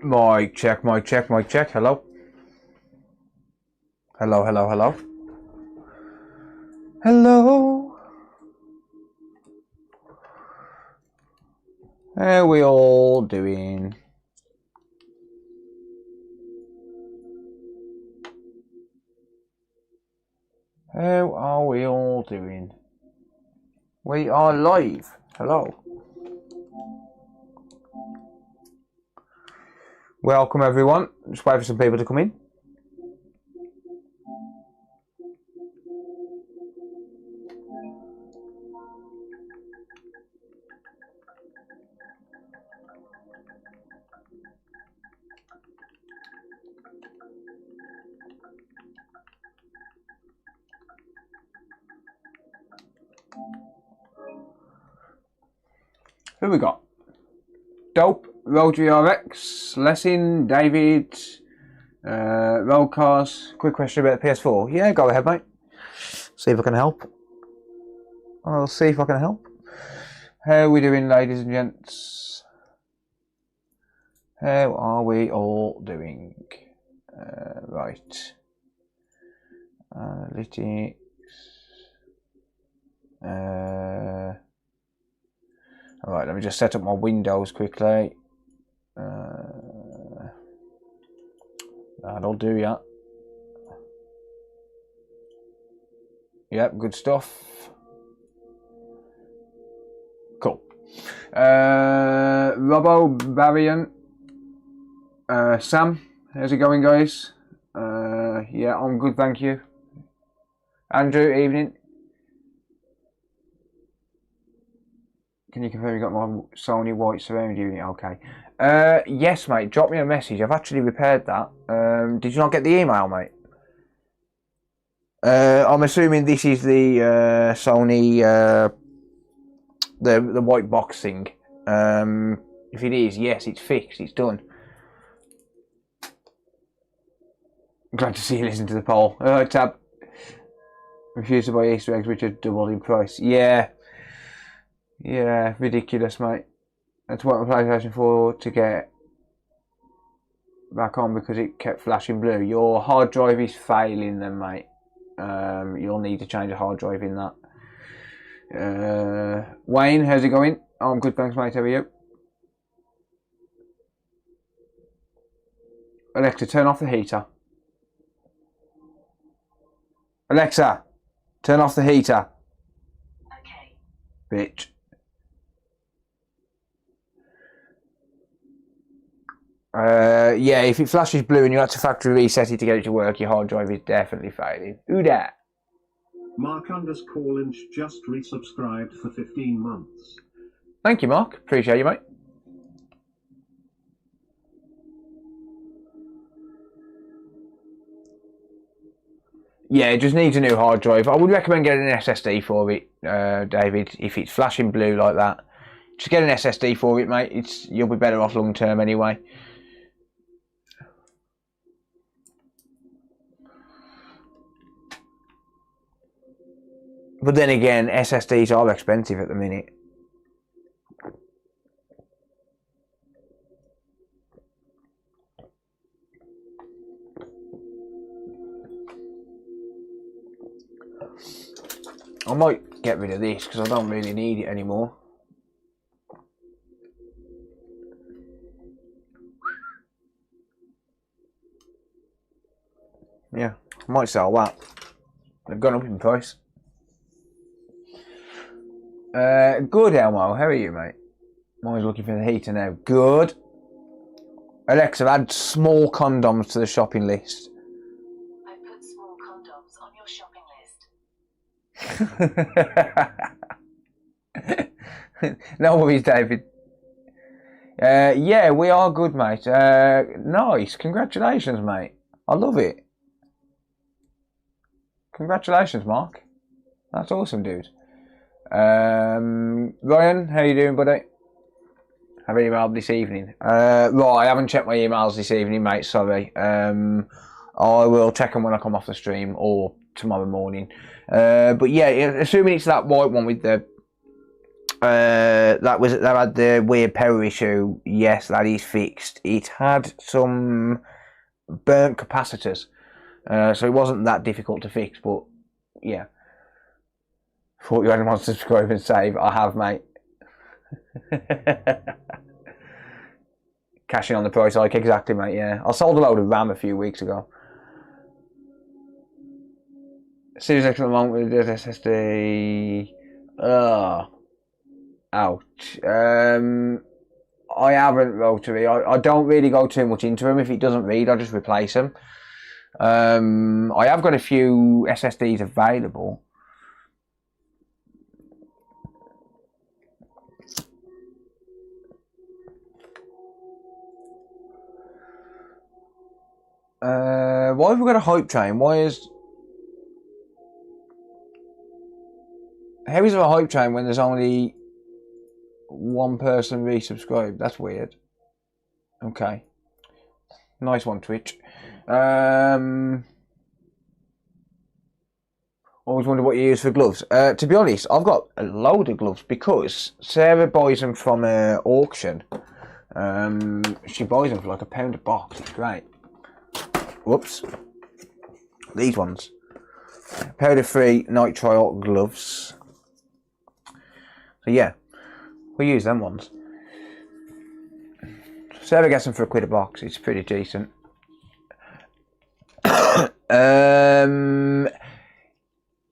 Mic check, mic check, mic check. Hello. Hello, hello, hello. Hello. How we all doing? How are we all doing? We are live. Hello. Welcome everyone. Just wait for some people to come in. Who we got? Dope, RollGRX, Lessing, David, Rollcast. Quick question about the PS4. Yeah, go ahead, mate. See if I can help. I'll see if I can help. How are we doing, ladies and gents? How are we all doing? Right. Analytics. Alright, let me just set up my windows quickly. That'll do, yeah. Yep, good stuff. Cool. Robbo, Variant, Sam, how's it going, guys? Yeah, I'm good, thank you. Andrew, evening. Can you confirm you got my Sony white surround unit? Okay. Yes, mate. Drop me a message. I've actually repaired that. Did you not get the email, mate? I'm assuming this is the Sony the white box thing. If it is, yes, it's fixed. It's done. Glad to see you listen to the poll. Tab. Refuse to buy Easter eggs which are doubled in price. Yeah. Yeah, ridiculous, mate. That's what my PlayStation 4 to get back on because it kept flashing blue. Your hard drive is failing then, mate. You'll need to change a hard drive in that. Wayne, how's it going? Oh, I'm good, thanks, mate. How are you? Alexa, turn off the heater. Alexa, turn off the heater. Okay. Bitch. Yeah, if it flashes blue and you have to factory reset it to get it to work, your hard drive is definitely failing. Who dat? Mark_Lynch just resubscribed for 15 months. Thank you, Mark. Appreciate you, mate. Yeah, it just needs a new hard drive. I would recommend getting an SSD for it, David, if it's flashing blue like that. Just get an SSD for it, mate. You'll be better off long term anyway. But then again, SSDs are expensive at the minute. I might get rid of this because I don't really need it anymore. Yeah, I might sell that. They've gone up in price. Good, Elmo. How are you, mate? I'm always looking for the heater now. Good. Alexa, add small condoms to the shopping list. I put small condoms on your shopping list. No worries, David. Yeah, we are good, mate. Nice. Congratulations, mate. I love it. Congratulations, Mark. That's awesome, dude. Ryan, how you doing, buddy? Have you emailed this evening? Right, I haven't checked my emails this evening, mate. Sorry. I will check them when I come off the stream or tomorrow morning. But yeah, assuming it's that white one with the that had the weird power issue. Yes, that is fixed. It had some burnt capacitors, so it wasn't that difficult to fix. But yeah, thought you hadn't want to subscribe and save. I have, mate. Cashing on the price hike, exactly, mate. Yeah, I sold a load of RAM a few weeks ago. Series X at the moment with the SSD. Ouch. I haven't rotary. I don't really go too much into them. If it doesn't read, I just replace them. I have got a few SSDs available. Why have we got a hype train? How is there a hype train when there's only one person resubscribed? That's weird. Okay. Nice one, Twitch. Always wonder what you use for gloves. To be honest, I've got a load of gloves because Sarah buys them from an auction. She buys them for like £1 a box. It's great. Whoops. These ones. Powder-free nitrile gloves. So yeah, we use them ones. Sarah gets them for £1 a box. It's pretty decent.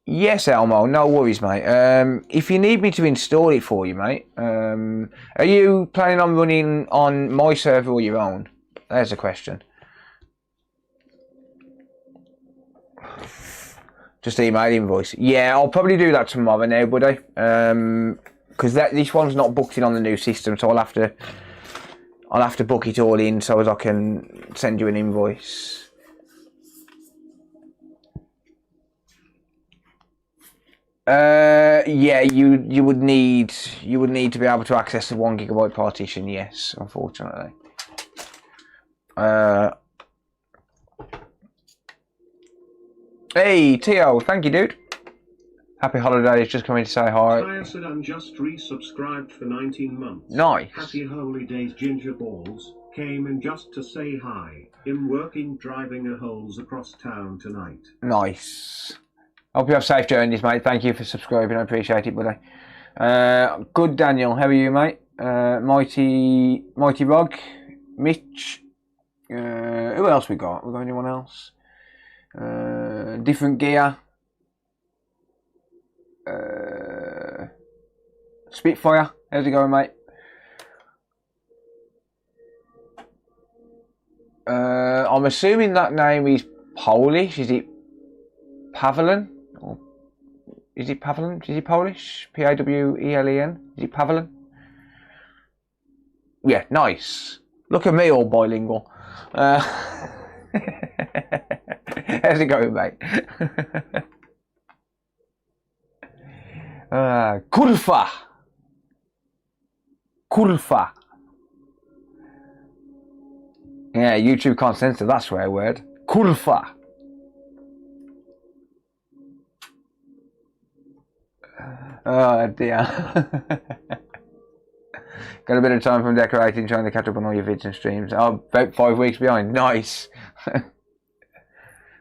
Yes, Elmo, no worries, mate. If you need me to install it for you, mate, are you planning on running on my server or your own? There's a question. Just email invoice. Yeah, I'll probably do that tomorrow now, buddy. Because this one's not booked in on the new system, so I'll have to book it all in so as I can send you an invoice. Yeah, you would need to be able to access the 1 GB partition. Yes, unfortunately. Hey, Tio, thank you, dude. Happy holidays, just coming to say hi. Atten just resubscribed for 19 months. Nice. Happy holy days, Ginger Balls. Came in just to say hi. I'm working driving a holes across town tonight. Nice. Hope you have safe journeys, mate. Thank you for subscribing. I appreciate it, buddy. Good, Daniel. How are you, mate? Mighty Rog, Mitch. Who else we got? We got anyone else? Different gear. Spitfire. How's it going, mate? I'm assuming that name is Polish. Is it Pavelen? Or is it Pavelen? Is it Polish? Pawelen? Is it Pavelen? Yeah, nice. Look at me, all bilingual. How's it going, mate? Kurwa. Kurwa. Yeah, YouTube can't censor that swear word. Kurwa. Oh dear. Got a bit of time from decorating, trying to catch up on all your vids and streams. Oh, about 5 weeks behind. Nice.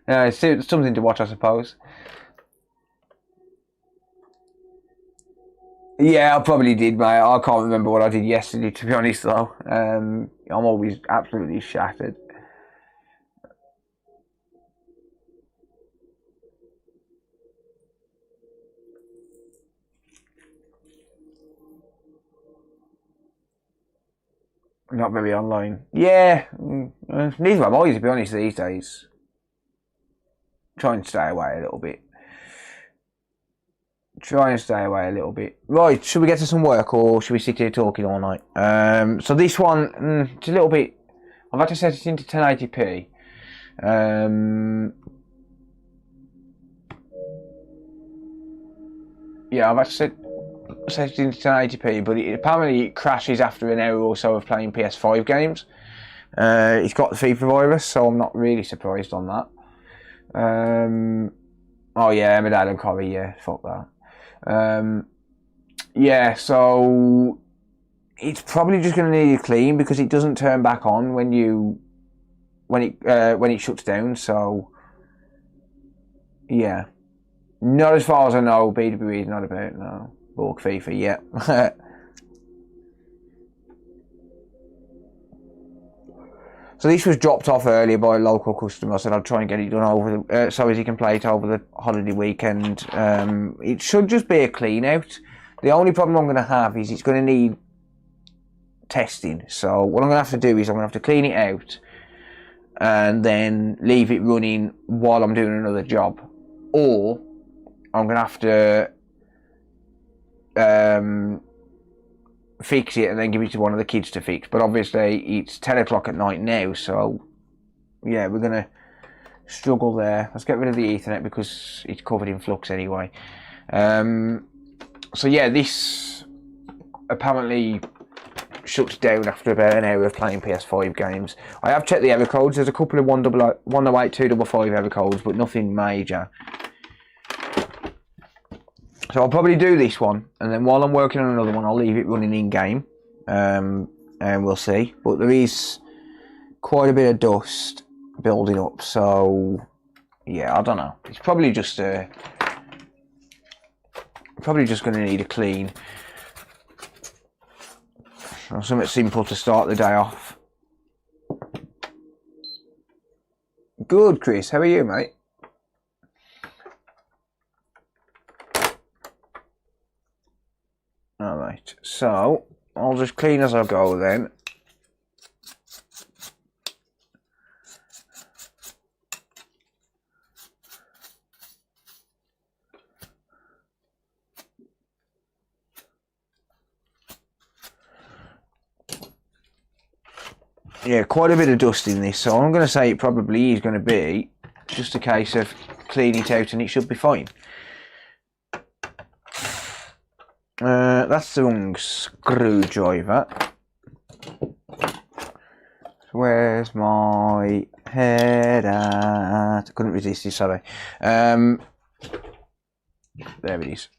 Yeah, it's something to watch, I suppose. Yeah, I probably did, mate. I can't remember what I did yesterday, to be honest, though. I'm always absolutely shattered. Not very online. Yeah, neither am I, to be honest, these days. Try and stay away a little bit. Right, should we get to some work or should we sit here talking all night? So this one, it's a little bit... I've had to set it into 1080p. Yeah, I've had to set it into 1080p, but apparently it crashes after an hour or so of playing PS5 games. It's got the FIFA virus, so I'm not really surprised on that. Oh yeah, my dad and Corey, yeah, fuck that. Yeah, so it's probably just going to need a clean because it doesn't turn back on when it shuts down. So yeah, not as far as I know. BWE is not about no bulk FIFA yet. So this was dropped off earlier by a local customer. I said I'd try and get it done over the, so as he can play it over the holiday weekend. It should just be a clean out. The only problem I'm going to have is it's going to need testing. So what I'm going to have to do is I'm going to have to clean it out and then leave it running while I'm doing another job. Or I'm going to have to fix it and then give it to one of the kids to fix. But obviously it's 10 o'clock at night now, so yeah, we're going to struggle there. Let's get rid of the Ethernet because it's covered in flux anyway. So yeah, this apparently shuts down after about an hour of playing PS5 games. I have checked the error codes. There's a couple of 108.255 error codes, but nothing major. So I'll probably do this one, and then while I'm working on another one, I'll leave it running in game, and we'll see. But there is quite a bit of dust building up, so yeah, I don't know. It's probably just going to need a clean or something simple to start the day off. Good, Chris. How are you, mate? Alright, so I'll just clean as I go then. Yeah, quite a bit of dust in this, so I'm going to say it probably is going to be just a case of cleaning it out and it should be fine. That's the wrong screwdriver. Where's my head at? I couldn't resist this, sorry. There it is.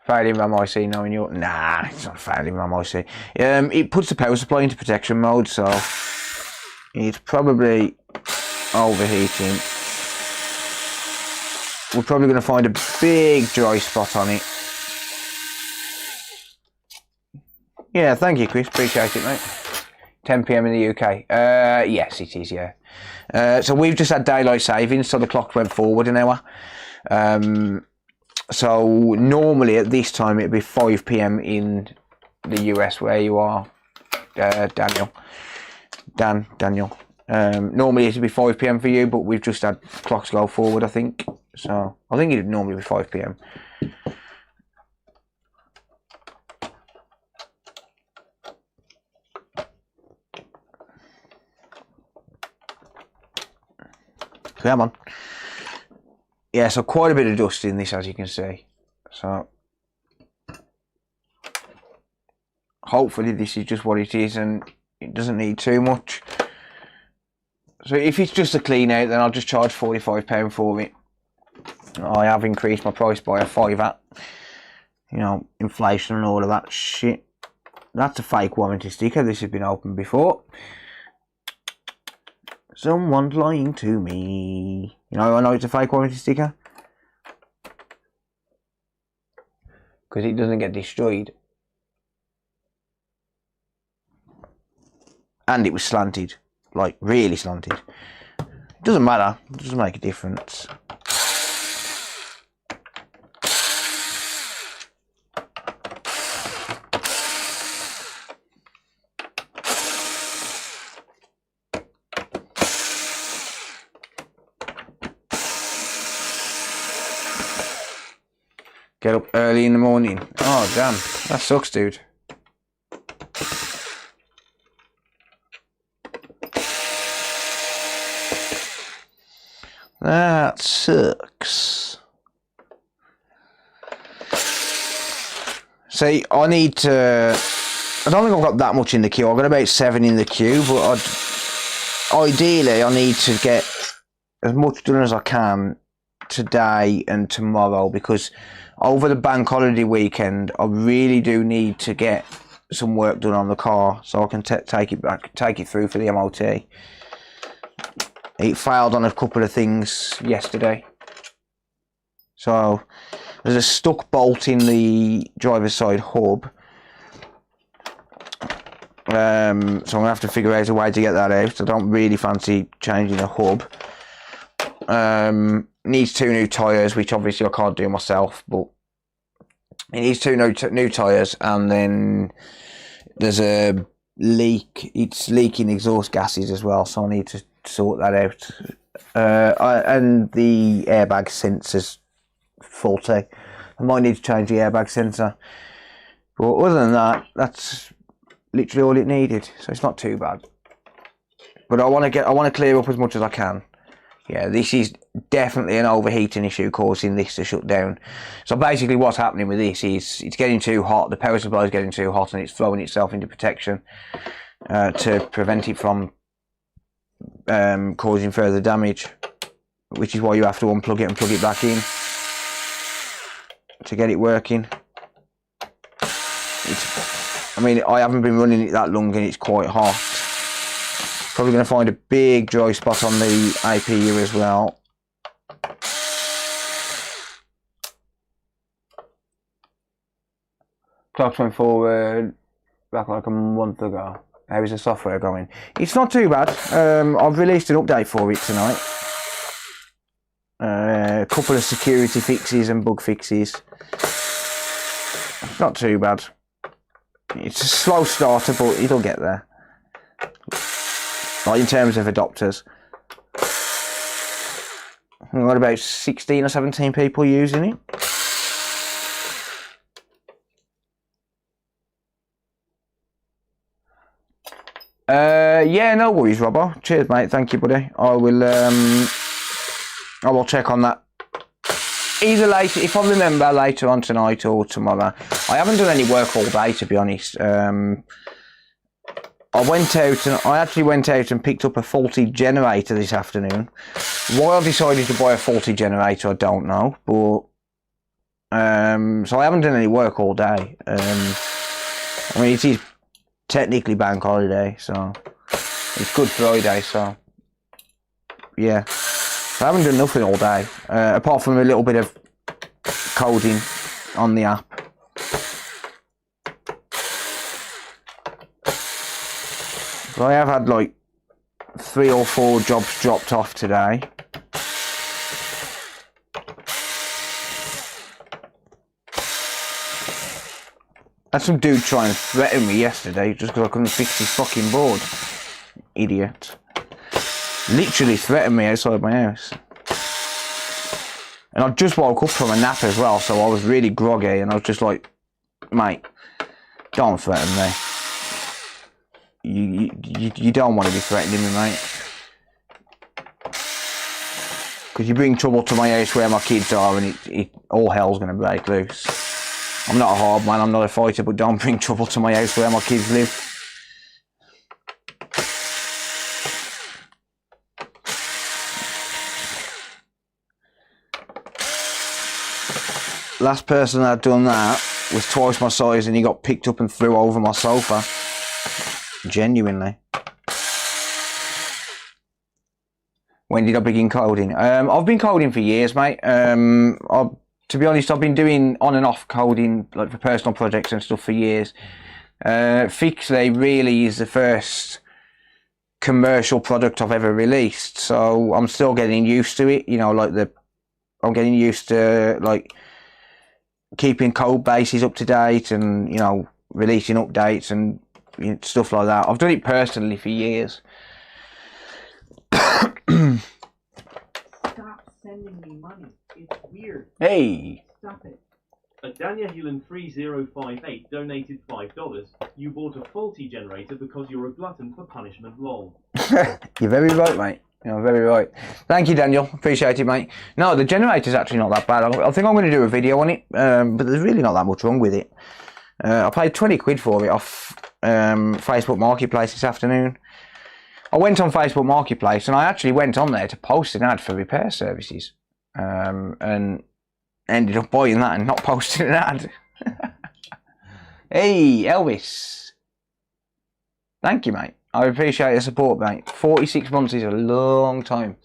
Failing RAM IC knowing you're... Nah, it's not failing RAM IC. It puts the power supply into protection mode, so it's probably overheating. We're probably going to find a big dry spot on it. Yeah, thank you, Chris. Appreciate it, mate. 10 PM in the UK. Yes, it is, yeah. So we've just had daylight savings, so the clock went forward an hour. So normally at this time it'd be 5 PM in the US where you are, Daniel. Normally it'd be 5 PM for you, but we've just had clocks go forward, I think. So I think it'd normally be 5 PM. Come on. Yeah, so quite a bit of dust in this, as you can see. So hopefully this is just what it is and it doesn't need too much. So if it's just a clean out, then I'll just charge £45 for it. I have increased my price by a fiver. You know, inflation and all of that shit. That's a fake warranty sticker. This has been opened before. Someone's lying to me. You know, I know it's a fake warranty sticker. Because it doesn't get destroyed. And it was slanted. Like, really slanted. It doesn't matter. It doesn't make a difference. Get up early in the morning. Oh, damn. That sucks, dude. That sucks. See, I need to... I don't think I've got that much in the queue. I've got about 7 in the queue, but ideally I need to get as much done as I can today and tomorrow, because over the bank holiday weekend I really do need to get some work done on the car so I can take it through for the MOT. It failed on a couple of things yesterday, so there's a stuck bolt in the driver's side hub. So I'm gonna have to figure out a way to get that out. I don't really fancy changing the hub. Needs 2 new tyres, which obviously I can't do myself, but it needs 2 new tyres, and then there's a leak. It's leaking exhaust gases as well, so I need to sort that out. And the airbag sensor's faulty. I might need to change the airbag sensor, but other than that, that's literally all it needed, so it's not too bad. But I want to clear up as much as I can. Yeah, this is definitely an overheating issue causing this to shut down. So basically what's happening with this is it's getting too hot, the power supply is getting too hot, and it's throwing itself into protection to prevent it from causing further damage, which is why you have to unplug it and plug it back in to get it working. I mean, I haven't been running it that long and it's quite hot. Probably going to find a big dry spot on the APU as well. Clocks went forward back like a month ago. How is the software going? It's not too bad. I've released an update for it tonight. A couple of security fixes and bug fixes. Not too bad. It's a slow starter, but it'll get there. Like in terms of adopters. I've got about 16 or 17 people using it. Yeah, no worries, Robbo. Cheers, mate. Thank you, buddy. I will check on that. Either later, if I remember, later on tonight or tomorrow. I haven't done any work all day, to be honest. I actually went out and picked up a faulty generator this afternoon. Why I decided to buy a faulty generator, I don't know. But so I haven't done any work all day. I mean, it is technically bank holiday, so it's Good Friday. So yeah. I haven't done nothing all day, apart from a little bit of coding on the app. So I have had like 3 or 4 jobs dropped off today. I had some dude try and threaten me yesterday just because I couldn't fix his fucking board. Idiot. Literally threatened me outside my house. And I just woke up from a nap as well, so I was really groggy, and I was just like, mate, don't threaten me. You don't want to be threatening me, mate. Because you bring trouble to my house where my kids are, and all hell's going to break loose. I'm not a hard man, I'm not a fighter, but don't bring trouble to my house where my kids live. Last person that had done that was twice my size, and he got picked up and threw over my sofa. Genuinely. When did I begin coding? I've been coding for years, mate. To be honest, I've been doing on and off coding like for personal projects and stuff for years. Fixley really is the first commercial product I've ever released, so I'm still getting used to it. You know, like I'm getting used to like keeping code bases up to date, and you know, releasing updates and stuff like that. I've done it personally for years. Stop sending me money. It's weird. Hey. Stop it. Daniel Hewlin 3058 donated $5. You bought a faulty generator because you're a glutton for punishment, lol. You're very right, mate. You're very right. Thank you, Daniel. Appreciate it, mate. No, the generator's actually not that bad. I think I'm going to do a video on it, but there's really not that much wrong with it. I paid 20 quid for it off Facebook Marketplace this afternoon. I went on Facebook Marketplace, and I actually went on there to post an ad for repair services. and ended up buying that and not posting an ad. Hey, Elvis. Thank you, mate. I appreciate the support, mate. 46 months is a long time.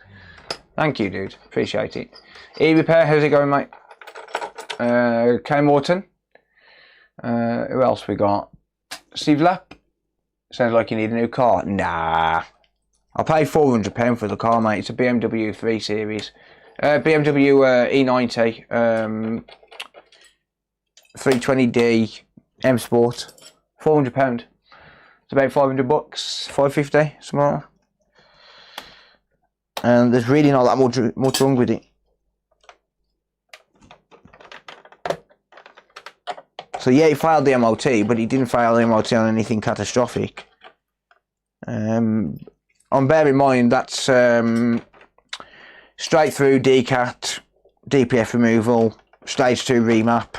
Thank you, dude. Appreciate it. E-Repair, how's it going, mate? K Morton. Who else we got? Steve Lapp. Sounds like you need a new car. Nah. I paid £400 for the car, mate. It's a BMW 3 Series. BMW E90. 320D M Sport. £400. It's about $500, $550, something like that. And there's really not that much wrong with it. So yeah, it failed the MOT, but it didn't fail the MOT on anything catastrophic. On bear in mind that's straight through DCAT, DPF removal, stage 2 remap.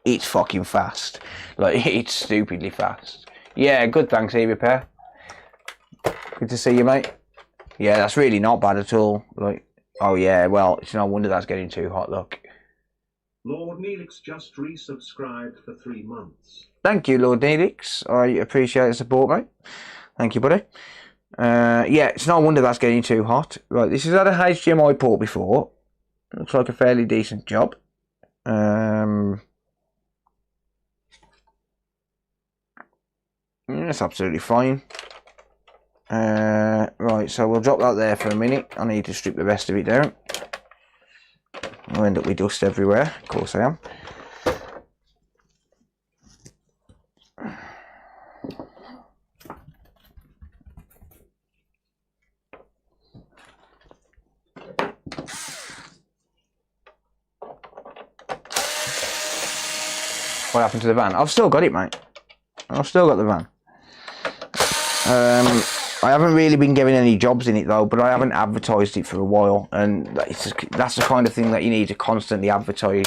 It's fucking fast. Like, it's stupidly fast. Yeah, good, thanks, E-Repair. Good to see you, mate. Yeah, that's really not bad at all. Like, oh yeah, well, it's no wonder that's getting too hot, look. Lord Neelix just resubscribed for 3 months. Thank you, Lord Neelix. I appreciate the support, mate. Thank you, buddy. Yeah, it's no wonder that's getting too hot. Right, this has had a HDMI port before. Looks like a fairly decent job. That's absolutely fine. Right, so we'll drop that there for a minute. I need to strip the rest of it down. I'll end up with dust everywhere. Of course I am. What happened to the van? I've still got it, mate. I've still got the van. I haven't really been given any jobs in it though, but I haven't advertised it for a while, and that's the kind of thing that you need to constantly advertise.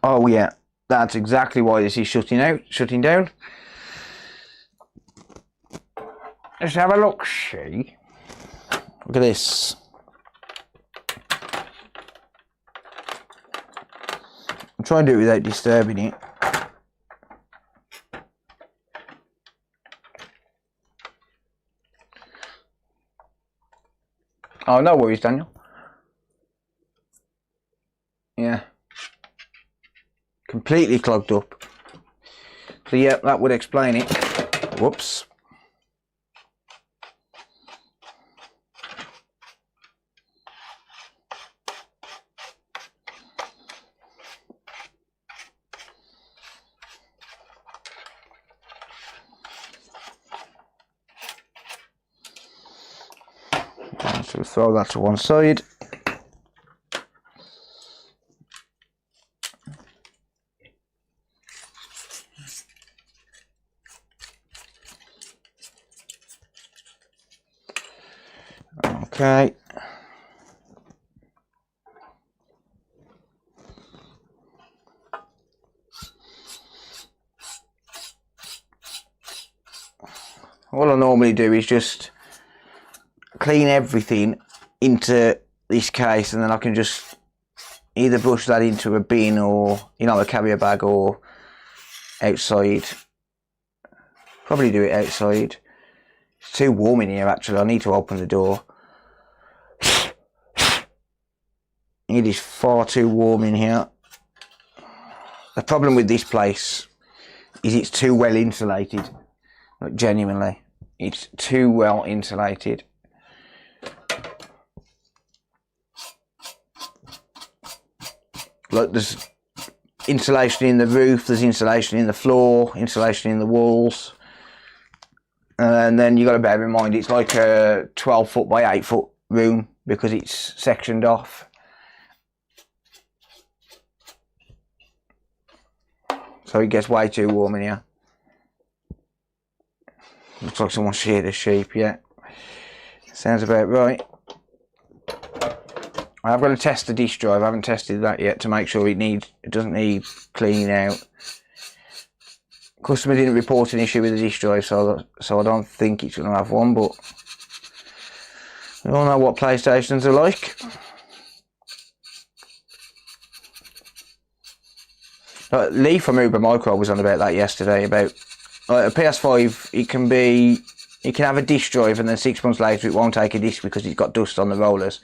Oh yeah, that's exactly why this is shutting down. Let's have a look, see. Look at this. I'm trying to do it without disturbing it. Oh, no worries, Daniel. Yeah. Completely clogged up. So yeah, that would explain it. Whoops. So we'll throw that to one side. Okay. What I normally do is just clean everything into this case, and then I can just either brush that into a bin or, you know, a carrier bag, or outside. Probably do it outside. It's too warm in here actually. I need to open the door. It is far too warm in here. The problem with this place is it's too well insulated. Like, genuinely, it's too well insulated. Like, there's insulation in the roof, there's insulation in the floor, insulation in the walls. And then you got to bear in mind it's like a 12 foot by 8 foot room because it's sectioned off. So it gets way too warm in here. Looks like someone sheared a sheep, yeah. Sounds about right. I've got to test the disk drive. I haven't tested that yet to make sure it doesn't need cleaning out. Customer didn't report an issue with the disk drive, so I don't think it's going to have one, but we all know what PlayStations are like. Lee from Uber Micro was on about that yesterday, about a PS5, it can have a disk drive and then 6 months later it won't take a disk because it's got dust on the rollers.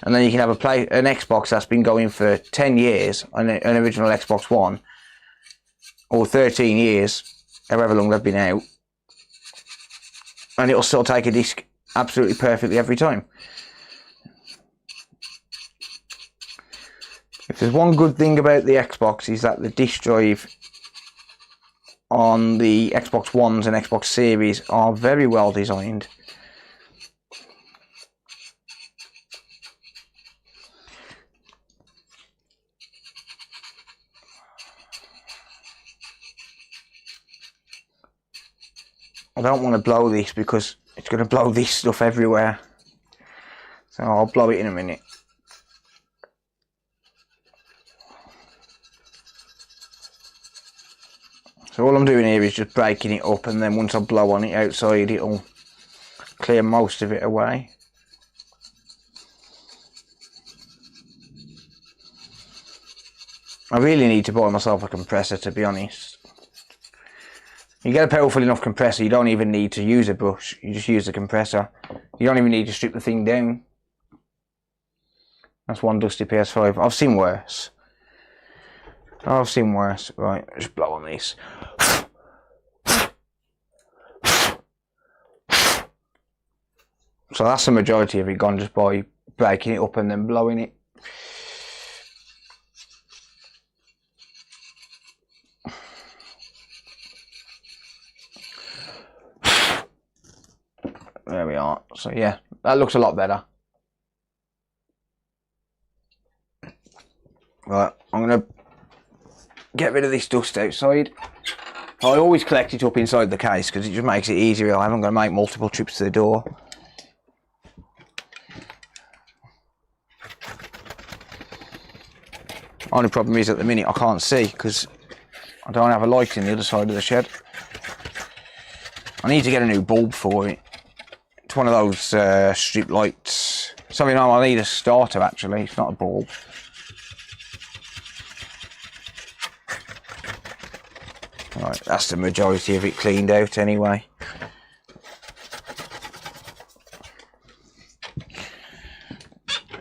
And then you can have an Xbox that's been going for 10 years, an original Xbox One, or 13 years, however long they've been out, and it'll still take a disc absolutely perfectly every time. If there's one good thing about the Xbox is that the disc drive on the Xbox Ones and Xbox Series are very well designed. I don't want to blow this because it's going to blow this stuff everywhere. So I'll blow it in a minute. So all I'm doing here is just breaking it up, and then once I blow on it outside it'll clear most of it away. I really need to buy myself a compressor, to be honest. You get a powerful enough compressor, you don't even need to use a brush, you just use the compressor. You don't even need to strip the thing down. That's one dusty PS5. I've seen worse. I've seen worse. Right, just blow on this. So that's the majority of it gone just by breaking it up and then blowing it. There we are. So yeah, that looks a lot better. Right, I'm going to get rid of this dust outside. I always collect it up inside the case because it just makes it easier. I haven't got to make multiple trips to the door. Only problem is at the minute I can't see because I don't have a light in the other side of the shed. I need to get a new bulb for it. It's one of those strip lights. Sorry, no, I need a starter actually. It's not a bulb. Right, that's the majority of it cleaned out anyway.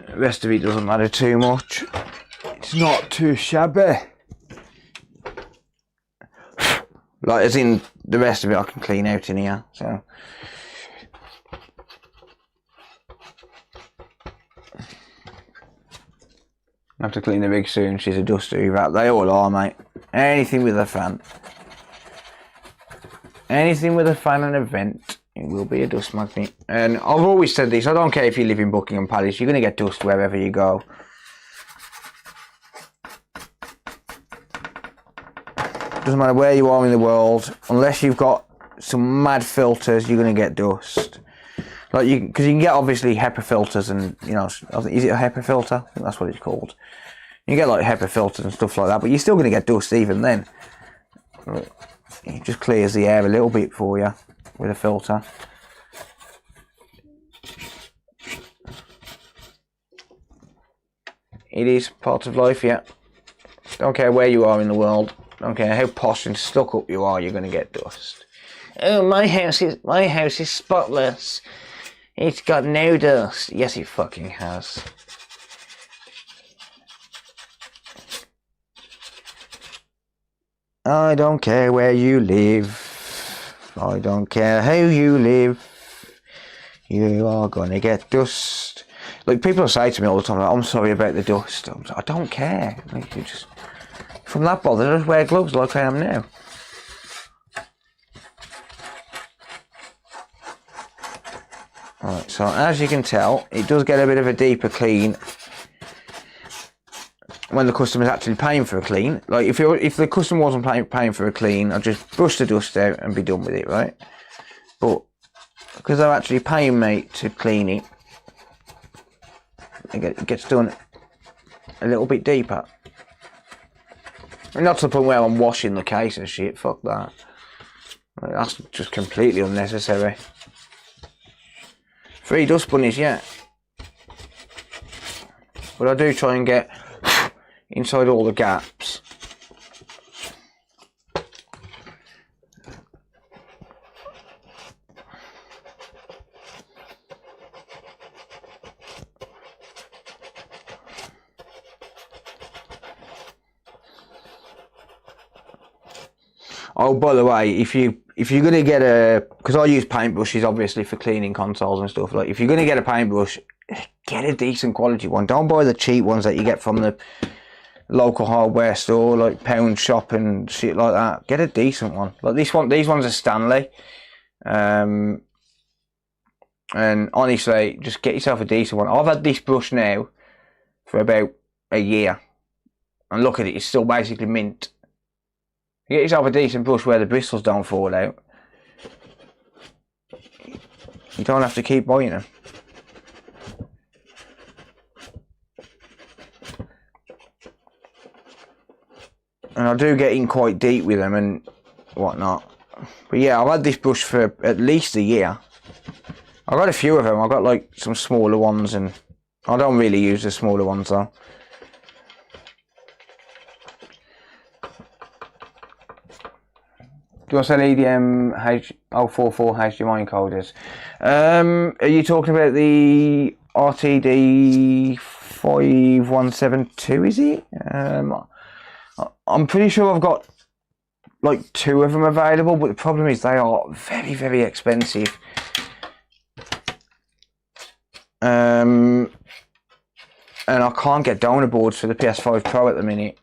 The rest of it doesn't matter too much. It's not too shabby. Like, as in, the rest of it I can clean out in here, so. I have to clean the rig soon. She's a dust hoover. They all are, mate. Anything with a fan. Anything with a fan and a vent, it will be a dust magnet. And I've always said this, I don't care if you live in Buckingham Palace, you're going to get dust wherever you go. Doesn't matter where you are in the world, unless you've got some mad filters, you're going to get dust. Like because you can get obviously HEPA filters and, you know, is it a HEPA filter? I think that's what it's called. You get like HEPA filters and stuff like that, but you're still going to get dust even then. It just clears the air a little bit for you with a filter. It is part of life, yeah. Don't care where you are in the world. Don't care how posh and stuck up you are, you're going to get dust. Oh, my house is spotless. It's got no dust. Yes, it fucking has. I don't care where you live. I don't care how you live. You are gonna get dust. Like, people say to me all the time, like, I'm sorry about the dust. I don't care. Like, you just, if I'm that bothered, I just wear gloves like I am now. Right, so as you can tell, it does get a bit of a deeper clean when the customer's actually paying for a clean. Like, if the customer wasn't paying for a clean, I'd just brush the dust out and be done with it, right? But because they're actually paying me to clean it, it gets done a little bit deeper. And not to the point where I'm washing the case and shit, fuck that. That's just completely unnecessary. 3 dust bunnies, yeah. But I do try and get inside all the gaps. Oh, by the way, if you're gonna get because I use paintbrushes obviously for cleaning consoles and stuff. Like, if you're gonna get a paintbrush, get a decent quality one. Don't buy the cheap ones that you get from the local hardware store, like Pound Shop and shit like that. Get a decent one. Like this one. These ones are Stanley. And honestly, just get yourself a decent one. I've had this brush now for about a year, and look at it. It's still basically mint. You get yourself a decent brush where the bristles don't fall out. You don't have to keep buying them. And I do get in quite deep with them and whatnot. But yeah, I've had this brush for at least a year. I've got a few of them. I've got like some smaller ones, and I don't really use the smaller ones though. Do I sell EDM H044 HDMI encoders? Are you talking about the RTD 5172, is it? I'm pretty sure I've got like 2 of them available, but the problem is they are very, very expensive. And I can't get donor boards for the PS5 Pro at the minute.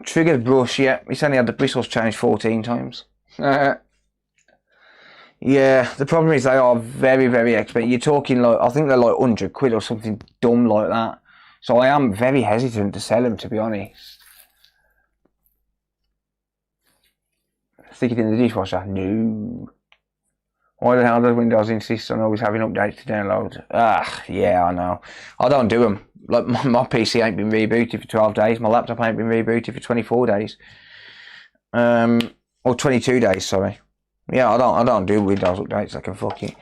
Triggered brush, yeah, it's only had the bristles changed 14 times. Yeah, the problem is they are very, very expensive. You're talking like, I think they're like 100 quid or something dumb like that. So I am very hesitant to sell them, to be honest. Stick it in the dishwasher? No. Why the hell does Windows insist on always having updates to download? Ah, yeah, I know. I don't do them. Like, my PC ain't been rebooted for 12 days. My laptop ain't been rebooted for 24 days. Or 22 days, sorry. Yeah, I don't do Windows updates. I can fuck it.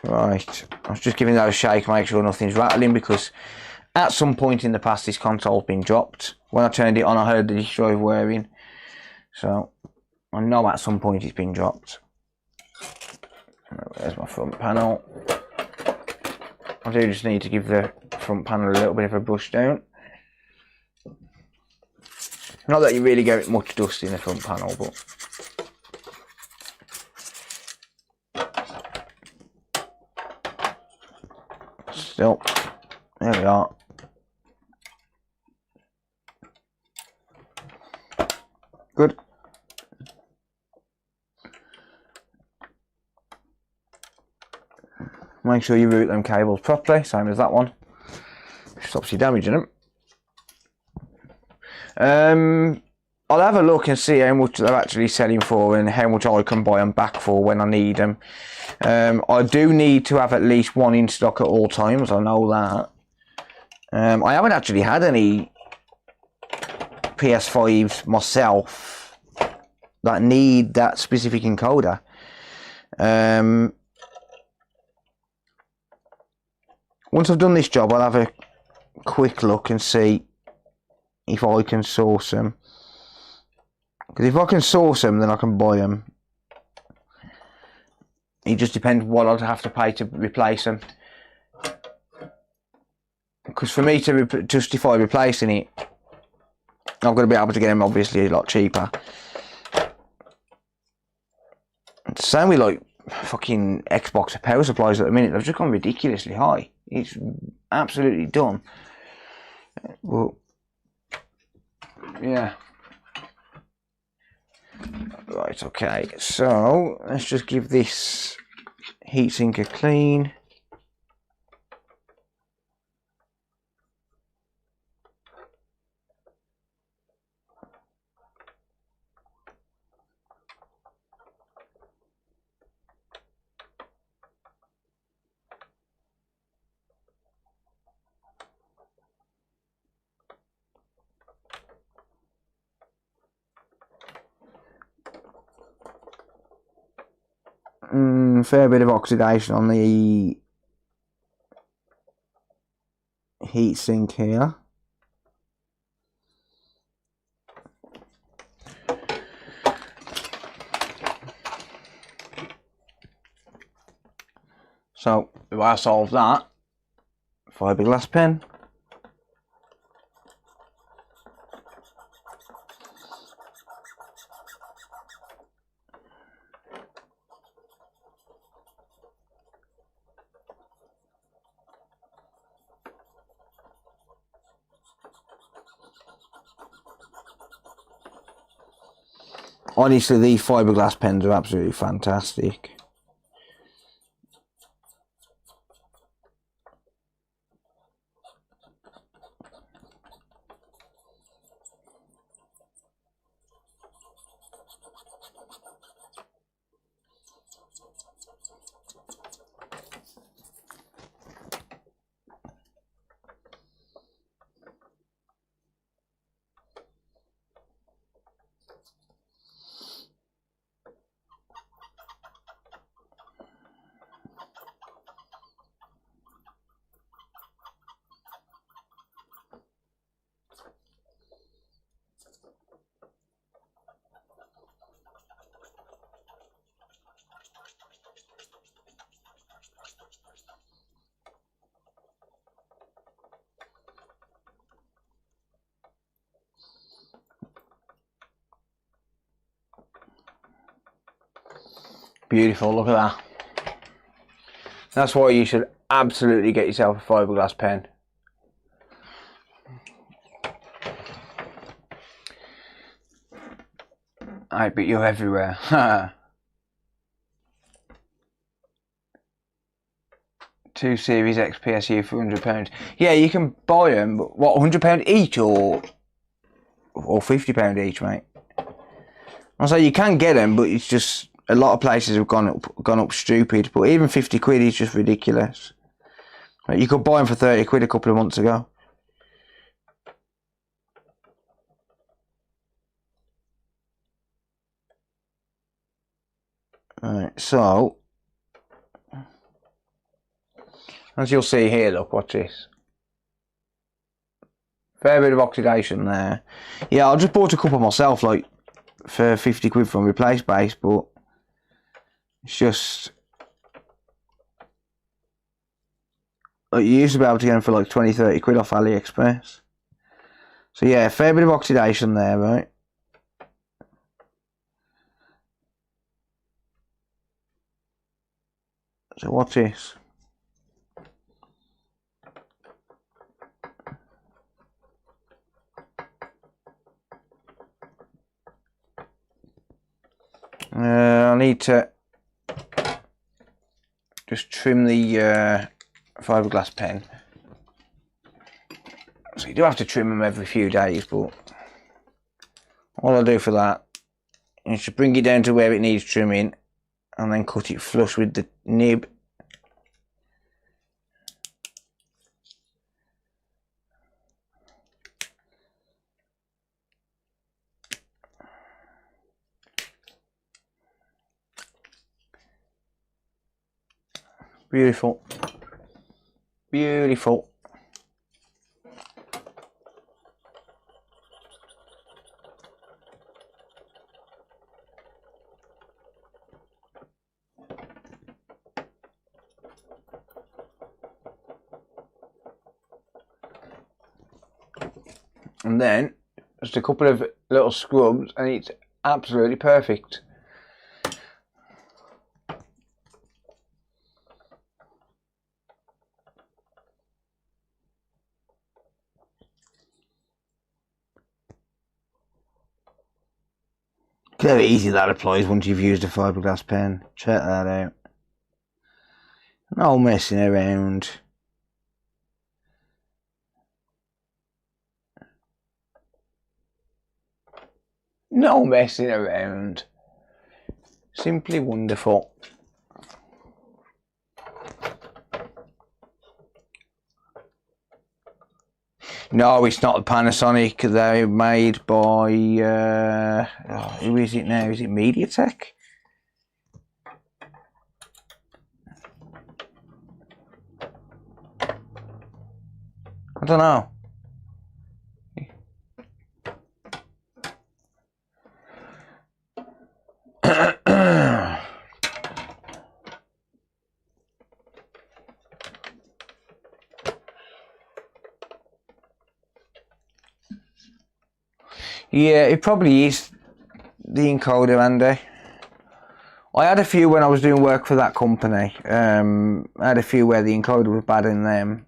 Right. I was just giving that a shake, make sure nothing's rattling, because at some point in the past this console's been dropped. When I turned it on, I heard the disk drive whirring. So I know at some point it's been dropped. There's my front panel. I do just need to give the front panel a little bit of a brush down. Not that you really get much dust in the front panel, but still, there we are. Good. Make sure you route them cables properly, same as that one. Stops you damaging them. I'll have a look and see how much they're actually selling for and how much I can buy them back for when I need them. I do need to have at least one in stock at all times, I know that. I haven't actually had any PS5s myself that need that specific encoder. Once I've done this job, I'll have a quick look and see if I can source them. Because if I can source them, then I can buy them. It just depends what I'd have to pay to replace them. Because for me to justify replacing it, I've got to be able to get them obviously a lot cheaper. Same with like fucking Xbox power supplies at the minute. They've just gone ridiculously high. It's absolutely dumb. Well, yeah. Right, okay. So let's just give this heatsink a clean. Fair bit of oxidation on the heat sink here. So if I solve that, fiberglass pen. Honestly, these fiberglass pens are absolutely fantastic. Beautiful, look at that. That's why you should absolutely get yourself a fiberglass pen. I bet you're everywhere. 2 Series X PSU for £100. Yeah, you can buy them, but what, £100 each or £50 each, mate? I say you can get them, but it's just a lot of places have gone up stupid. But even 50 quid is just ridiculous. Right, you could buy them for 30 quid a couple of months ago. Right, so as you'll see here, look, watch this. Fair bit of oxidation there. Yeah, I just bought a couple myself, like for 50 quid from Replace Base, but it's just like, you used to be able to get them for like 20-30 quid off AliExpress. So yeah, fair bit of oxidation there, right? So watch this. I need to just trim the fiberglass pen. So you do have to trim them every few days, but all I'll do for that is just bring it down to where it needs trimming and then cut it flush with the nib. Beautiful. Beautiful. And then just a couple of little scrubs and it's absolutely perfect. Look how easy that applies once you've used a fiberglass pen. Check that out. No messing around. No messing around. Simply wonderful. No, it's not the Panasonic. They're made by who is it now? Is it MediaTek? I don't know. Yeah, it probably is the encoder, Andy. I had a few when I was doing work for that company. I had a few where the encoder was bad in them.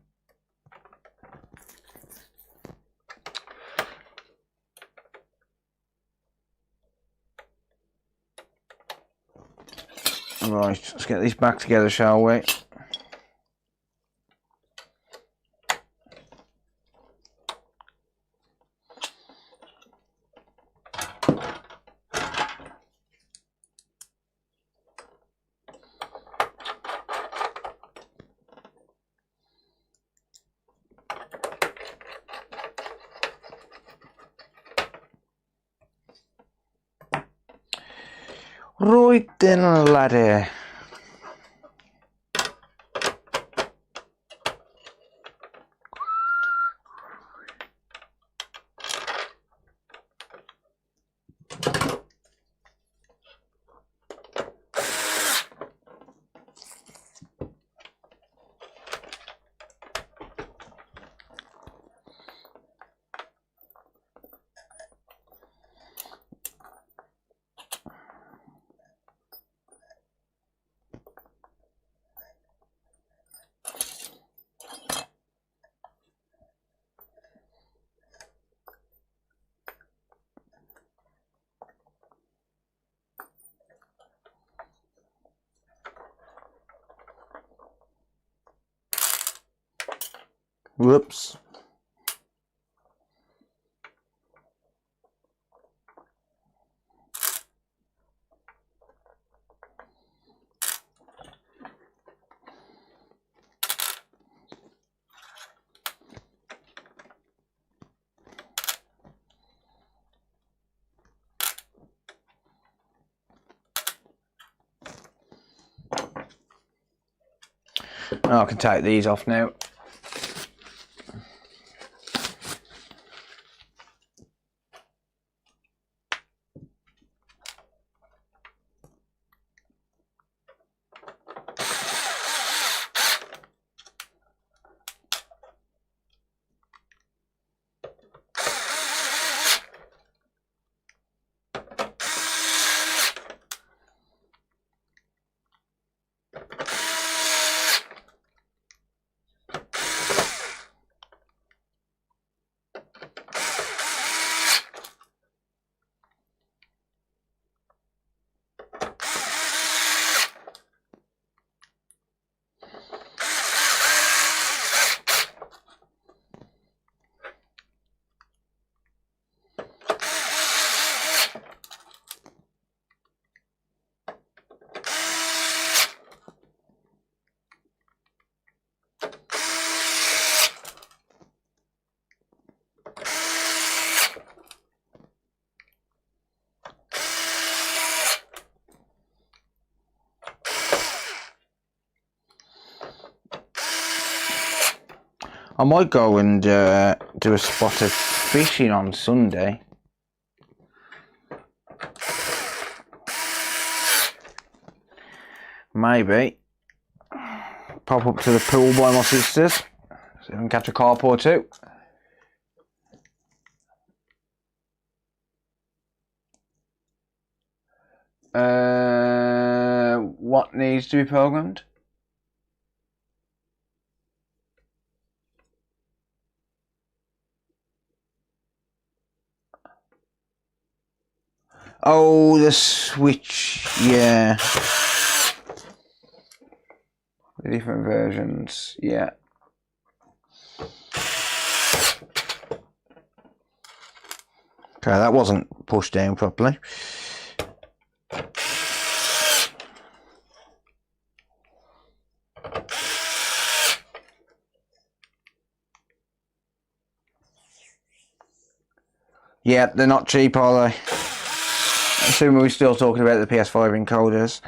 Right, let's get these back together, shall we? Right then, laddie. Whoops. Oh, I can take these off now. I might go and do a spot of fishing on Sunday. Maybe. Pop up to the pool by my sisters, so I can catch a carp or two. What needs to be programmed? Oh, the switch, yeah. The different versions, yeah. Okay, that wasn't pushed down properly. Yeah, they're not cheap, are they? Assuming we're still talking about the PS5 encoders.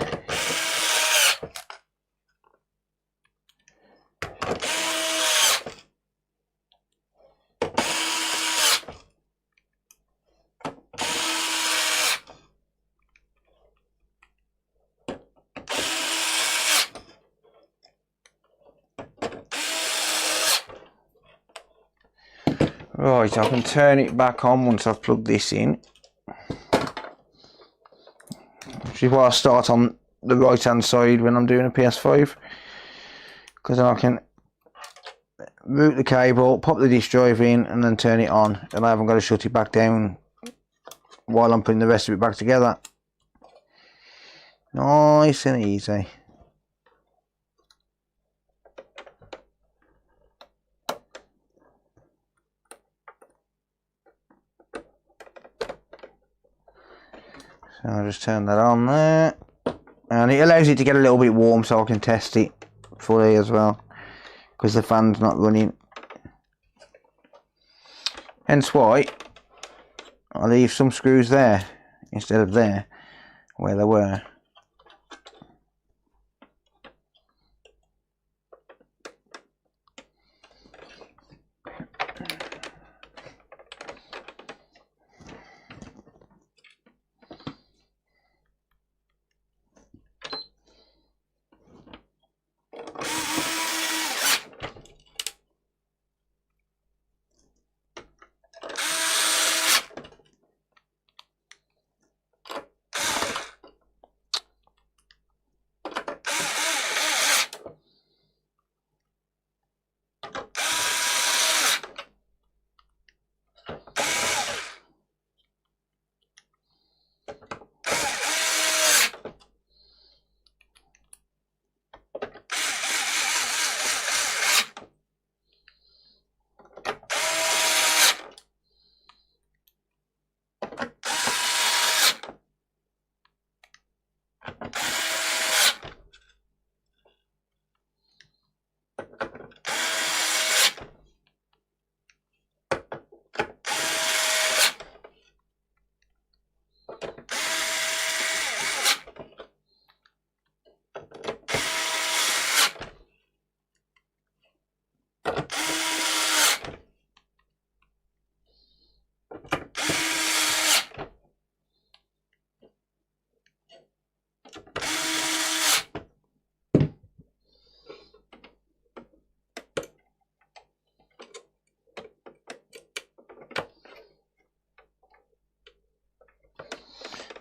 Right, I can turn it back on once I've plugged this in. Which is why I start on the right hand side when I'm doing a PS5. Because then I can route the cable, pop the disk drive in and then turn it on. And I haven't got to shut it back down while I'm putting the rest of it back together. Nice and easy. So I'll just turn that on there. And it allows it to get a little bit warm so I can test it fully as well. Because the fan's not running. Hence why I leave some screws there instead of there where they were.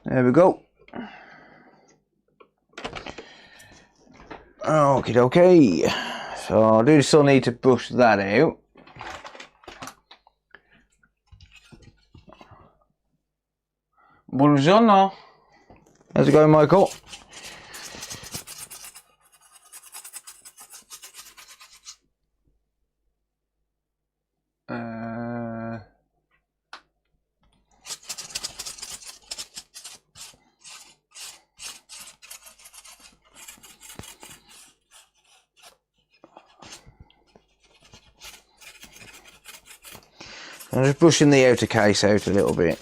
There we go. Okie dokie. So I do still need to brush that out. Buongiorno. How's it going, Michael? I'm just brushing the outer case out a little bit.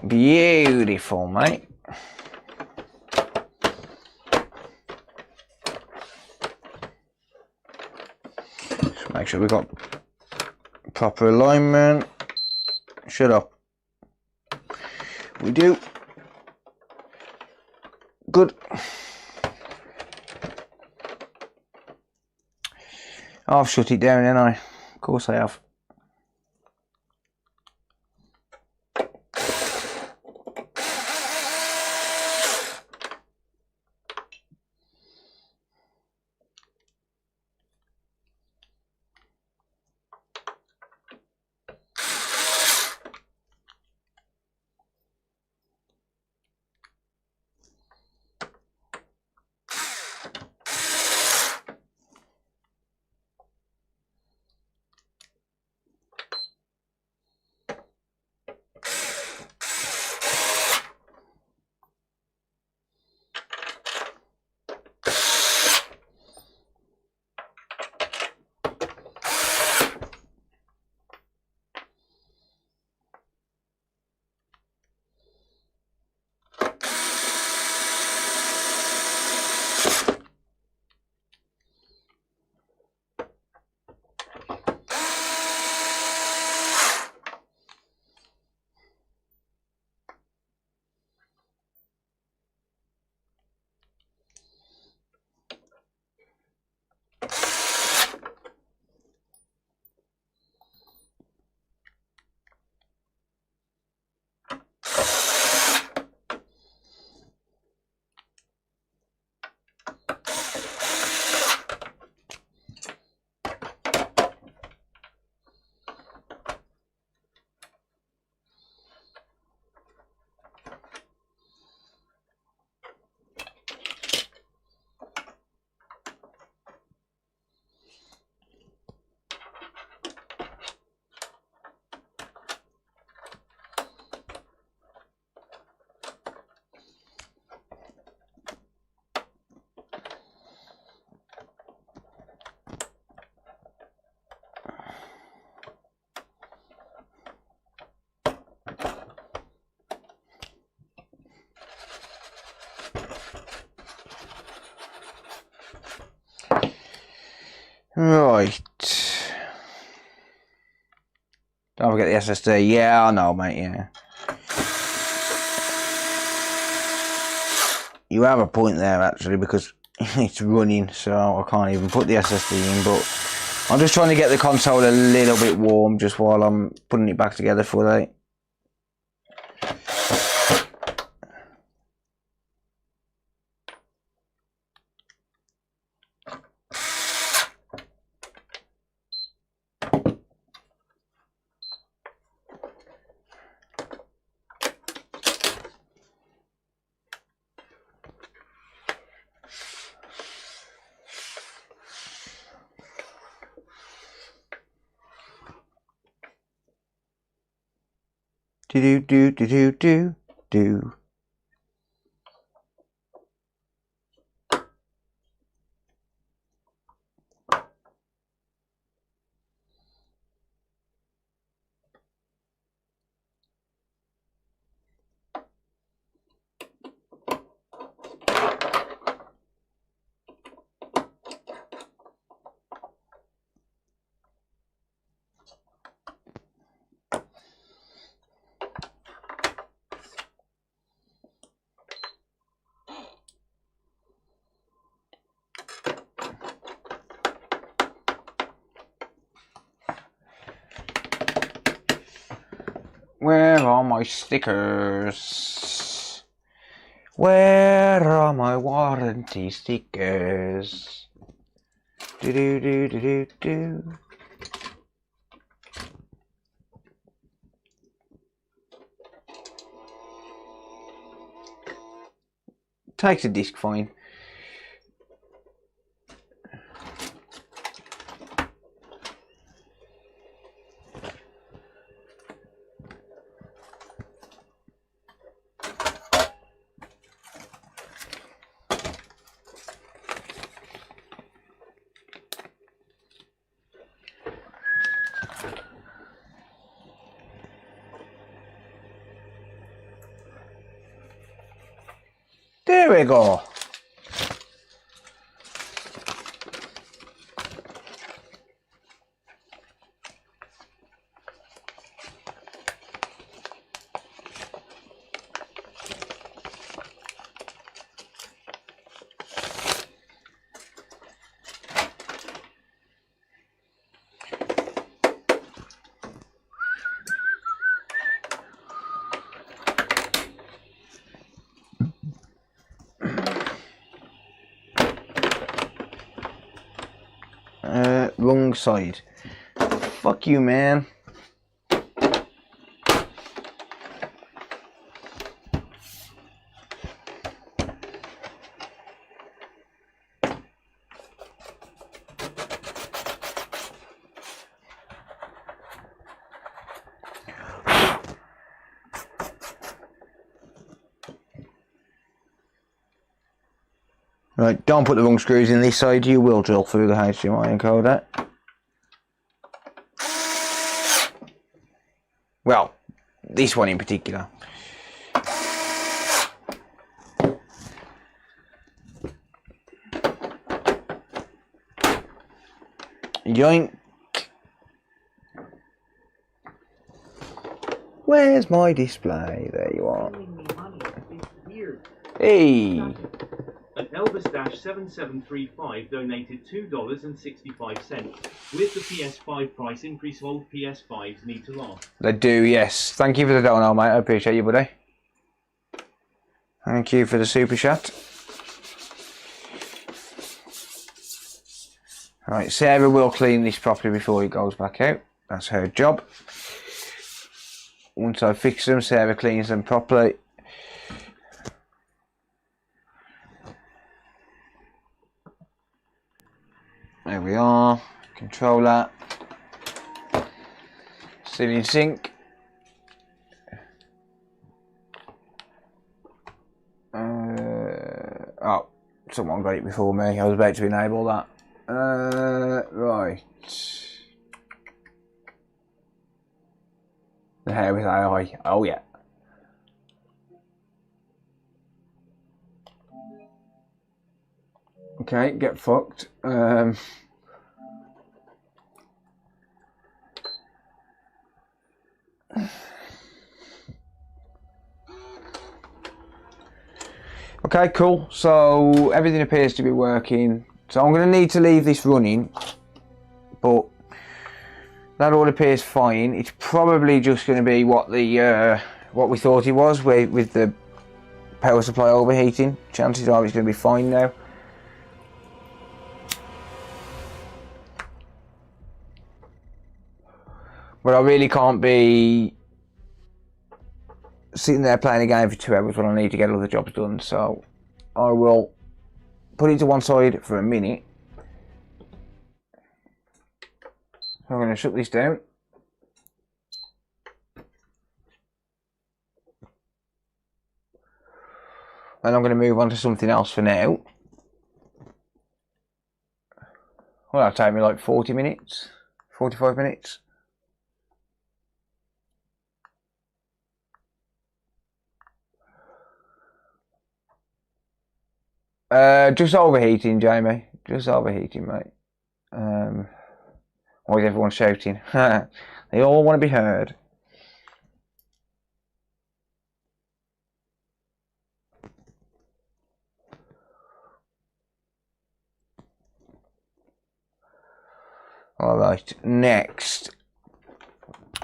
Beautiful, mate. Just make sure we've got proper alignment. Shut up. We do. Good. I've shut it down, haven't I? Of course I have. Right. Don't forget the SSD. Yeah, I know, mate, yeah. You have a point there, actually, because it's running, so I can't even put the SSD in, but I'm just trying to get the console a little bit warm just while I'm putting it back together for that. Do do do do do do. Where are my stickers? Where are my warranty stickers? Do do do do do do. Takes a disc fine. There we go. Wrong side. Fuck you, man. Right, don't put the wrong screws in this side, you will drill through the HDMI encoder. Well, this one in particular. Yoink. Where's my display? There you are. Stealing me money. It's weird. Hey. At Elvis-7735 donated $2.65. With the PS5 price increase, old PS5s need to last. They do, yes. Thank you for the donut, mate. I appreciate you, buddy. Thank you for the super chat. Right, Sarah will clean this properly before he goes back out. That's her job. Once I fix them, Sarah cleans them properly. There we are. Controller. Ceiling sink. Oh, someone got it before me. I was about to enable that. Right. The hair with AI. Oh yeah. Okay, get fucked. Okay, cool. So everything appears to be working. So I'm going to need to leave this running, but that all appears fine. It's probably just going to be what the what we thought it was, with the power supply overheating. Chances are it's going to be fine now. But I really can't be sitting there playing a game for 2 hours when I need to get other jobs done, so I will put it to one side for a minute. So I'm going to shut this down. And I'm going to move on to something else for now. Well, that'll take me like 40 minutes, 45 minutes. Just overheating, Jamie. Just overheating, mate. Why is everyone shouting? They all want to be heard. Alright, next.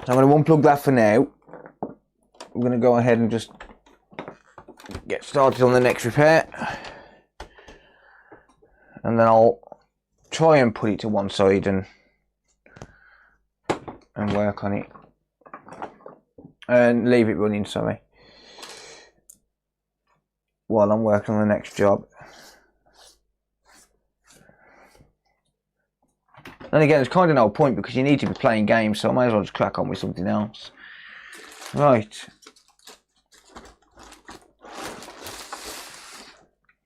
So I'm going to unplug that for now. We're going to go ahead and just get started on the next repair. And then I'll try and put it to one side and work on it. And leave it running, sorry, while I'm working on the next job. And again, there's kind of no point because you need to be playing games, so I might as well just crack on with something else. Right.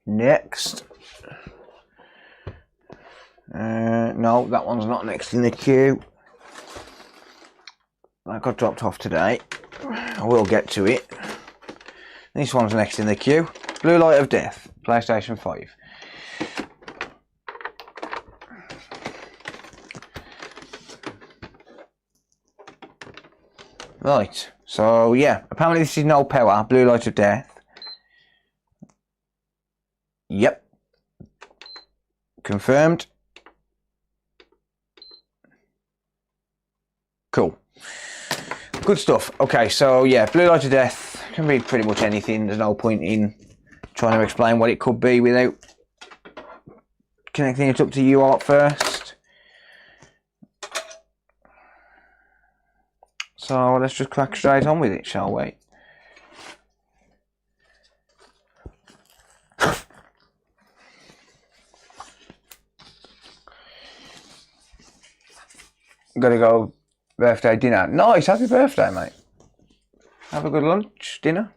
Next. No, that one's not next in the queue. That got dropped off today. I will get to it. This one's next in the queue. Blue Light of Death, PlayStation 5. Right, so yeah, apparently this is no power, Blue Light of Death. Yep. Confirmed. Cool. Good stuff. Okay, so yeah, Blue Light of Death can be pretty much anything. There's no point in trying to explain what it could be without connecting it up to you all first. So let's just crack straight on with it, shall we? Gotta go birthday dinner. Nice, happy birthday, mate. Have a good lunch, dinner.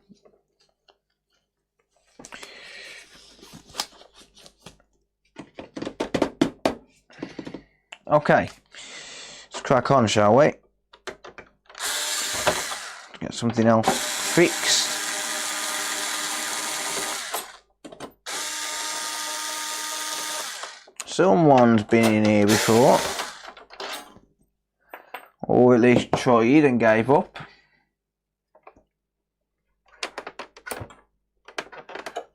Okay, let's crack on, shall we? Get something else fixed. Someone's been in here before. Or at least tried and gave up.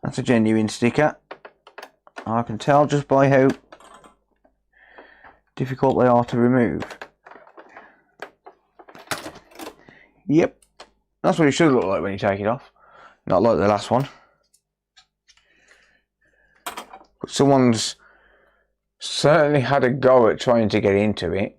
That's a genuine sticker. I can tell just by how difficult they are to remove. Yep, that's what it should look like when you take it off. Not like the last one. But someone's certainly had a go at trying to get into it.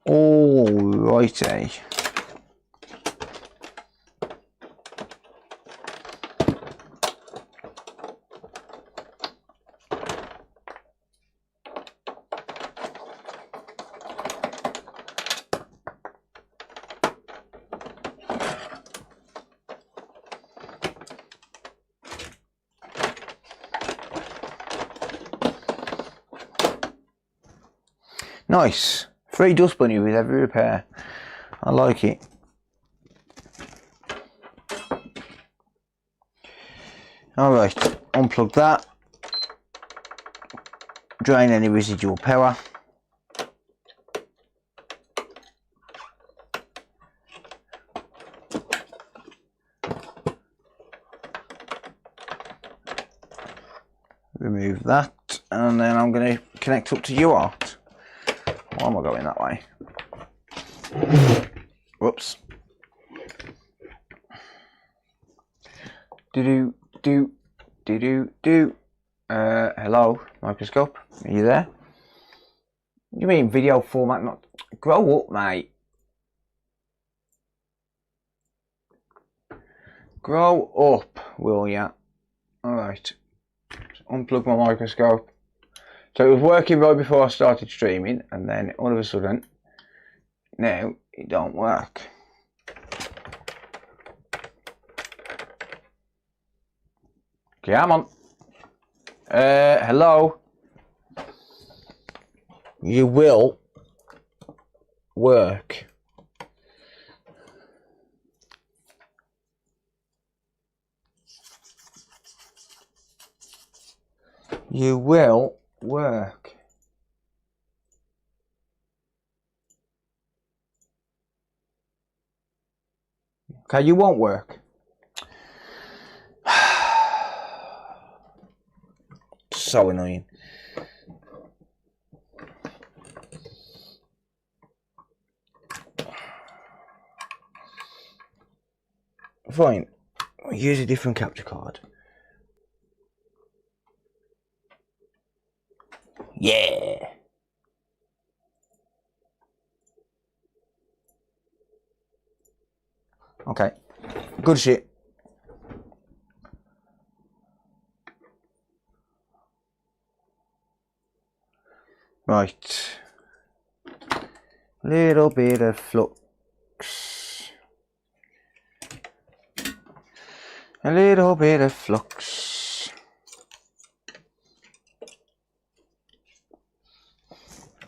Alrighty. Nice. Free dust bunny with every repair. I like it. Alright, unplug that. Drain any residual power. Remove that, and then I'm going to connect up to UART. Why am I going that way? Whoops. Hello, microscope. Are you there? You mean video format? Not grow up, mate. Grow up, will ya? All right. Unplug my microscope. So it was working right before I started streaming, and then all of a sudden, now it don't work. Come on. Hello. You will work. You will work. Okay, you won't work. So annoying. Fine. I'll use a different capture card. Yeah. Okay. Good shit. Right. Little bit of flux. A little bit of flux.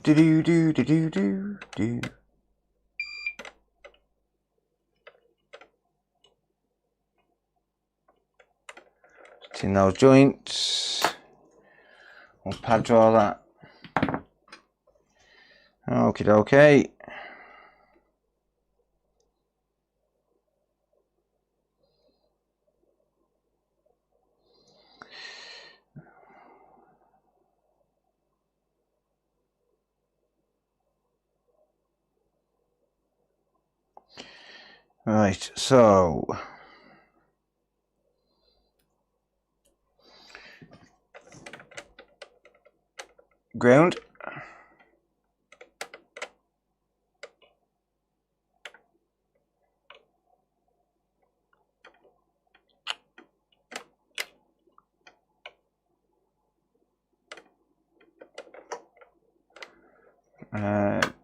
Do do do do do do do. In those joints. We'll pad draw that. Okie dokie. Right, so ground.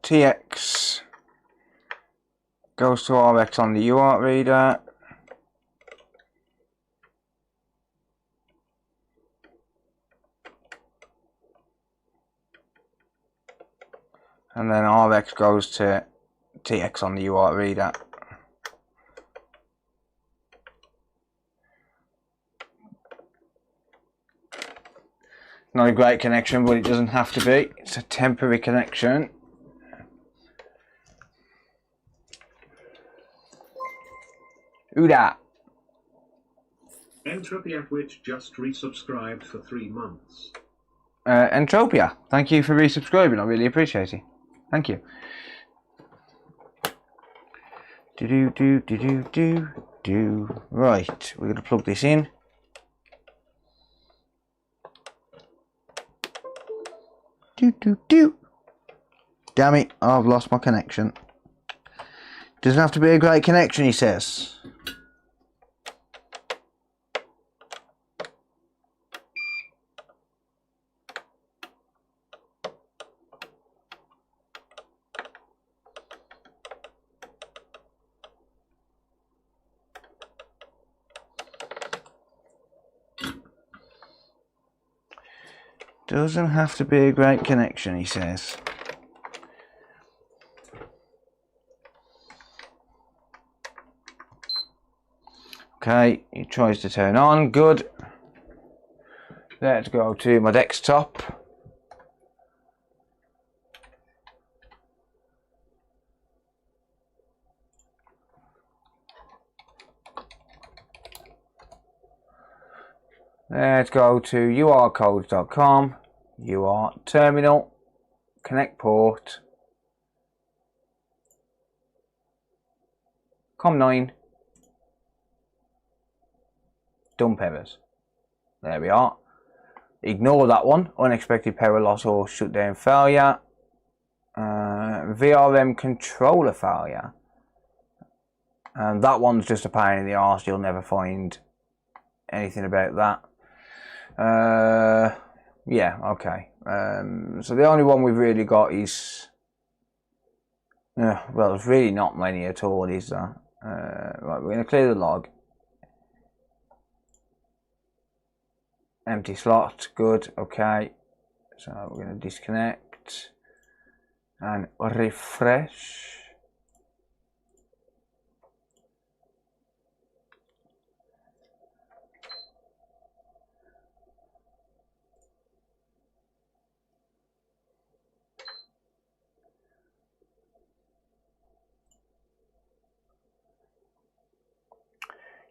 TX goes to RX on the UART reader. And then RX goes to TX on the UART reader. Not a great connection, but it doesn't have to be. It's a temporary connection. Who dat? Entropy at which just resubscribed for 3 months. Entropia, thank you for resubscribing. I really appreciate it. Thank you. Do. Right, we're gonna plug this in. Do. Damn it, I've lost my connection. Doesn't have to be a great connection, he says. Doesn't have to be a great connection, he says. Okay, it tries to turn on. Good. Let's go to my desktop. Let's go to urcodes.com, UR terminal, connect port, COM9, dump errors. There we are. Ignore that one, unexpected power loss or shutdown failure, VRM controller failure, and that one's just a pain in the arse. You'll never find anything about that. Yeah, okay. So the only one we've really got is, well, there's really not many at all, is there? Right, we're going to clear the log. Empty slot, good, okay. So we're going to disconnect and refresh.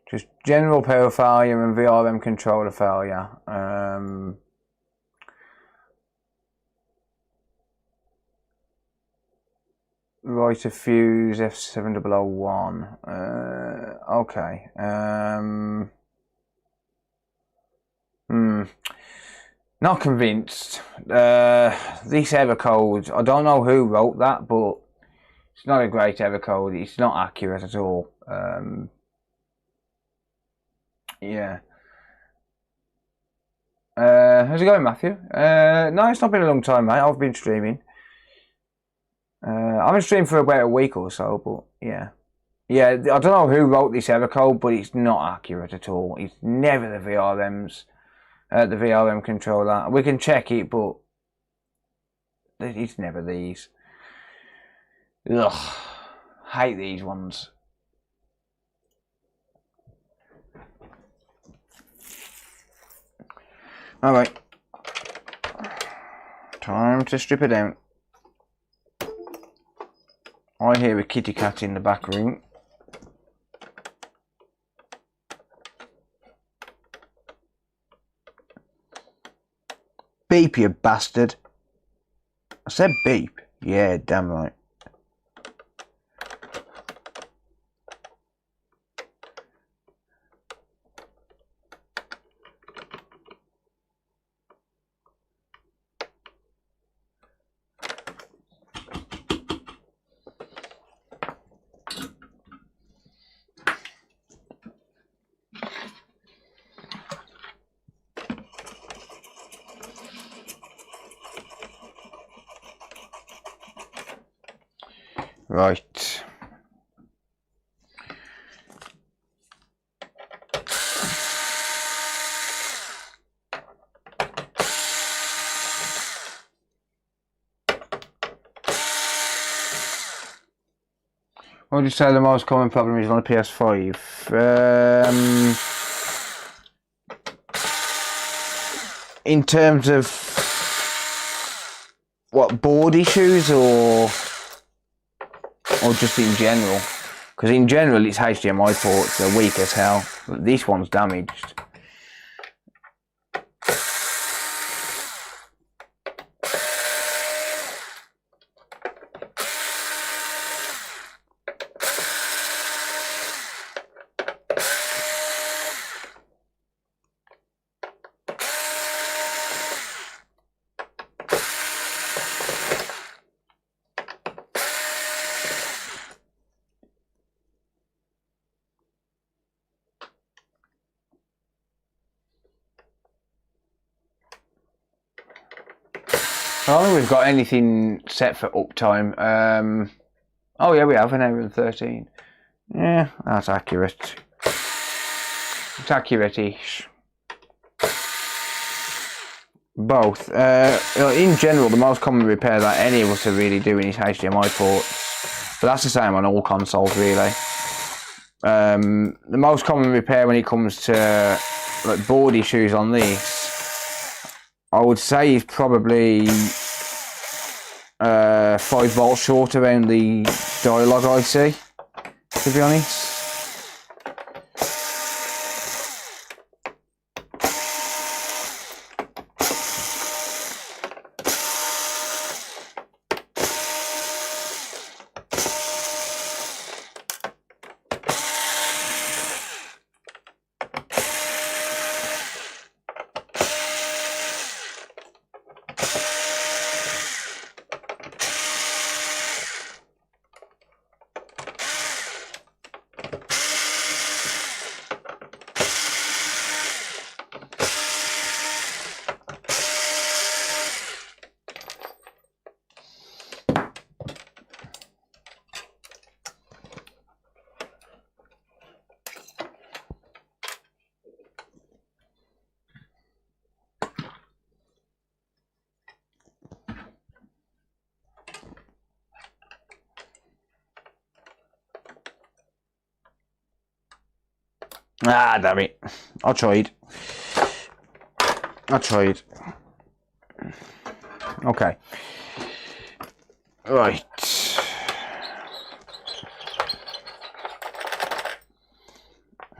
Just general power failure and VRM controller failure. Right of fuse F7001. Okay. Not convinced. This error code, I don't know who wrote that, but it's not a great error code. It's not accurate at all. Yeah. How's it going, Matthew? No, it's not been a long time, mate. I've been streaming. I've been streaming for about a week or so, but yeah. Yeah, I don't know who wrote this error code, but it's not accurate at all. It's never the VRMs, the VRM controller. We can check it, but it's never these. Ugh, hate these ones. Alright, time to strip it out. I hear a kitty cat in the back room. Beep, you bastard. I said beep. Yeah, damn right. Right. What would you say the most common problem is on the PS5? In terms of what, board issues or just in general? Because in general it's HDMI ports, they're weak as hell. But this one's damaged. I don't think we've got anything set for uptime. Oh yeah, we have an hour and 13. Yeah, that's accurate. It's accurate-ish. Both. In general, the most common repair that any of us are really doing is HDMI ports. But that's the same on all consoles, really. The most common repair when it comes to like board issues on this, I would say, is probably 5 volts short around the dialogue IC, to be honest. Ah, damn it. I tried. Okay. Right.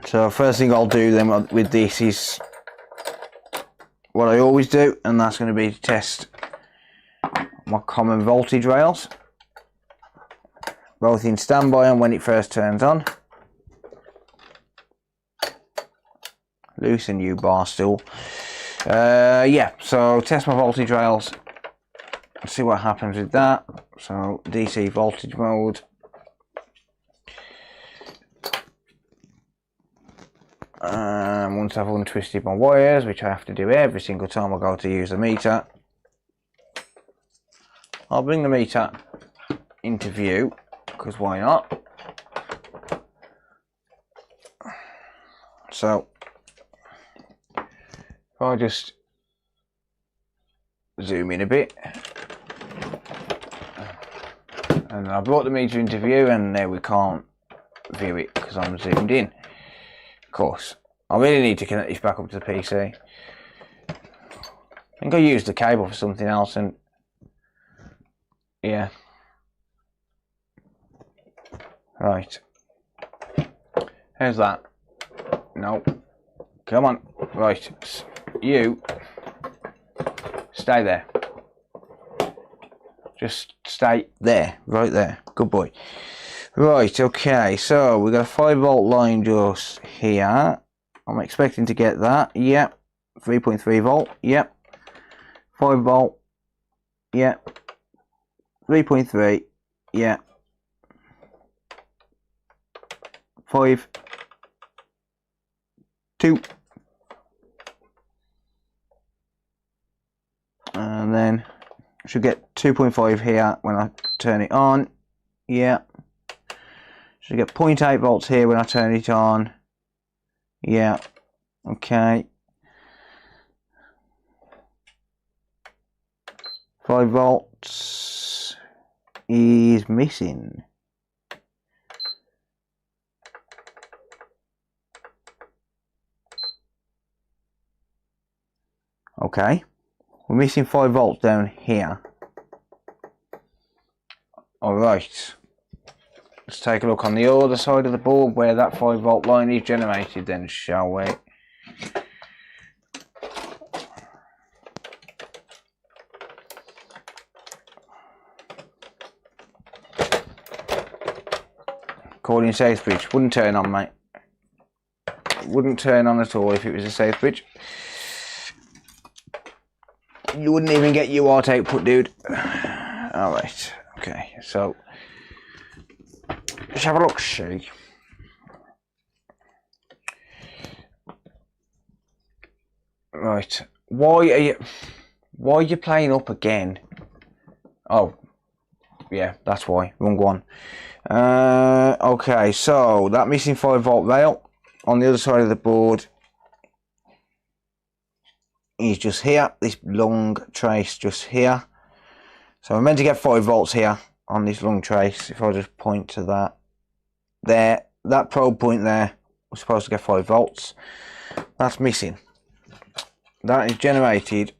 So first thing I'll do then with this is what I always do, and that's going to be to test my common voltage rails, both in standby and when it first turns on. Loosen you bar stool. Yeah, so test my voltage rails, see what happens with that. So DC voltage mode. Once I've untwisted my wires, which I have to do every single time I go to use the meter, I'll bring the meter into view, because why not? So if I just zoom in a bit, and I brought the meter into view, and there we can't view it because I'm zoomed in. Of course, I really need to connect this back up to the PC. I think I used the cable for something else, and yeah. Right. How's that? No. Come on. Right. You stay there. Just stay there. Right there. Good boy. Right, okay, so we've got a 5 volt line just here. I'm expecting to get that. Yep. 3.3 volt. Yep. 5 volt. Yep. 3.3. Yep. 5. 2. And then I should get 2.5 here when I turn it on. Yeah. Should get 0.8 volts here when I turn it on. Yeah. Okay. 5 volts is missing. Okay. We're missing 5 volts down here. Alright. Let's take a look on the other side of the board where that 5 volt line is generated then, shall we? Calling safe bridge. Wouldn't turn on, mate. Wouldn't turn on at all if it was a safe bridge. You wouldn't even get UART output, dude. Alright, okay, so let's have a look, see. Right, why are you playing up again? Oh, yeah, that's why. Wrong one. Okay, so that missing 5 volt rail on the other side of the board is just here, this long trace just here. So I'm meant to get 5 volts here on this long trace. If I just point to that there, that probe point there was supposed to get 5 volts. That's missing. That is generated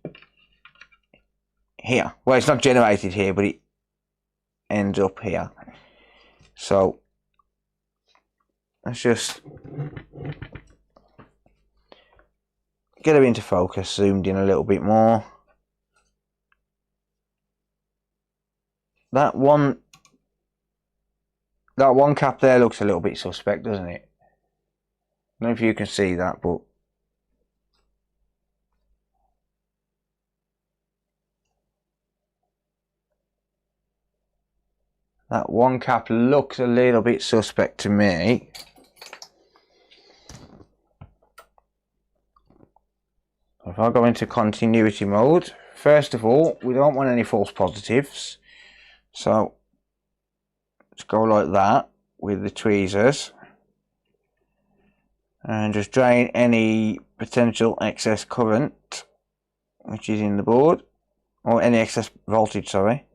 here. Well, it's not generated here, but it ends up here. So let's just get her into focus, zoomed in a little bit more. That one cap there looks a little bit suspect, doesn't it? I don't know if you can see that, but that one cap looks a little bit suspect to me. If I go into continuity mode, first of all, we don't want any false positives. So let's go like that with the tweezers. And just drain any potential excess current which is in the board, or any excess voltage, sorry.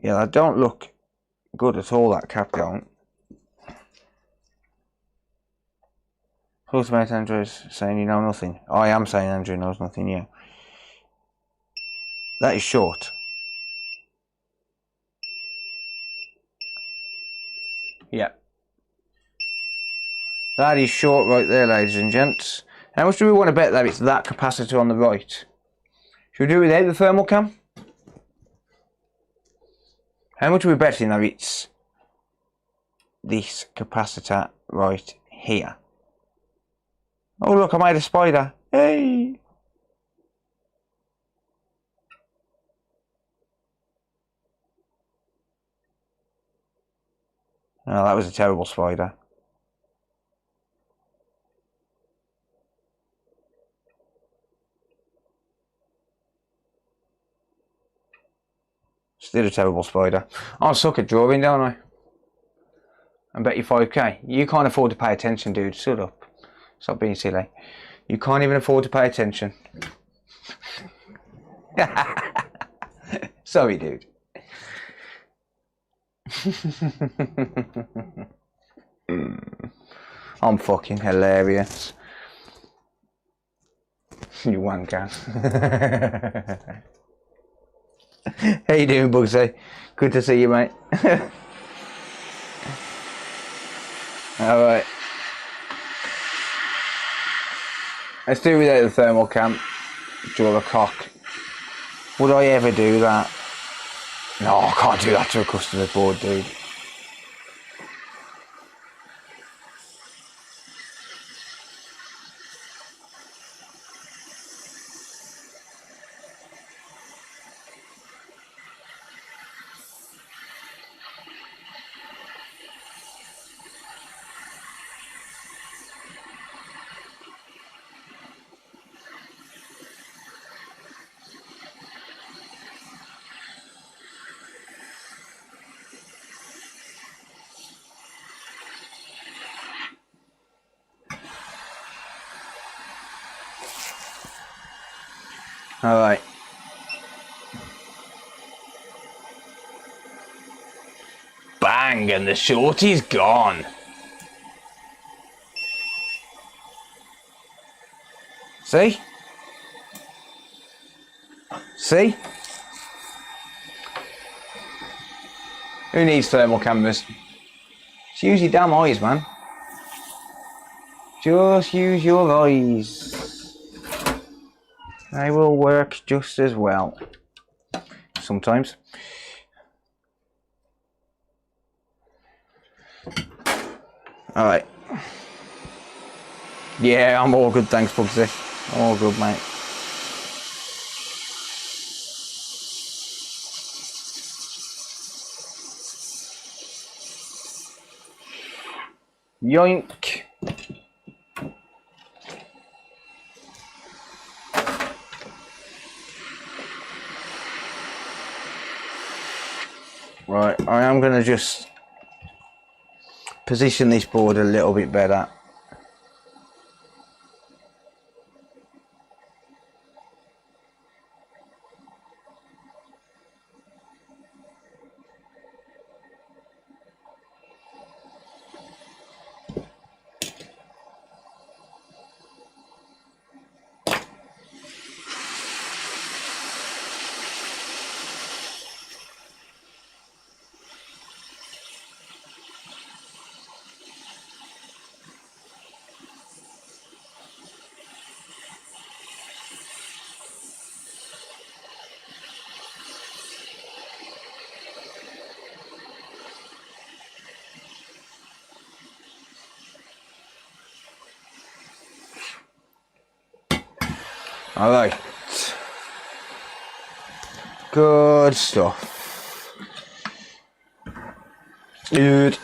Yeah, that don't look good at all, that cap don't. Ultimate Andrew is saying you know nothing. I am saying Andrew knows nothing, yeah. That is short. Yeah. That is short right there, ladies and gents. How much do we want to bet that it's that capacitor on the right? Should we do it without the thermal cam? How much are we betting that it's this capacitor right here? Oh look, I made a spider. Hey! Oh, that was a terrible spider. Still a terrible spider. I suck at drawing, don't I? I bet you 5k. You can't afford to pay attention, dude. Shut up. Stop being silly. You can't even afford to pay attention. Sorry, dude. I'm fucking hilarious. You wanker. How you doing, Bugsy? Good to see you, mate. Alright. Let's do without the thermal cam. Draw a cock. Would I ever do that? No, I can't do that to a customer board, dude. Alright. Bang, and the shorty's gone. See? See? Who needs thermal cameras? Just use your damn eyes, man. Just use your eyes. They will work just as well. Sometimes. Alright. Yeah, I'm all good, thanks, Bugsy. All good, mate. Yoink. Right, I am going to just position this board a little bit better. Alright. Good stuff. Good.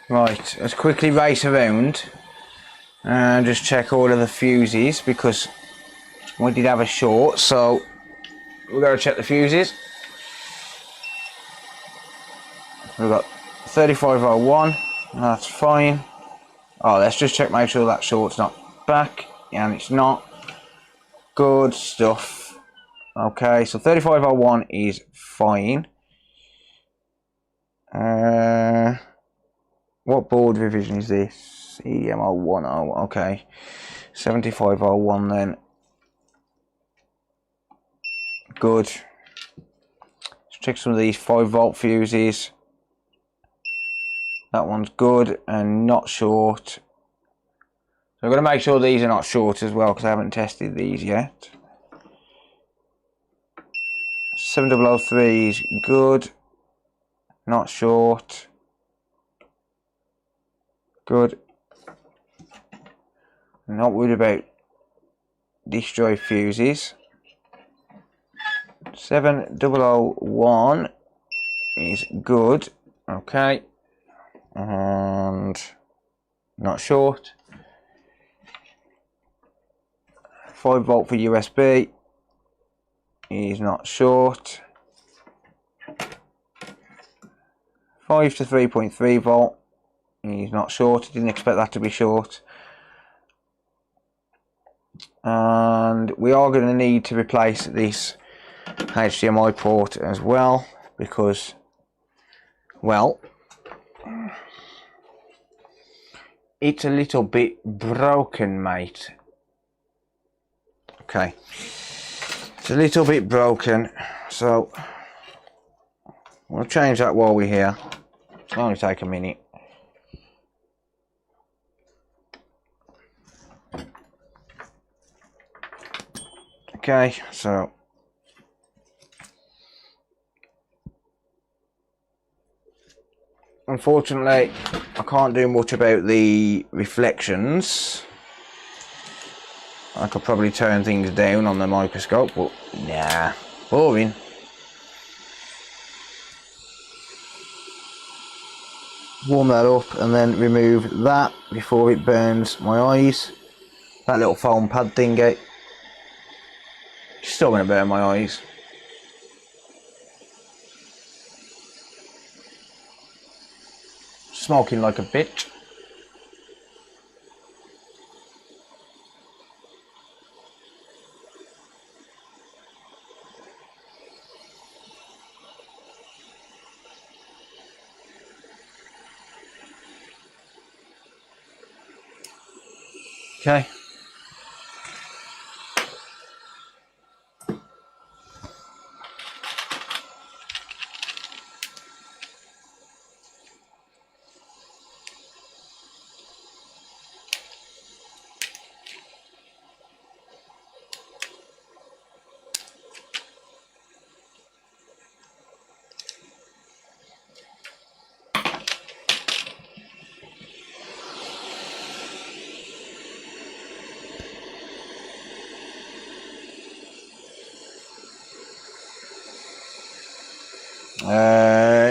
Right, let's quickly race around and just check all of the fuses because we did have a short, so we're going to check the fuses. We've got 3501, that's fine. Oh, let's just check, make sure that short's not back, and it's not. Good stuff. Okay, so 3501 is fine. What board revision is this? EM010, okay. 7501 then. Good. Let's check some of these 5-volt fuses. That one's good and not short. So I'm going to make sure these are not short as well because I haven't tested these yet. 7003 is good. Not short. Good. Not worried about destroy fuses. 7001 is good. Okay. And not short. 5-volt for USB is not short. 5 to 3.3 volt is not short. Didn't expect that to be short. And we are going to need to replace this HDMI port as well because, well, it's a little bit broken, mate. Okay, it's a little bit broken, so we'll change that while we're here. It'll only take a minute. Okay, so unfortunately I can't do much about the reflections. I could probably turn things down on the microscope, but nah, boring. Warm that up and then remove that before it burns my eyes. That little foam pad thingy. Still going to burn my eyes. Smoking like a bitch. Okay.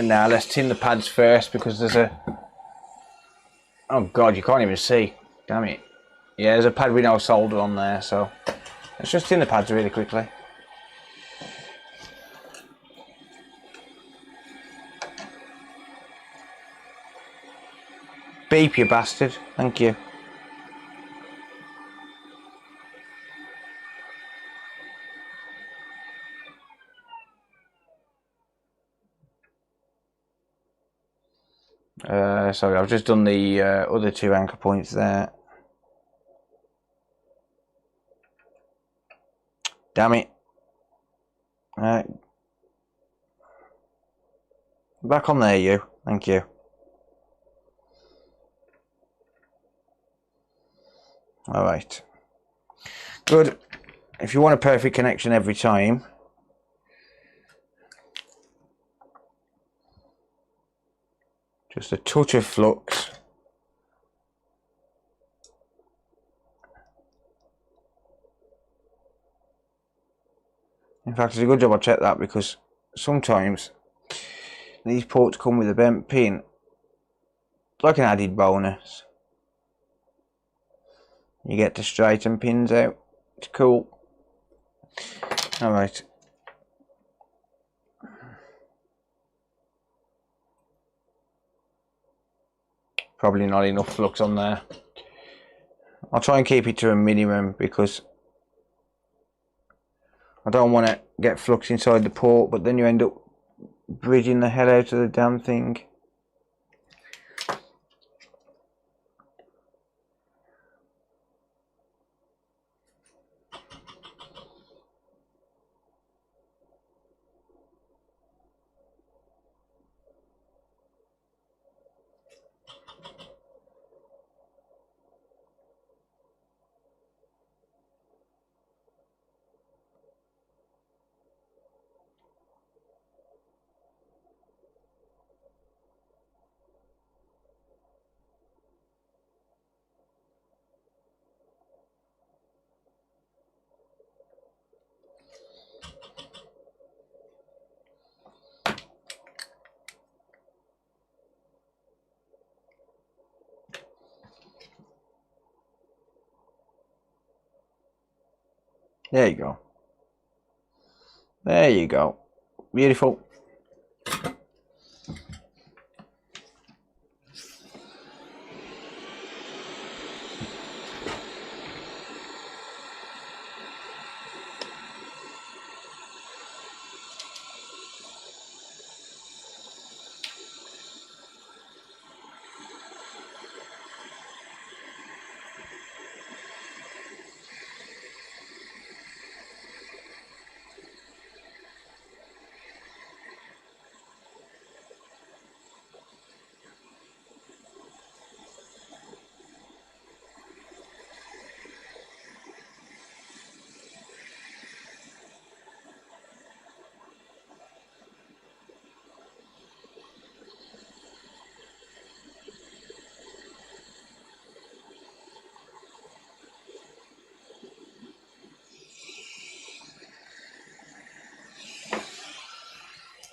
Now let's tin the pads first because there's a, oh god, you can't even see, damn it. Yeah, there's a pad with no solder on there, so let's just tin the pads really quickly. Beep, you bastard, thank you. Sorry, I've just done the other two anchor points there. Damn it. Back on there, you. Thank you. Alright. Good. If you want a perfect connection every time, just a touch of flux In fact, it's a good job I checked that, because sometimes these ports come with a bent pin. It's like an added bonus. You get to straighten pins out. It's cool. Alright. Probably not enough flux on there. I'll try and keep it to a minimum, because I don't want to get flux inside the port, but then you end up bridging the hell out of the damn thing. There you go. There you go. Beautiful.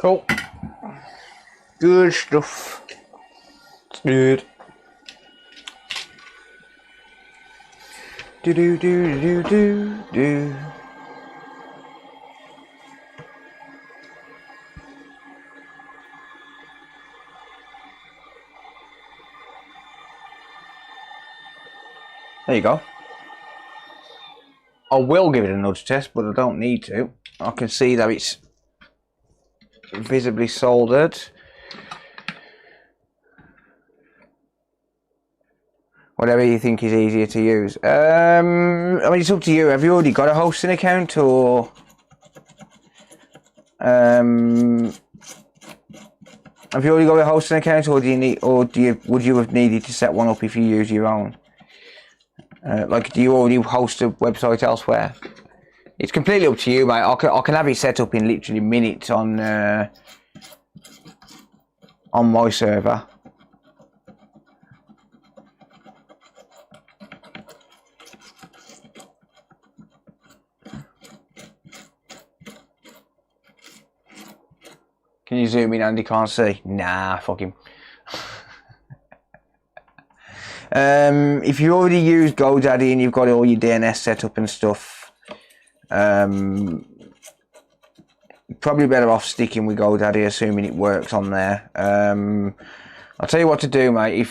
Cool. Good stuff. It's good. Do do do do do do. There you go. I will give it a nudge test, but I don't need to. I can see that it's visibly soldered. Whatever you think is easier to use. I mean, it's up to you. Have you already got a hosting account, or have you already got a hosting account, or would you have needed to set one up if you use your own? Like, do you already host a website elsewhere? It's completely up to you, mate. I can have it set up in literally minutes on my server. Can you zoom in, Andy? Can't see. Nah, fuck him. If you already use GoDaddy and you've got all your DNS set up and stuff, probably better off sticking with GoDaddy, assuming it works on there. I'll tell you what to do, mate.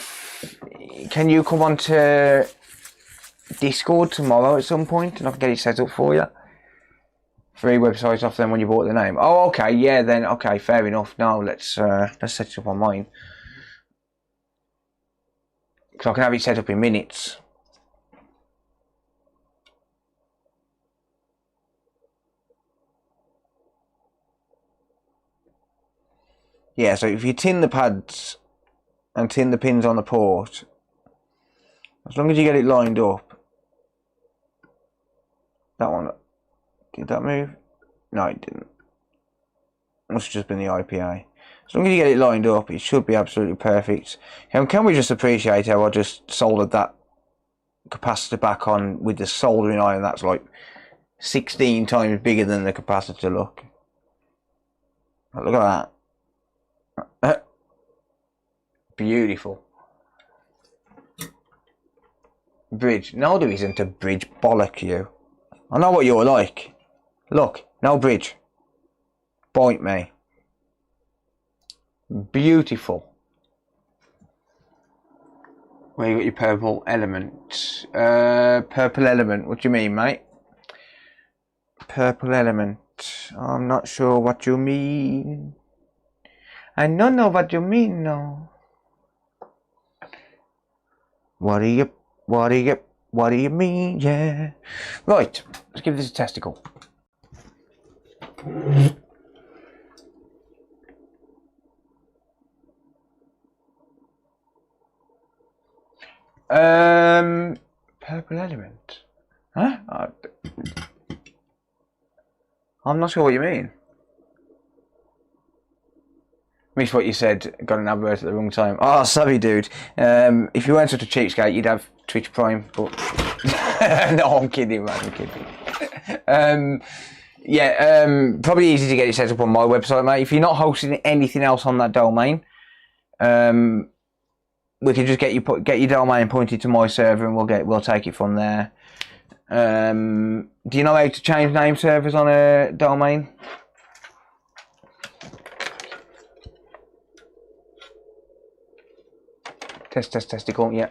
Can you come on to Discord tomorrow at some point, and I can get it set up for you? 3 websites off them when you bought the name. Oh, okay, yeah, then okay, fair enough. No, let's set it up on mine, because I can have it set up in minutes. Yeah, so if you tin the pads and tin the pins on the port, as long as you get it lined up. That one, did that move? No, it didn't. Must have just been the IPA. As long as you get it lined up, it should be absolutely perfect. And can we just appreciate how I just soldered that capacitor back on with the soldering iron? That's like 16 times bigger than the capacitor, look. Look at that. Beautiful. Bridge. No, there isn't a bridge, bollock you. I know what you're like. Look, no bridge. Bite me. Beautiful. Where you got your purple element? Purple element, what do you mean, mate? Purple element. I'm not sure what you mean. I don't know what you mean, no. What do you mean, yeah? Right, let's give this a testicle. Purple element. Huh? I'm not sure what you mean. Missed what you said. Got an advert at the wrong time. Oh, sorry, dude. If you weren't such a cheapskate, you'd have Twitch Prime. But no, I'm kidding, man. I'm kidding. Yeah, probably easy to get it set up on my website, mate. If you're not hosting anything else on that domain, we can just get your domain pointed to my server, and we'll take it from there. Do you know how to change name servers on a domain? Testicle, yeah.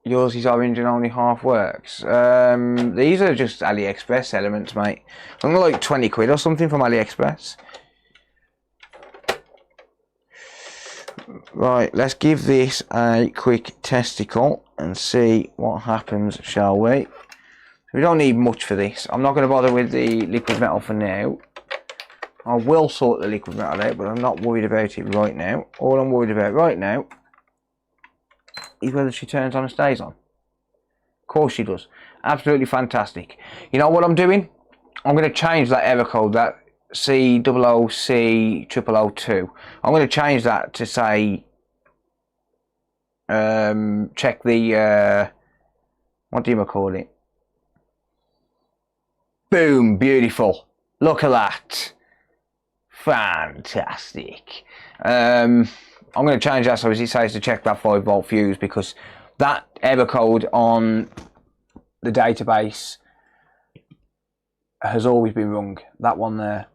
Yours is orange and only half works. These are just AliExpress elements, mate. I'm gonna like 20 quid or something from AliExpress. Right, let's give this a quick testicle and see what happens, shall we? We don't need much for this. I'm not going to bother with the liquid metal for now. I will sort the liquid metal out, but I'm not worried about it right now. All I'm worried about right now is whether she turns on and stays on. Of course she does. Absolutely fantastic. You know what I'm doing? I'm going to change that error code, that C00C002. I'm going to change that to say, check the, what do you call it? Boom, beautiful. Look at that. Fantastic. I'm going to change that so as it says to check that 5-volt fuse, because that error code on the database has always been wrong. That one there.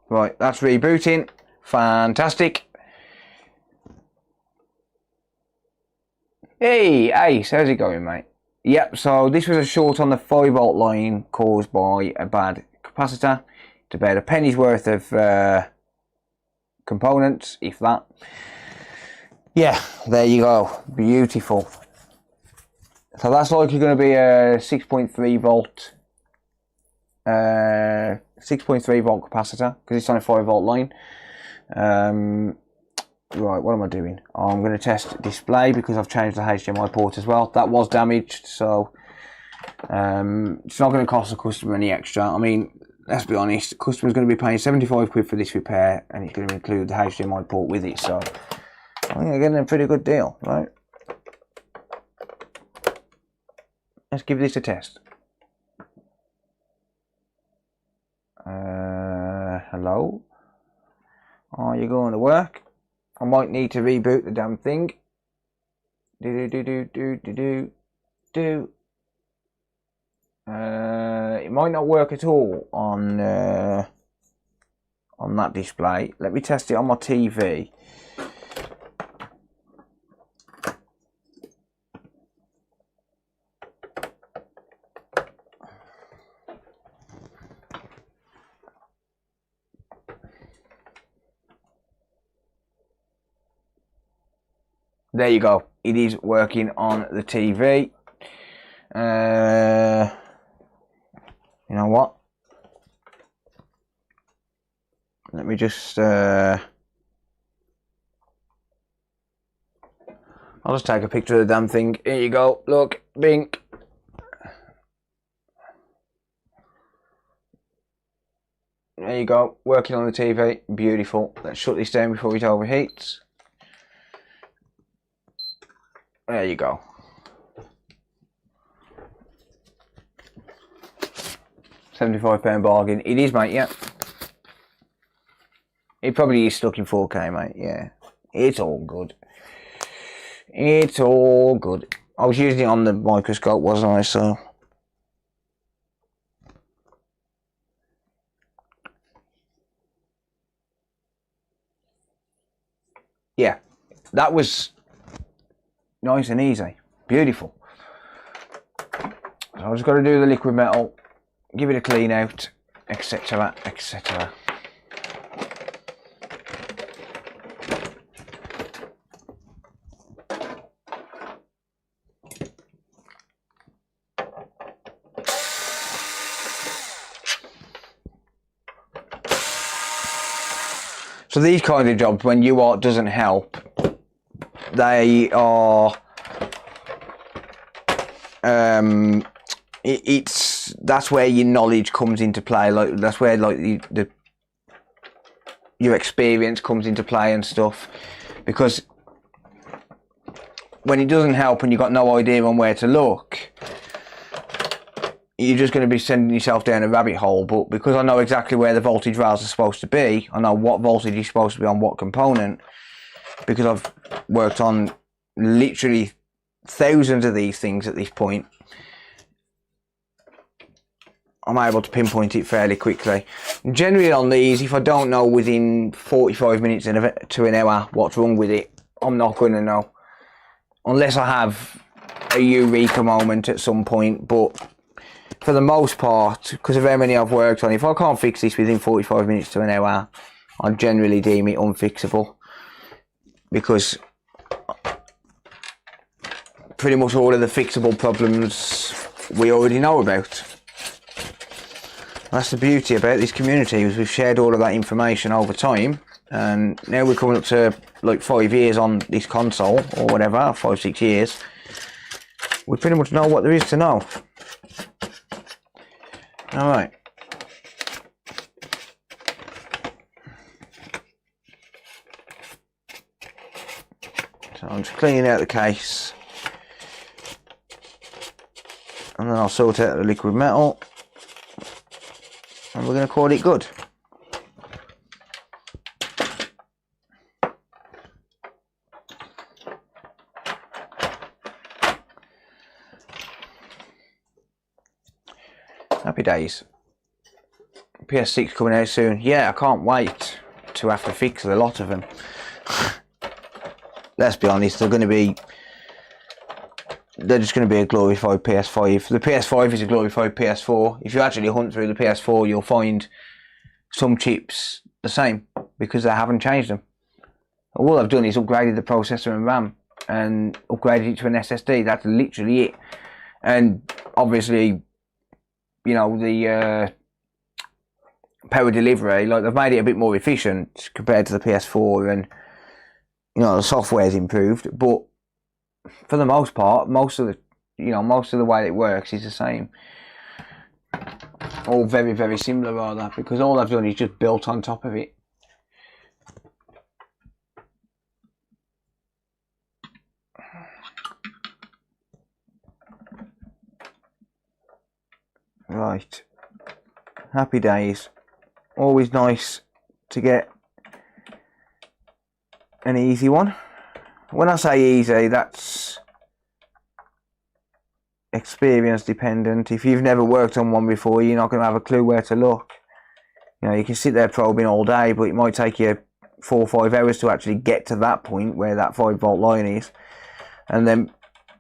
Right, that's rebooting. Fantastic. Hey, Ace, how's it going, mate? Yep, so this was a short on the 5-volt line caused by a bad capacitor. It's about a penny's worth of components, if that. Yeah, there you go. Beautiful. So that's likely going to be a 6.3 volt 6.3 volt capacitor, because it's on a 5-volt line. Right, what am I doing? I'm going to test display, because I've changed the HDMI port as well. That was damaged, so it's not going to cost the customer any extra. I mean, let's be honest, the customer's going to be paying 75 quid for this repair, and it's going to include the HDMI port with it, so I think I'm getting a pretty good deal, right? Let's give this a test. Hello? Are you going to work? I might need to reboot the damn thing. It might not work at all on that display. Let me test it on my TV. There you go. It is working on the TV. You know what? Let me just I'll just take a picture of the damn thing. Here you go. Look, bink. There you go. Working on the TV. Beautiful. Let's shut this down before it overheats. There you go. £75 bargain. It is, mate, yeah. It probably is stuck in 4K, mate, yeah. It's all good. It's all good. I was using it on the microscope, wasn't I, so... Yeah, that was nice and easy. Beautiful. So I've just got to do the liquid metal, give it a clean out, etc, etc. So these kind of jobs, when UART doesn't help, they are, that's where your knowledge comes into play. Like that's where like your experience comes into play and stuff. Because when it doesn't help and you've got no idea on where to look, you're just going to be sending yourself down a rabbit hole. But because I know exactly where the voltage rails are supposed to be, I know what voltage is supposed to be on what component, because I've worked on literally thousands of these things at this point, I'm able to pinpoint it fairly quickly. Generally on these, if I don't know within 45 minutes to an hour what's wrong with it, I'm not going to know. Unless I have a eureka moment at some point. But for the most part, because of how many I've worked on, if I can't fix this within 45 minutes to an hour, I generally deem it unfixable. Because pretty much all of the fixable problems we already know about. That's the beauty about this community, is we've shared all of that information over time, and now we're coming up to like 5 years on this console, or whatever, 5-6 years. We pretty much know what there is to know. Alright. So I'm just cleaning out the case, and then I'll sort out the liquid metal, and we're going to call it good. Happy days. PS6 coming out soon. Yeah, I can't wait to have to fix a lot of them. Let's be honest, they're just going to be a glorified PS5. The PS5 is a glorified PS4. If you actually hunt through the PS4, you'll find some chips the same, because they haven't changed them. All I've done is upgraded the processor and RAM and upgraded it to an SSD. That's literally it. And obviously, you know, the power delivery, like they've made it a bit more efficient compared to the PS4, and you know, the software's improved, but for the most part, most of the way it works is the same. All very, very similar, rather, because all I've done is just built on top of it. Right. Happy days. Always nice to get an easy one. When I say easy, that's experience dependent. If you've never worked on one before, you're not going to have a clue where to look. You know, you can sit there probing all day, but it might take you 4 or 5 hours to actually get to that point where that 5-volt line is. And then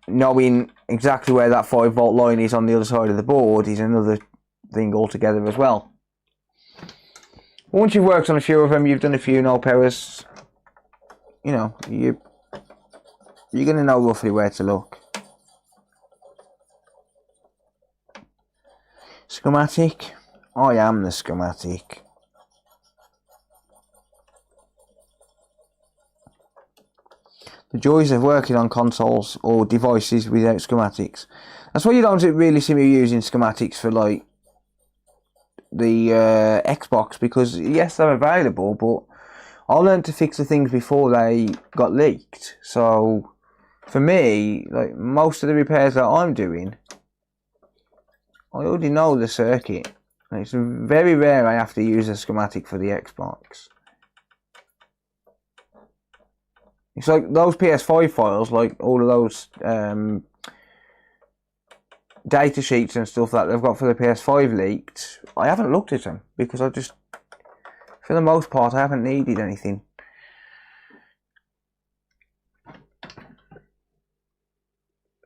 knowing exactly where that 5-volt line is on the other side of the board is another thing altogether as well. Once you've worked on a few of them, you've done a few null powers, you know, you're going to know roughly where to look. Schematic. I am the schematic. The joys of working on consoles or devices without schematics. That's why you don't really see me using schematics for like the Xbox, because yes, they're available, but I learned to fix the things before they got leaked. So for me, like most of the repairs that I'm doing, I already know the circuit. It's very rare I have to use a schematic for the Xbox. It's like those PS5 files, like all of those data sheets and stuff that they've got for the PS5 leaked. I haven't looked at them because I just, for the most part, I haven't needed anything.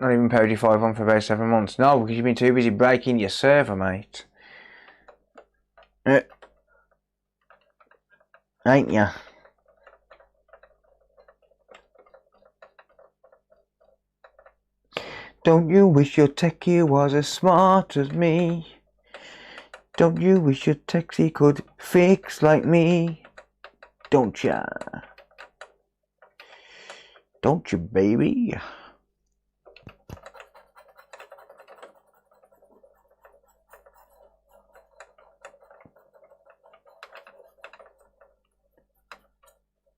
Not even Purdy 5 on for about 7 months. No, because you've been too busy breaking your server, mate. Ain't ya? Don't you wish your techie was as smart as me? Don't you wish your techie could fix like me? Don't ya? Don't you, baby?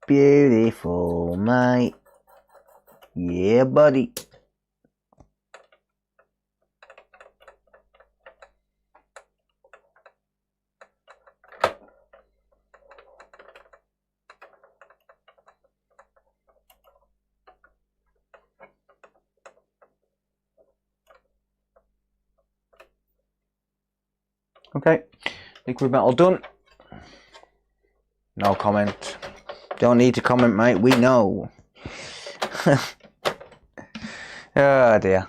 Beautiful, mate. Yeah, buddy. Okay, liquid metal done. No comment. Don't need to comment, mate. We know. Oh dear.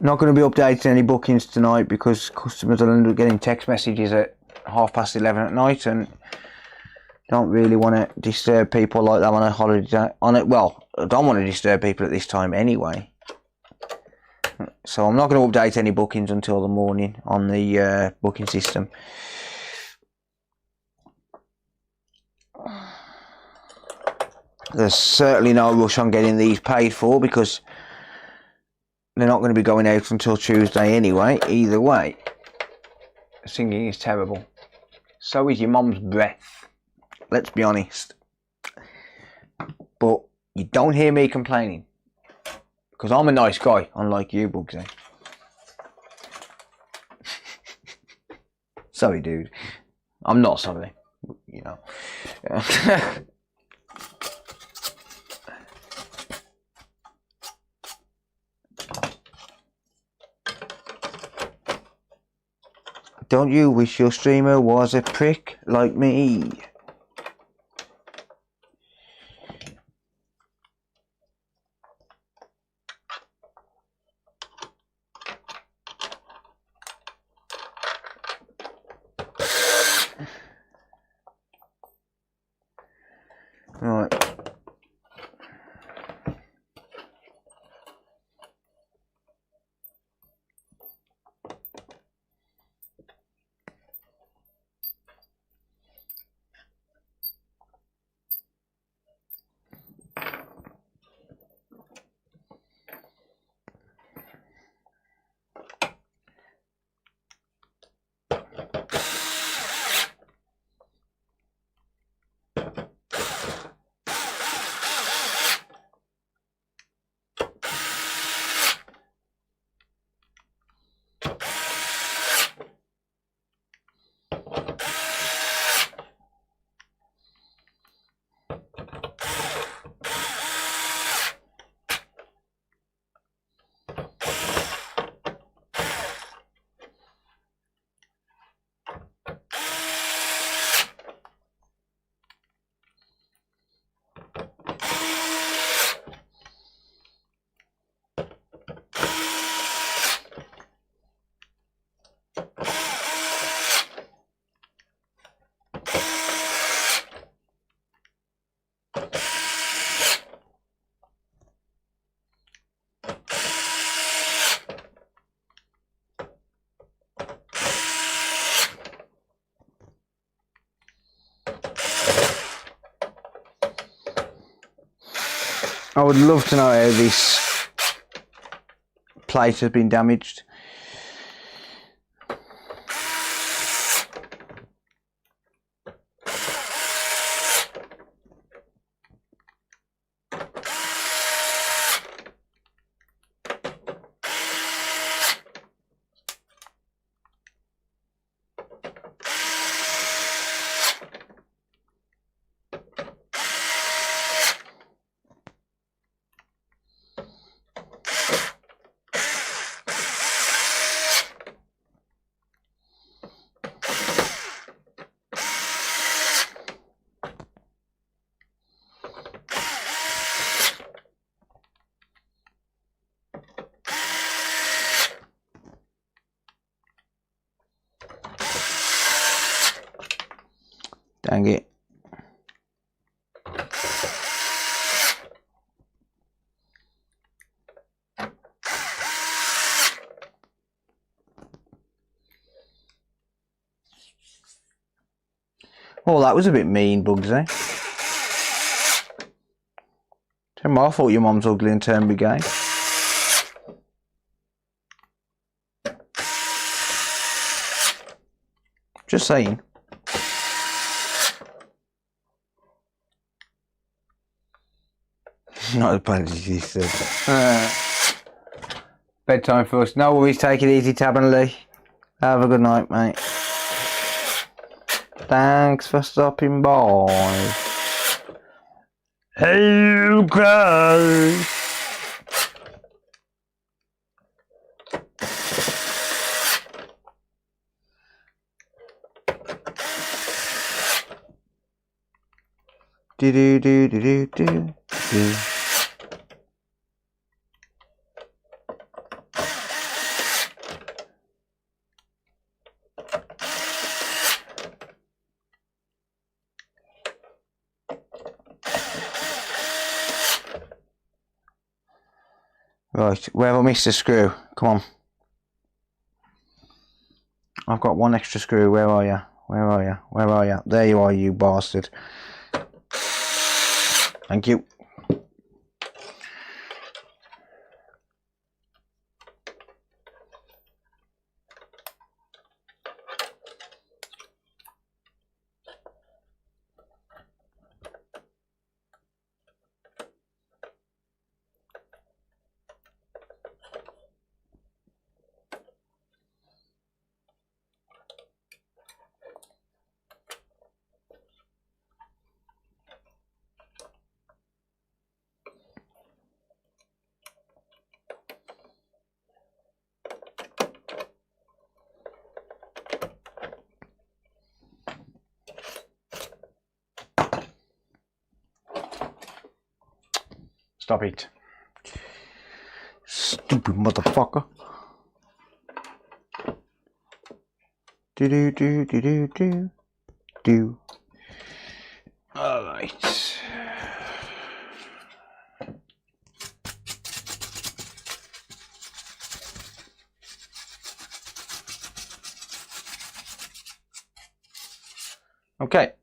Not going to be updating any bookings tonight because customers will end up getting text messages at 11:30 at night, and don't really want to disturb people like that on a holiday. Well, I don't want to disturb people at this time anyway. So I'm not going to update any bookings until the morning on the booking system. There's certainly no rush on getting these paid for because they're not going to be going out until Tuesday anyway, either way. Singing is terrible. So is your mum's breath. Let's be honest. But you don't hear me complaining. Because I'm a nice guy, unlike you, Bugsy. Sorry, dude. I'm not sorry. You know. Don't you wish your streamer was a prick like me? Right. I would love to know how this plate has been damaged. Dang it. Oh, that was a bit mean, Bugsy. Tim, I thought your mum's ugly and Turnby gay. Just saying. Not as bad as you said. Bedtime for us. No worries, take it easy, Tab and Lee. Have a good night, mate. Thanks for stopping by. Hey, guys. Do do do do do do do. Right, where have I missed a screw? Come on. I've got one extra screw. Where are you? Where are you? Where are you? There you are, you bastard. Thank you. Stop it. Stupid motherfucker. Do do do do do do do. Alright. Okay.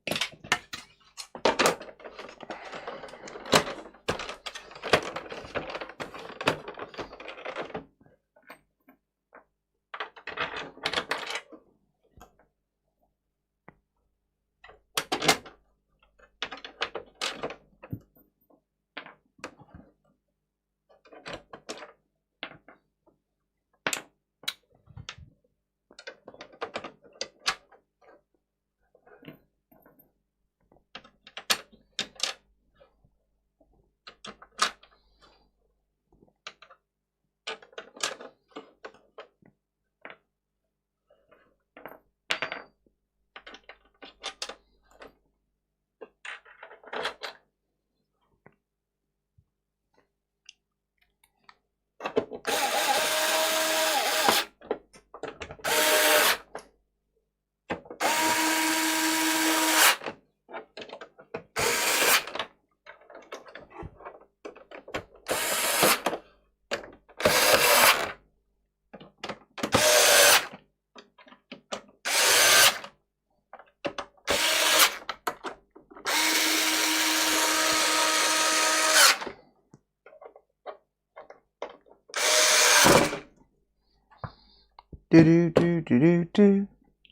Do do do do do do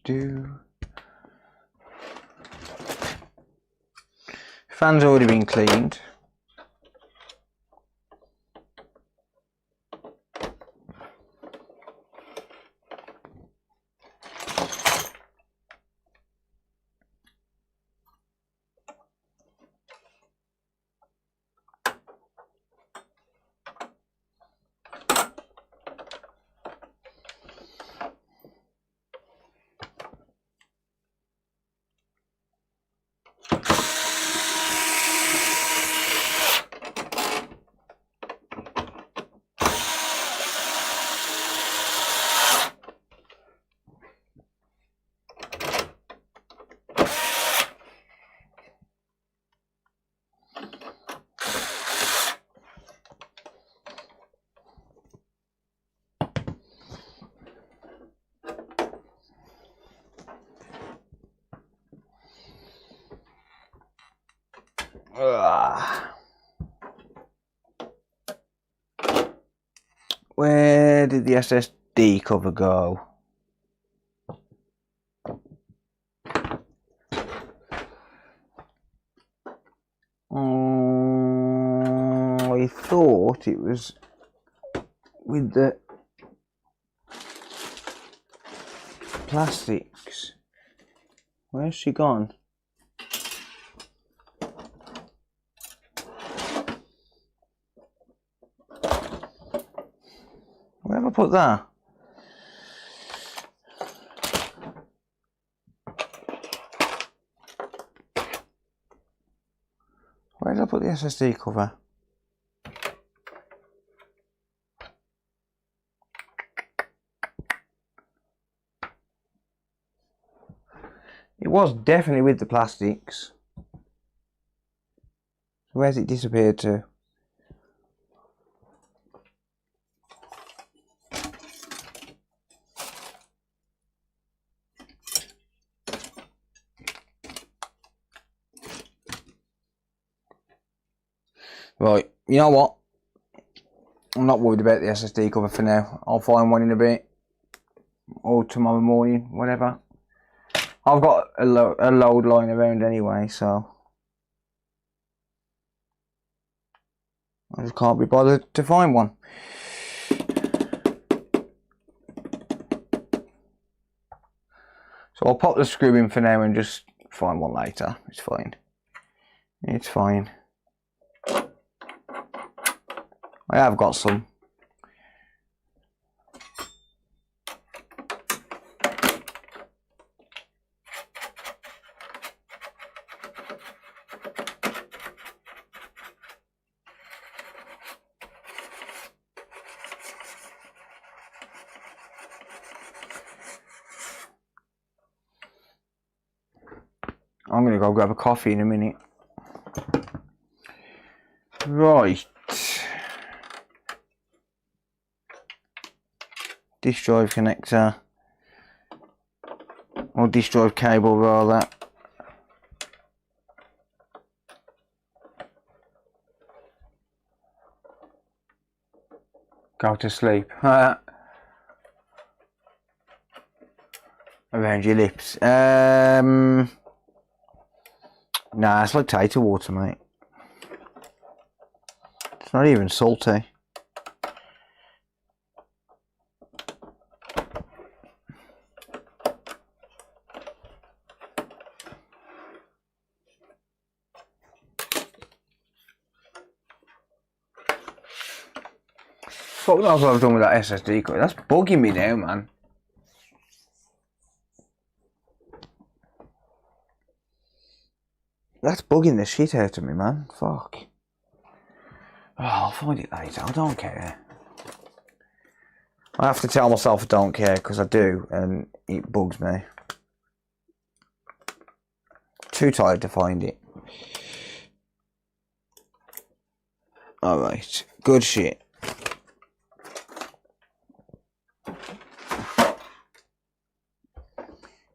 do. Fan's already been cleaned. Where did the SSD cover go? I thought it was with the plastics. Where's she gone? Where have I put that? Where did I put the SSD cover? It was definitely with the plastics. Where's it disappeared to? Right, you know what? I'm not worried about the SSD cover for now. I'll find one in a bit. Or tomorrow morning, whatever. I've got a load lying around anyway, so I just can't be bothered to find one. So I'll pop the screw in for now and just find one later. It's fine. It's fine. I have got some. I'm going to go grab a coffee in a minute. Right. Disk drive connector. Or disk drive cable rather. Go to sleep. Around your lips. Nah, it's like tater water, mate. It's not even salty. Fuck knows what I've done with that SSD card. That's bugging me now, man. That's bugging the shit out of me, man. Fuck. Oh, I'll find it later. I don't care. I have to tell myself I don't care because I do, and it bugs me. Too tired to find it. Alright. Good shit.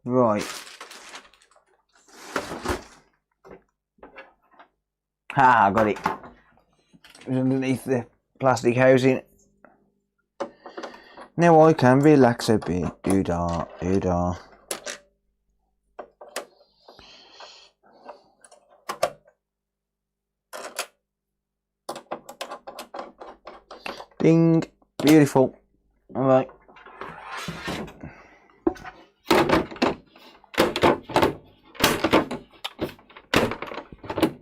Right. Ah, I got it. It was underneath the plastic housing. Now I can relax a bit. Do-da, do-da. Ding. Beautiful. Alright.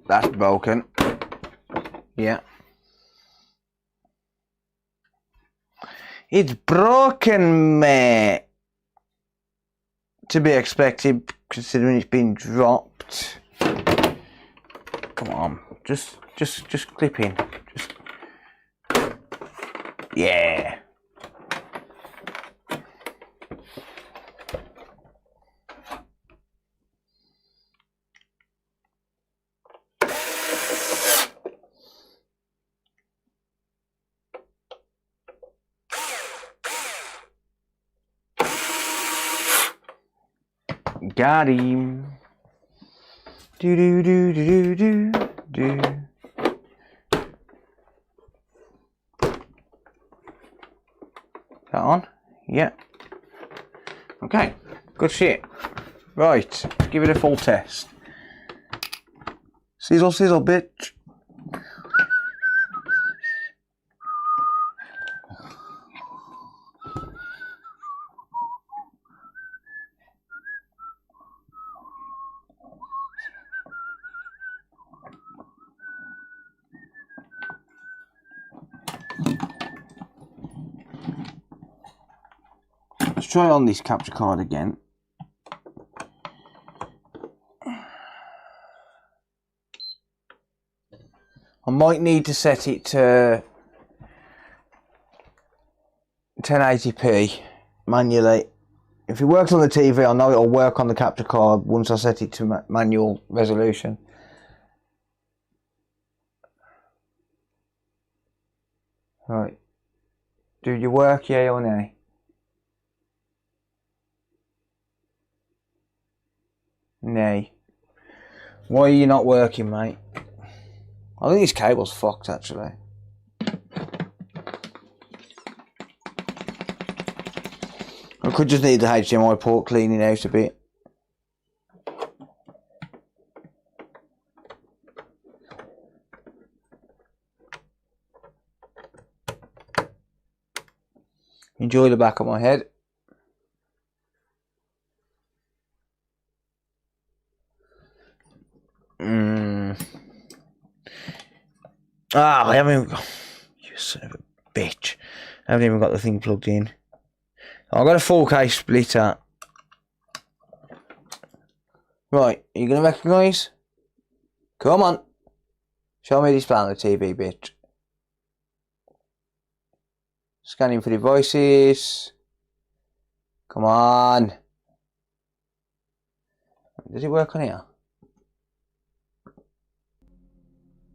That's broken. Yeah. It's broken, mate. To be expected, considering it's been dropped. Come on, just clip in. Just, yeah. Got him. Do do do do do do. That on? Yeah. Okay. Good shit. Right. Give it a full test. Sizzle, sizzle, bitch. Let's try on this capture card again. I might need to set it to 1080p manually. If it works on the TV, I know it'll work on the capture card once I set it to manual resolution. Right. Do you work, yeah or nay? Nay. Why are you not working, mate? I think this cable's fucked, actually. I could just need the HDMI port cleaning out a bit. Enjoy the back of my head. Ah, I haven't even... You son of a bitch. I haven't even got the thing plugged in. I've got a 4K splitter. Right, are you going to recognise? Come on. Show me display on the TV, bitch. Scanning for devices. Come on. Does it work on here?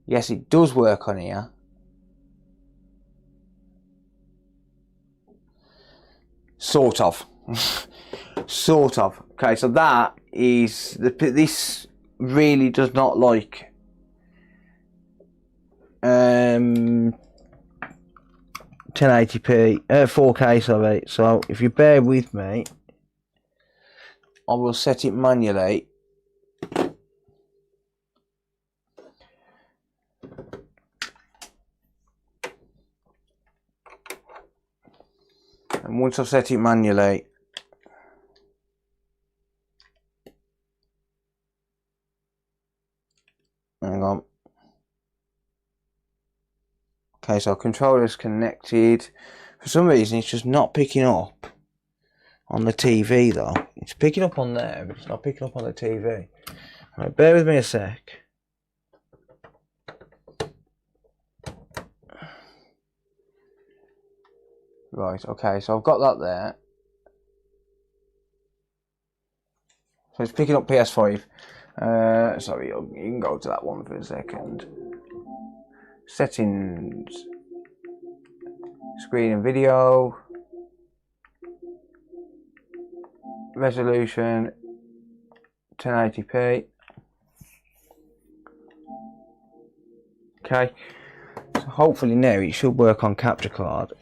Yes, it does work on here. Sort of. Sort of. Okay, so that is... This really does not like... 1080p, 4K, sorry. So if you bear with me, I will set it manually. And once I've set it manually, hang on. Okay, so controller's connected. For some reason, it's just not picking up on the TV, though. It's picking up on there, but it's not picking up on the TV. Right, bear with me a sec. Right, okay, so I've got that there. So it's picking up PS5. Sorry, you can go to that one for a second. Settings, screen and video, resolution 1080p. Okay, so hopefully now it should work on capture card.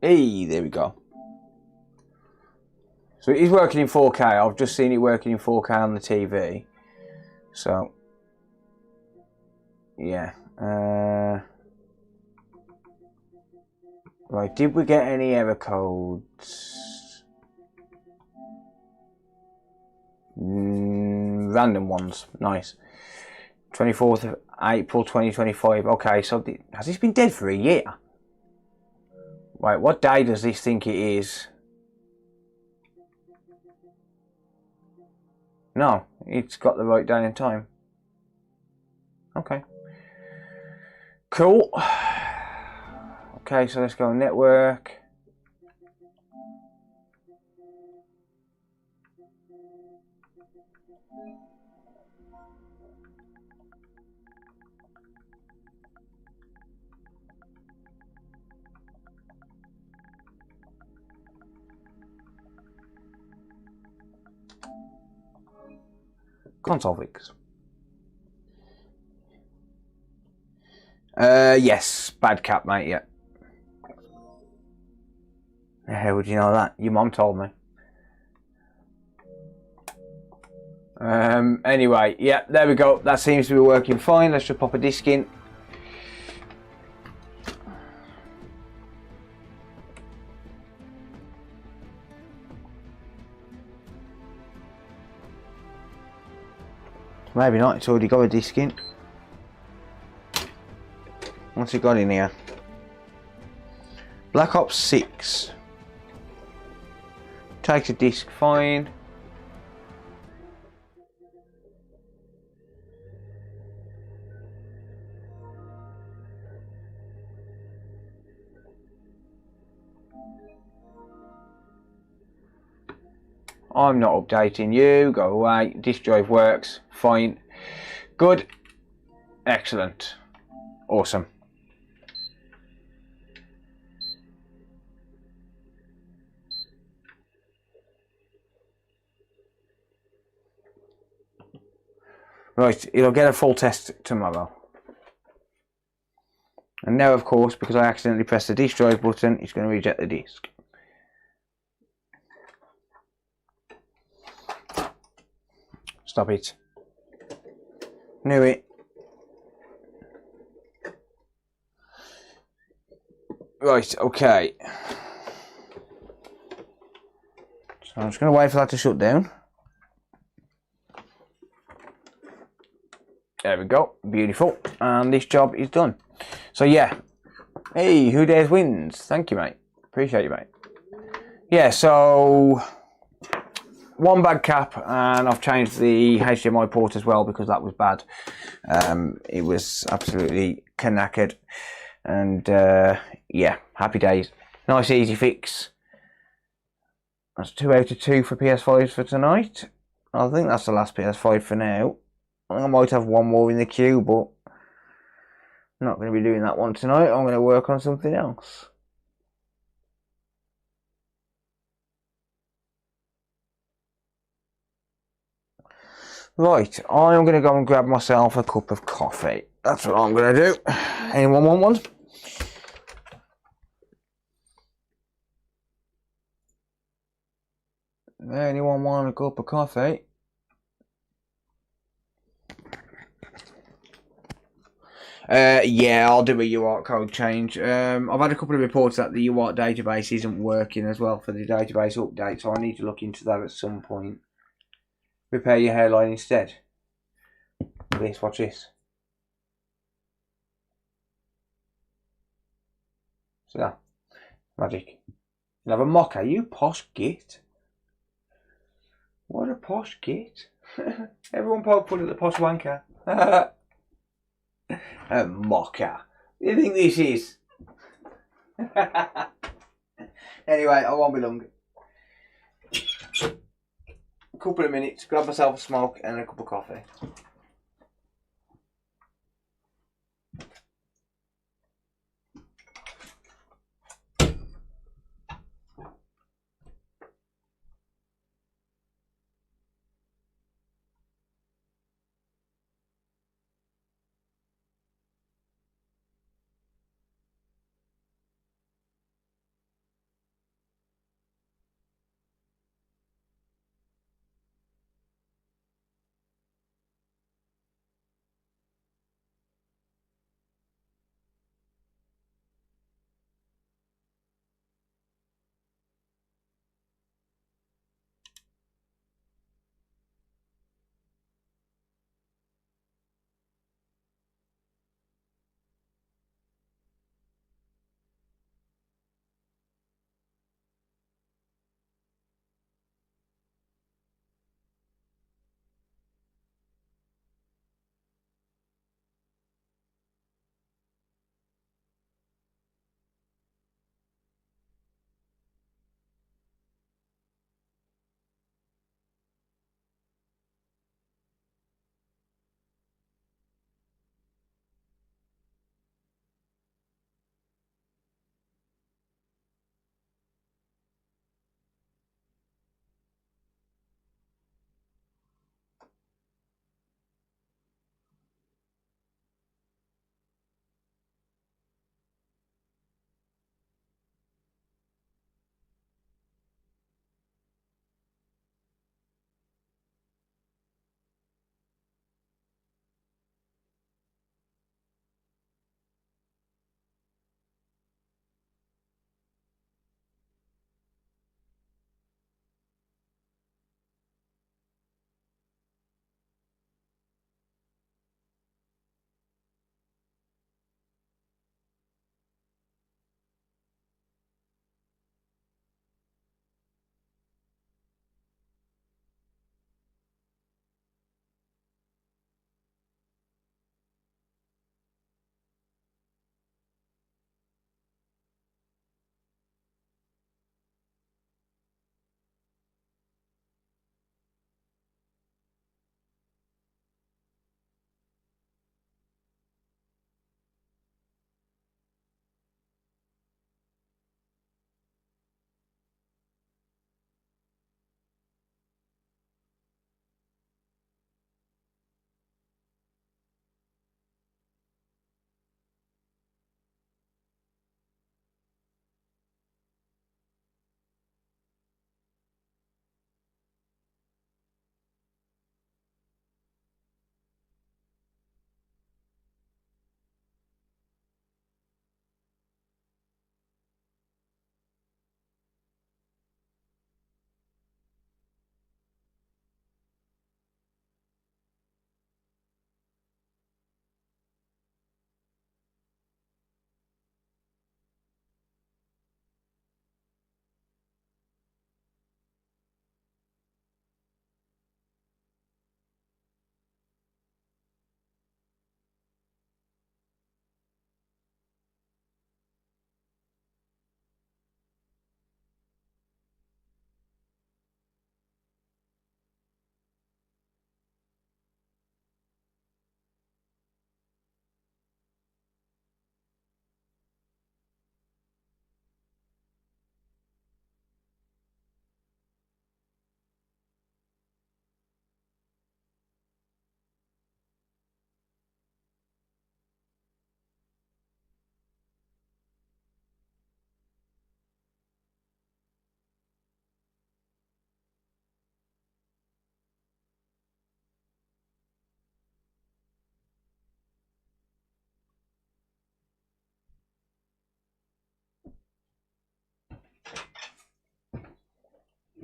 Hey, there we go. So it is working in 4K. I've just seen it working in 4K on the TV. So, yeah. Right, did we get any error codes? Random ones. Nice. 24th of April 2025. Okay, so has this been dead for a year? Right, what day does this think it is? No, it's got the right day and time. Okay. Cool. Okay, so let's go network. Console fix. Yes, bad cap, mate. Yeah. How would you know that? Your mom told me. Anyway, yeah, there we go. That seems to be working fine. Let's just pop a disc in. Maybe not. It's already got a disc in. What's it got in here? Black Ops 6. Takes a disc fine. I'm not updating you. Go away. Disk drive works. Fine. Good. Excellent. Awesome. Right, it'll get a full test tomorrow. And now, of course, because I accidentally pressed the disk drive button, it's going to reject the disk. Stop it. Knew it. Right, okay. So I'm just going to wait for that to shut down. There we go. Beautiful. And this job is done. So yeah. Hey, who dares wins? Thank you, mate. Appreciate you, mate. Yeah, so one bad cap, and I've changed the HDMI port as well because that was bad. It was absolutely knackered. And yeah, happy days. Nice easy fix. That's 2 out of 2 for PS5s for tonight. I think that's the last PS5 for now. I think I might have one more in the queue, but I'm not going to be doing that one tonight. I'm going to work on something else. Right, I'm going to go and grab myself a cup of coffee. That's what I'm going to do. Anyone want one? Anyone want a cup of coffee? Yeah, I'll do a UART code change. I've had a couple of reports that the UART database isn't working as well for the database update, so I need to look into that at some point. Repair your hairline instead. This, watch this. See that? Magic. You have a mocker, you posh git. What a posh git. Everyone poke fun at the posh wanker. A mocker. What do you think this is? Anyway, I won't be long. A couple of minutes, grab myself a smoke and a cup of coffee.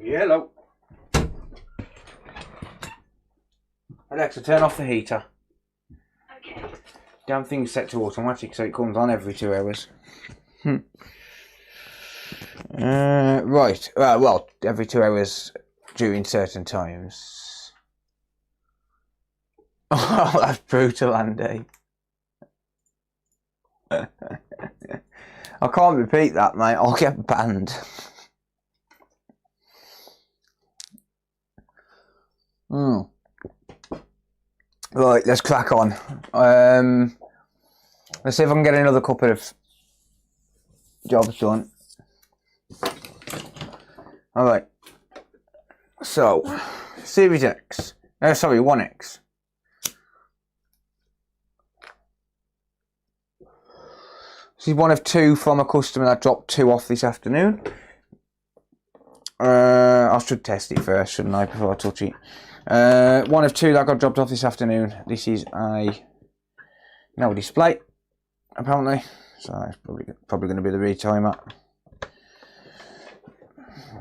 Hello. Alexa, turn off the heater. Okay. Damn thing's set to automatic, so it comes on every 2 hours. Right. Well, every 2 hours during certain times. Oh, that's brutal, Andy. I can't repeat that, mate. I'll get banned. Right, let's crack on. Let's see if I can get another couple of jobs done. Alright. So, Series X. Sorry, 1X. This is one of 2 from a customer that dropped 2 off this afternoon. I should test it first, shouldn't I, before I touch it. One of 2 that got dropped off this afternoon. This is a no display, apparently. So it's probably going to be the retimer.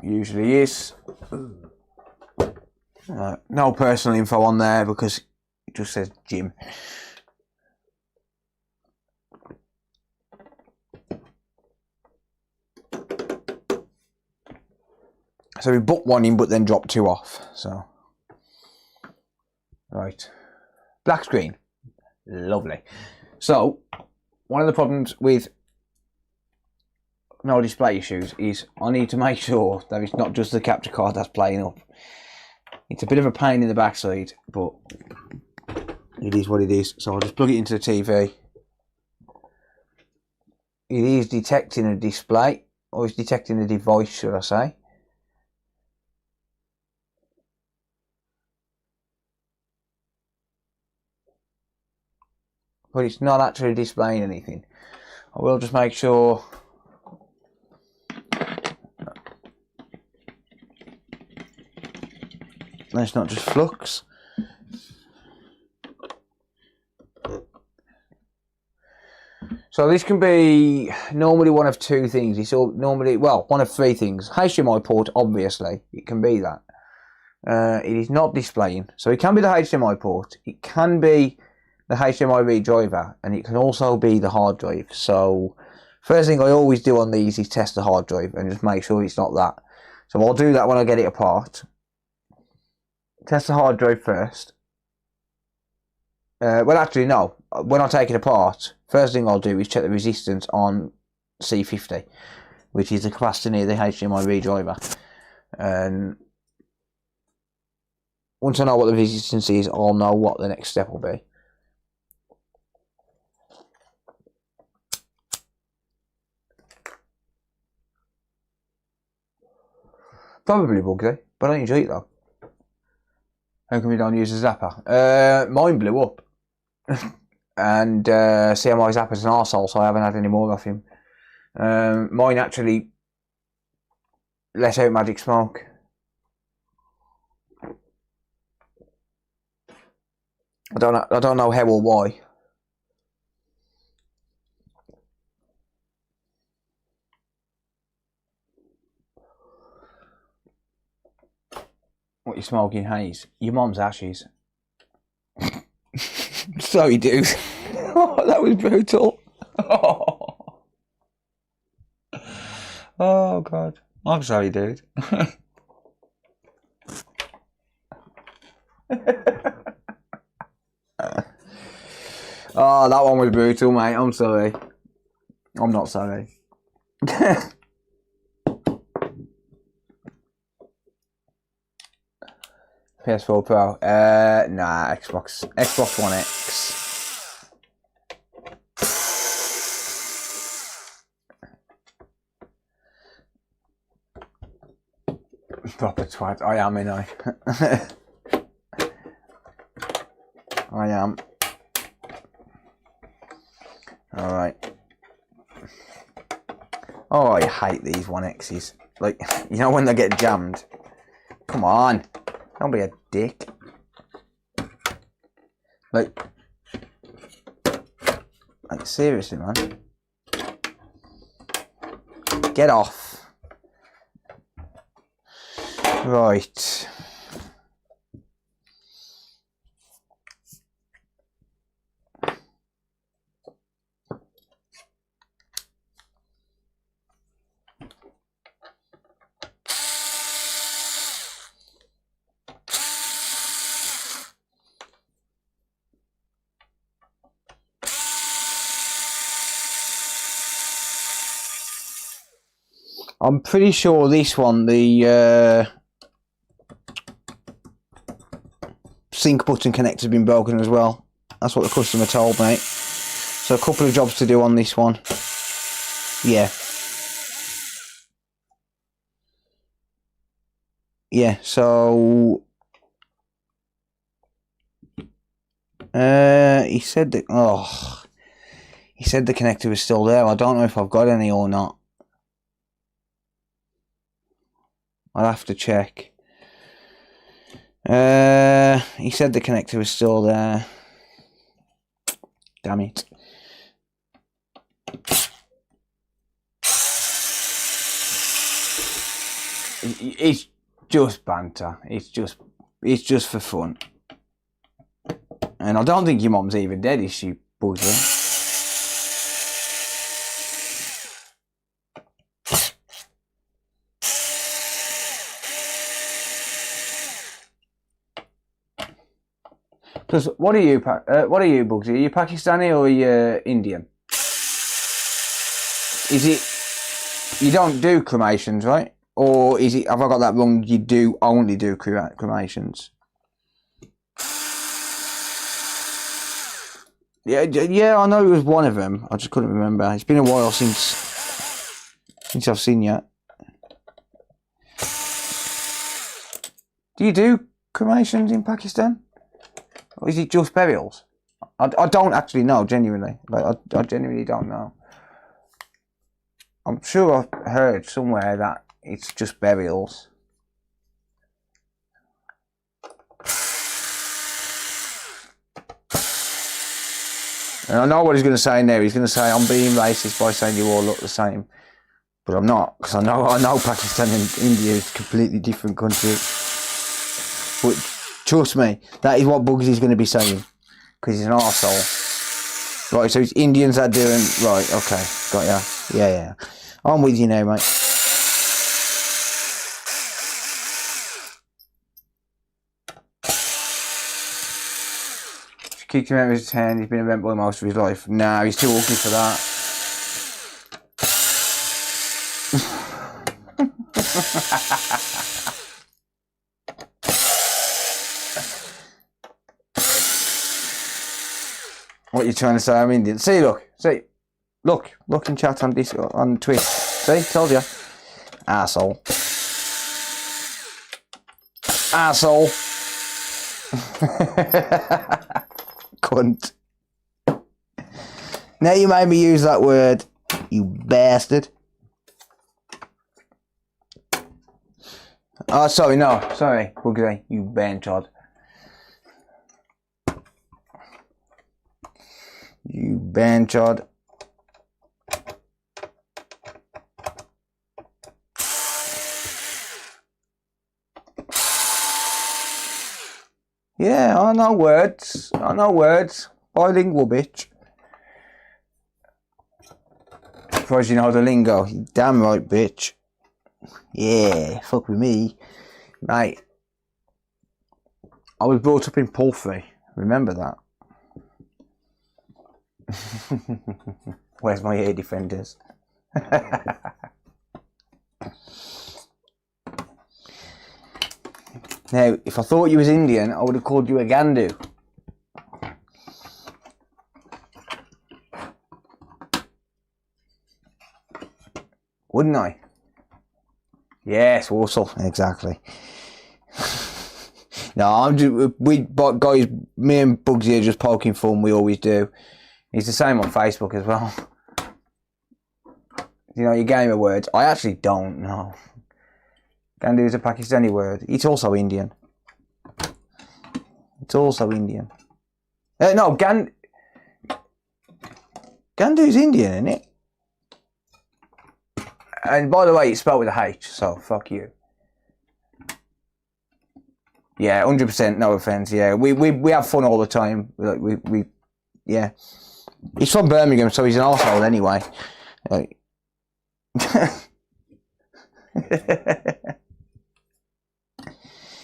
Usually is. No personal info on there because it just says Jim. So we booked 1 in, but then dropped 2 off. So, right, black screen, lovely. So, one of the problems with no display issues is I need to make sure that it's not just the capture card that's playing up. It's a bit of a pain in the backside, but it is what it is. So I'll just plug it into the TV. It is detecting a display, or it's detecting a device, should I say. But it's not actually displaying anything. I will just make sure. It's not just flux. So this can be normally one of 2 things. It's all normally, well, one of 3 things. HDMI port, obviously, it can be that. It is not displaying. So it can be the HDMI port. It can be the HDMI read driver, and it can also be the hard drive. So first thing I always do on these is test the hard drive and just make sure it's not that. So I'll do that when I get it apart. Test the hard drive first. Well, actually, no. When I take it apart, first thing I'll do is check the resistance on C50, which is the capacitor near the HDMI read driver. And once I know what the resistance is, I'll know what the next step will be. Probably bugsy, but I enjoy it though. How come we don't use a zapper? Mine blew up. And CMI Zapper's an arsehole, so I haven't had any more of him. Mine actually let out magic smoke. I don't know how or why. What you smoking, Haze? Your mum's ashes. Sorry, dude. Oh, that was brutal. Oh God. I'm sorry, dude. Oh, that one was brutal, mate. I'm sorry. I'm not sorry. PS4 Pro. Nah, Xbox One X. Proper twat. I am, I. I am. Alright. Oh, I hate these 1Xs. Like, you know when they get jammed? Come on. Don't be a dick. Like seriously, man. Right. I'm pretty sure this one, the sync button connector's been broken as well. That's what the customer told me. So a couple of jobs to do on this one. Yeah. Yeah, so he said that he said the connector was still there. I don't know if I've got any or not. I'll have to check. He said the connector was still there. Damn it. It's just banter. It's just for fun. And I don't think your mom's even dead, is she, Bugsy? Because what are you, Bugsy? Are you Pakistani or are you Indian? Is it you don't do cremations, right? Or is it? Have I got that wrong? You do only do cremations. Yeah, I know it was one of them. I just couldn't remember. It's been a while since I've seen you. Do you do cremations in Pakistan? Or is it just burials? I don't actually know, genuinely. Like, I genuinely don't know. I'm sure I've heard somewhere that it's just burials. And I know what he's going to say in there. He's going to say, I'm being racist by saying you all look the same. But I'm not, because I know Pakistan and India is completely different countries. But trust me, that is what Bugsy's going to be saying. Because he's an arsehole. Right, so it's Indians that are doing... Right, okay, got ya. Yeah. I'm with you now, mate. She kicked him out of his hand. He's been a rent boy most of his life. Nah, he's too ugly for that. What are you trying to say? I'm Indian. See, look in chat on this on Twitch. See, told you. Asshole. Cunt. Now you made me use that word, you bastard. Oh, sorry, Bugsy, you bantard. You bantard. Yeah, I know words. Bilingual, bitch. Suppose you know the lingo. You damn right, bitch. Yeah, fuck with me. Mate, I was brought up in Pulfrey. Remember that? Where's my air defenders? Now, if I thought you was Indian, I would have called you a Gandu. Wouldn't I? Yes, Warsaw, exactly. No, I'm just, guys, me and Bugsy are just poking fun, we always do. He's the same on Facebook as well. You know, your game of words. I actually don't know. Gandu is a Pakistani word. It's also Indian. No, Gandu's Indian, isn't it? And by the way, it's spelled with a H, so fuck you. Yeah, 100%. No offense. Yeah, we have fun all the time. Like we yeah. He's from Birmingham, so he's an arsehole anyway. Like...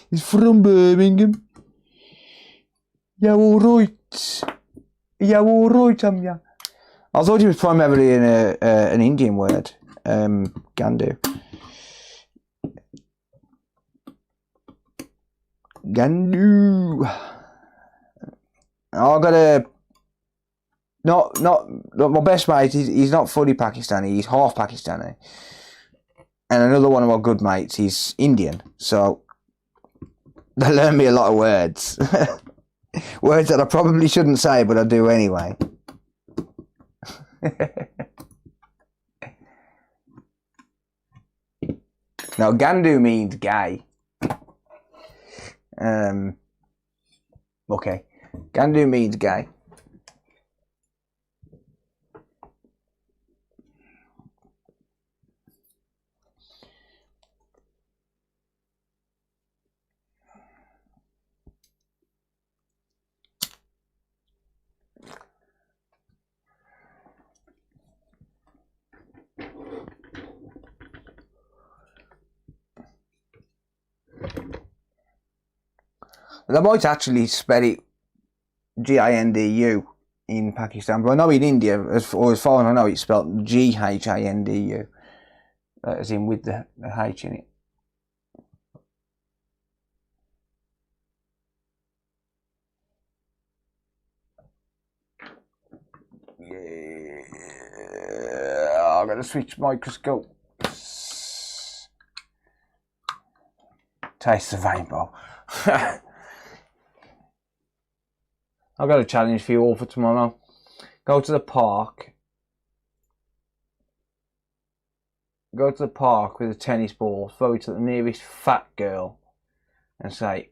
He's from Birmingham. Yeah, alright. Yeah, alright, yeah. I thought he was primarily an Indian word. Gandu. Gandu. I got a... Not my best mate, he's not fully Pakistani, he's half Pakistani. And another one of my good mates, he's Indian. So, they learn me a lot of words. Words that I probably shouldn't say, but I do anyway. Now, Gandu means gay. Okay. Gandu means gay. They might actually spell it Gindu in Pakistan, but I know in India, as far as I know, it's spelled Ghindu, as in with the H in it. Yeah, I'm gonna switch microscope. Taste the rainbow. I've got a challenge for you all for tomorrow. Go to the park. Go to the park with a tennis ball, throw it to the nearest fat girl, and say,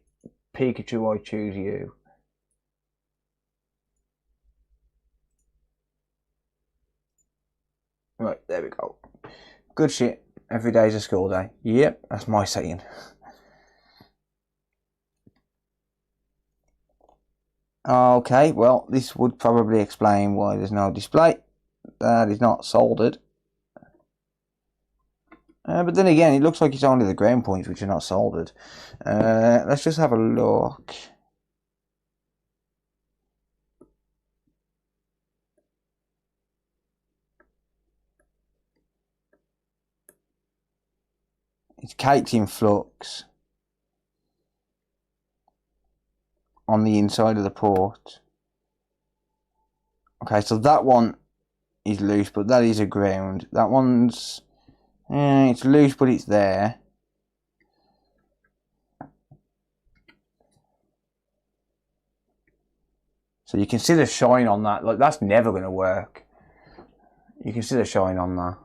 Pikachu, I choose you. Right, there we go. Good shit. Every day's a school day. Yep, that's my saying. Okay, well, this would probably explain why there's no display. That is not soldered. But then again, it looks like it's only the ground points which are not soldered. Let's just have a look. It's caked in flux on the inside of the port. Okay, so that one is loose, but that is a ground. That one's it's loose, but it's there. So you can see the shine on that. Like, that's never going to work. You can see the shine on that.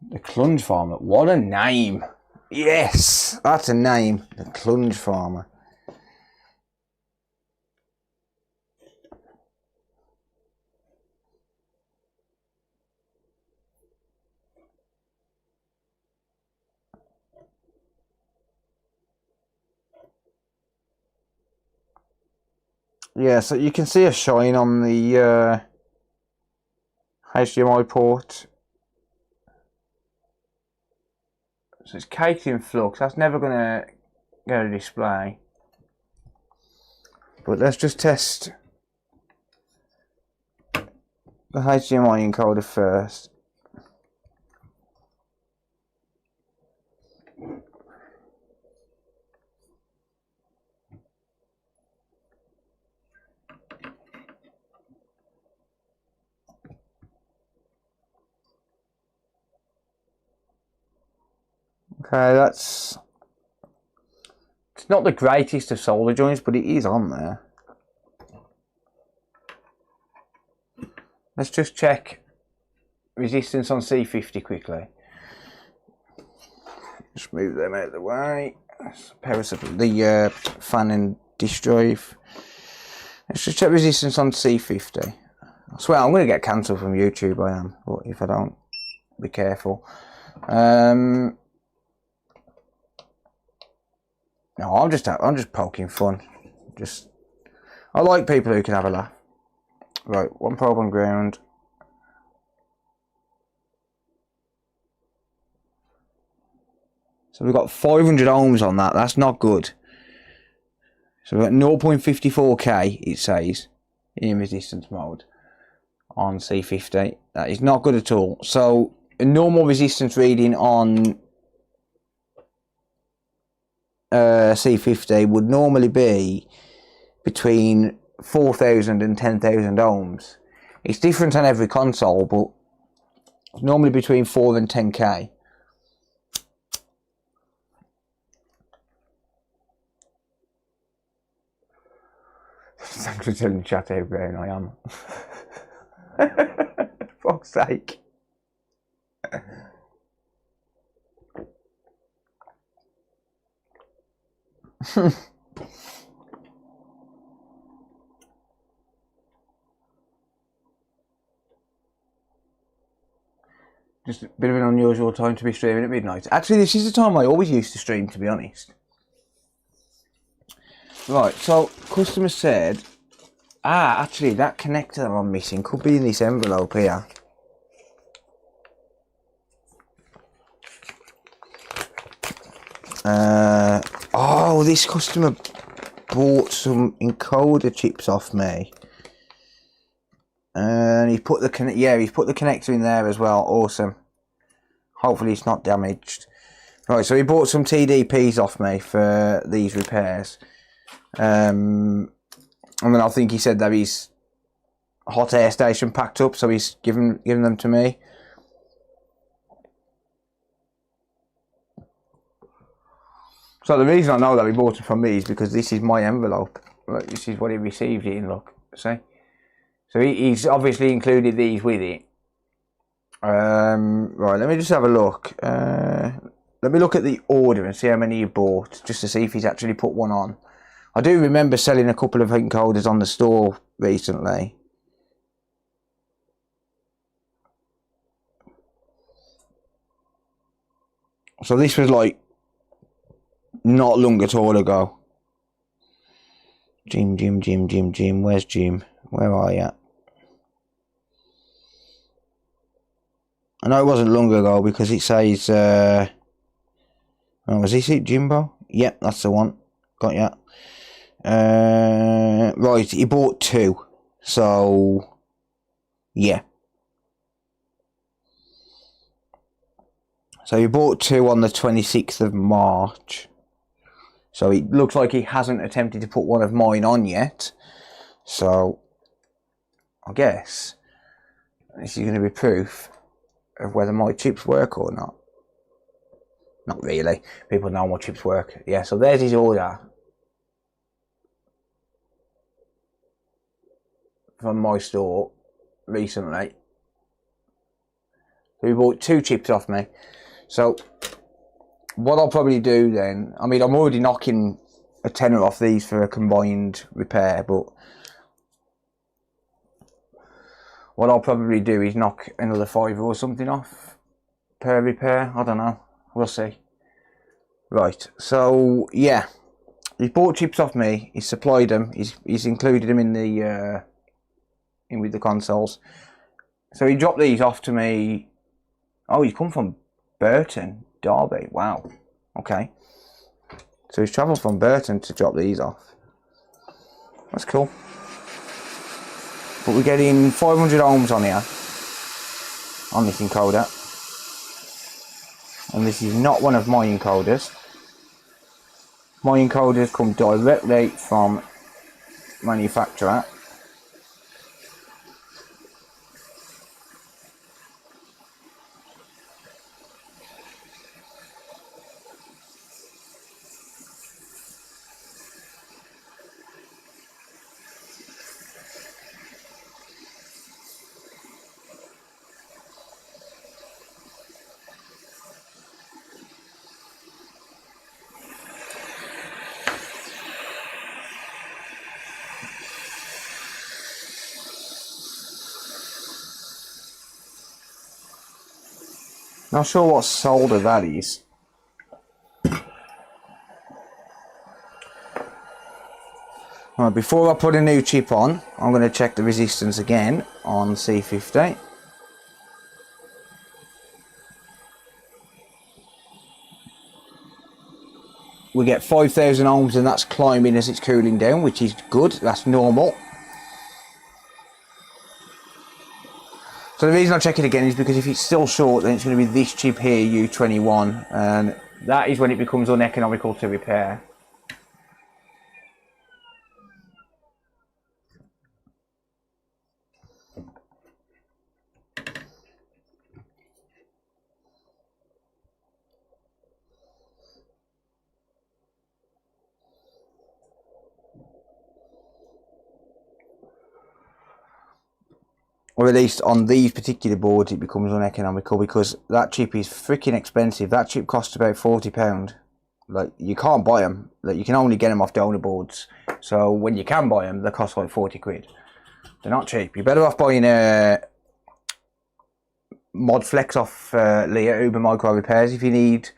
The Clunge Farmer. What a name. Yes, that's a name. The Clunge Farmer. Yeah, so you can see a shine on the HDMI port. So it's caked in flux. That's never going to go to display. But let's just test the HDMI encoder first. Okay, it's not the greatest of solder joints, but it is on there. Let's just check resistance on C50 quickly. Just move them out of the way. Power the fan and disk drive. Let's just check resistance on C50. I swear I'm going to get cancelled from YouTube, I am. But if I don't, be careful. No, I'm just poking fun. I like people who can have a laugh. Right, one probe on ground. So we've got 500 ohms on that. That's not good. So we've got 0.54k, it says, in resistance mode on C50. That is not good at all. So a normal resistance reading on C50 would normally be between 4,000 and 10,000 ohms. It's different on every console, but it's normally between 4 and 10k. Thanks for telling the chat how brown I am. Fuck's sake. Just a bit of an unusual time to be streaming at midnight. Actually, this is the time I always used to stream, to be honest. Right, so customer said, actually that connector that I'm missing could be in this envelope here. This customer bought some encoder chips off me. And he's put the connector in there as well. Awesome. Hopefully it's not damaged. Right, so he bought some TDPs off me for these repairs. And then I think he said that his hot air station packed up, so he's given them to me. So the reason I know that he bought them from me is because this is my envelope. Right, this is what he received it in. Look, see. So he's obviously included these with it. Right, let me just have a look. Let me look at the order and see how many he bought, just to see if he's actually put one on. I do remember selling a couple of encoders on the store recently. So this was like not long at all ago. Jim. Where's Jim? Where are you? I know it wasn't long ago because it says, was this it, Jimbo? Yep, that's the one. Got ya. Right, he bought 2. So, yeah. So he bought 2 on the 26th of March. So it looks like he hasn't attempted to put one of mine on yet. So, I guess this is going to be proof of whether my chips work or not. Not really. People know my chips work. Yeah, so there's his order from my store recently. So he bought 2 chips off me. So what I'll probably do then, I mean, I'm already knocking a tenner off these for a combined repair, but what I'll probably do is knock another £5 or something off per repair. I don't know. We'll see. Right. So yeah, he's bought chips off me. He's supplied them. He's included them in the in with the consoles. So he dropped these off to me. Oh, he's come from Burton, Derby. Wow. Okay. So he's travelled from Burton to drop these off. That's cool. But we're getting 500 ohms on here, on this encoder. And this is not one of my encoders. My encoders come directly from manufacturer. Not sure what solder that is. Right, before I put a new chip on, I'm going to check the resistance again on C50. We get 5,000 ohms and that's climbing as it's cooling down, which is good, that's normal. So the reason I check it again is because if it's still short, then it's going to be this chip here, U21, and that is when it becomes uneconomical to repair. Or at least on these particular boards it becomes uneconomical because that chip is freaking expensive. That chip costs about £40. Like, you can't buy them. Like, you can only get them off donor boards. So when you can buy them, they cost like 40 quid. They're not cheap. You're better off buying a mod flex off Leah Uber Micro Repairs if you need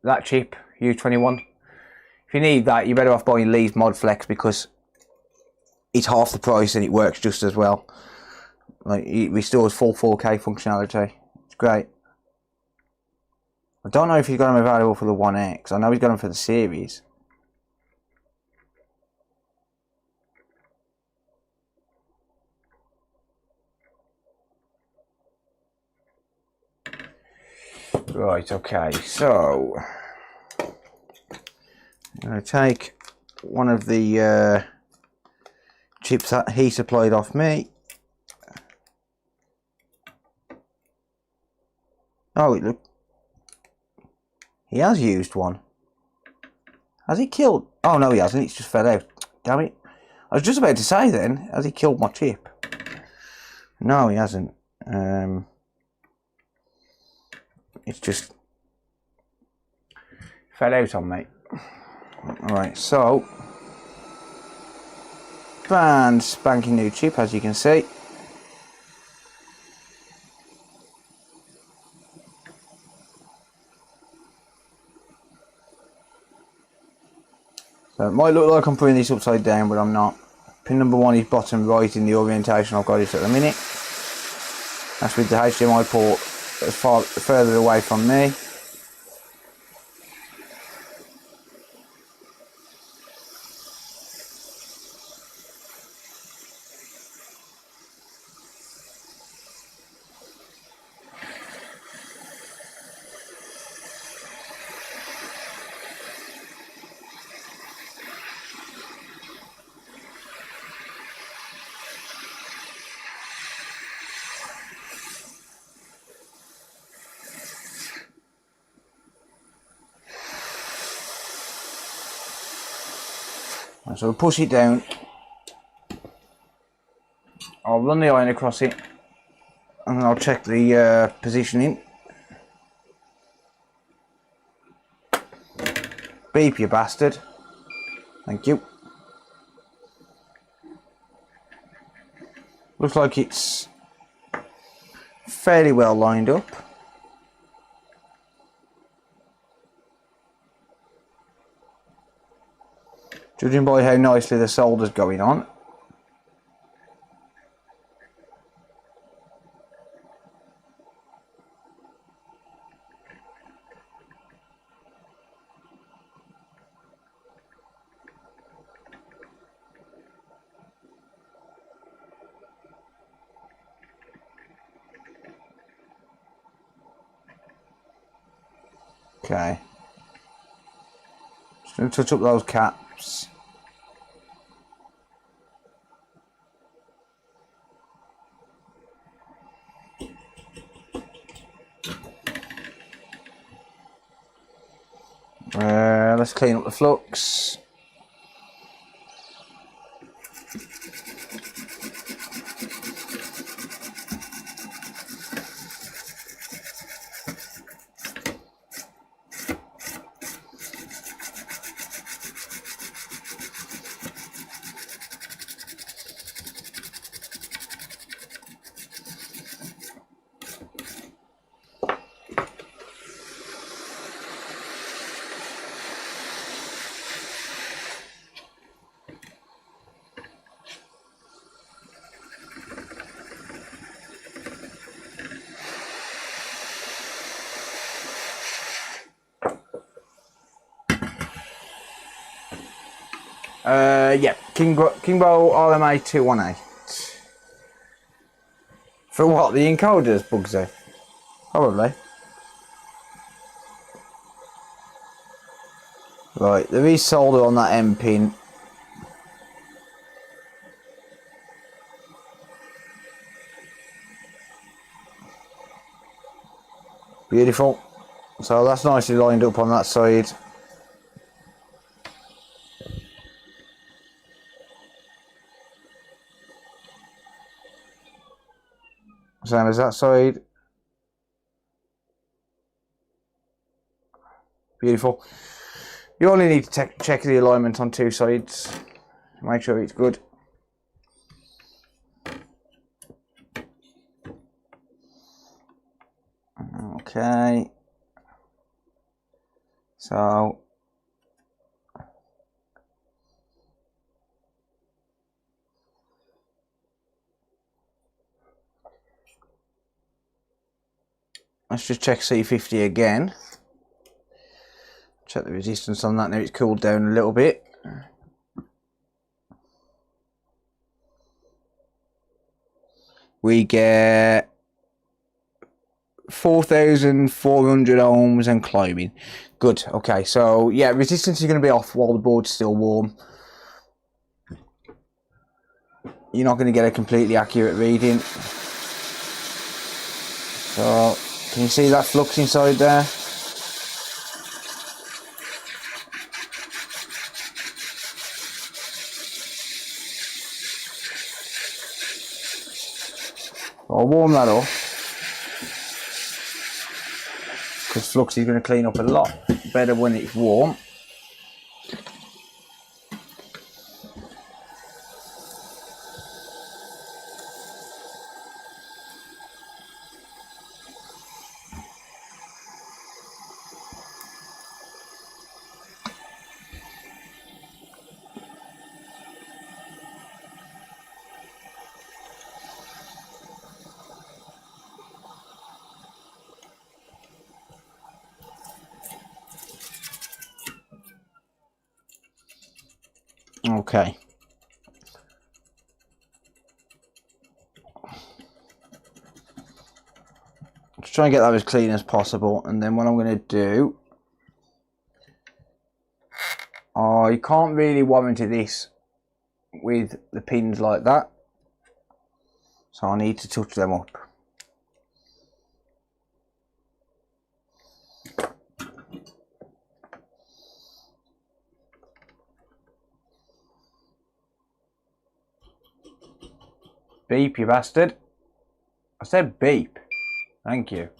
that chip, U21. If you need that, you're better off buying Lee's mod flex because it's half the price and it works just as well. Like, it restores full 4K functionality. It's great. I don't know if he's got them available for the 1X. I know he's got them for the series. Right, okay, so I'm going to take one of the chips that he supplied off me. Oh, look. He has used one. Has he killed? Oh, no, he hasn't. It's just fell out. Damn it. I was just about to say then, has he killed my chip? No, he hasn't. It's just fell out on me. Alright, so brand spanking new chip, as you can see. So it might look like I'm putting this upside down, but I'm not. Pin number 1 is bottom right in the orientation I've got it at the minute. That's with the HDMI port as far further away from me. So we'll push it down. I'll run the iron across it and then I'll check the positioning. Beep, you bastard. Thank you. Looks like it's fairly well lined up. Judging by how nicely the solder's going on. Okay. Just going to touch up those caps. Let's clean up the flux. Yeah, Kingbo RMA 218. For what? The encoders, Bugsy? Probably. Right, there is solder on that M pin. Beautiful. So that's nicely lined up on that side. Same as that side. Beautiful. You only need to check the alignment on two sides. Make sure it's good. Okay. So let's just check C50 again. Check the resistance on that. Now it's cooled down a little bit. We get 4,400 ohms and climbing. Good. Okay, so yeah, resistance is going to be off while the board's still warm. You're not going to get a completely accurate reading. So, can you see that flux inside there? I'll warm that up, because flux is going to clean up a lot better when it's warm. Okay. Just try and get that as clean as possible, and then what I'm going to do, I can't really warranty this with the pins like that, so I need to touch them up. Beep, you bastard. I said beep. Thank you.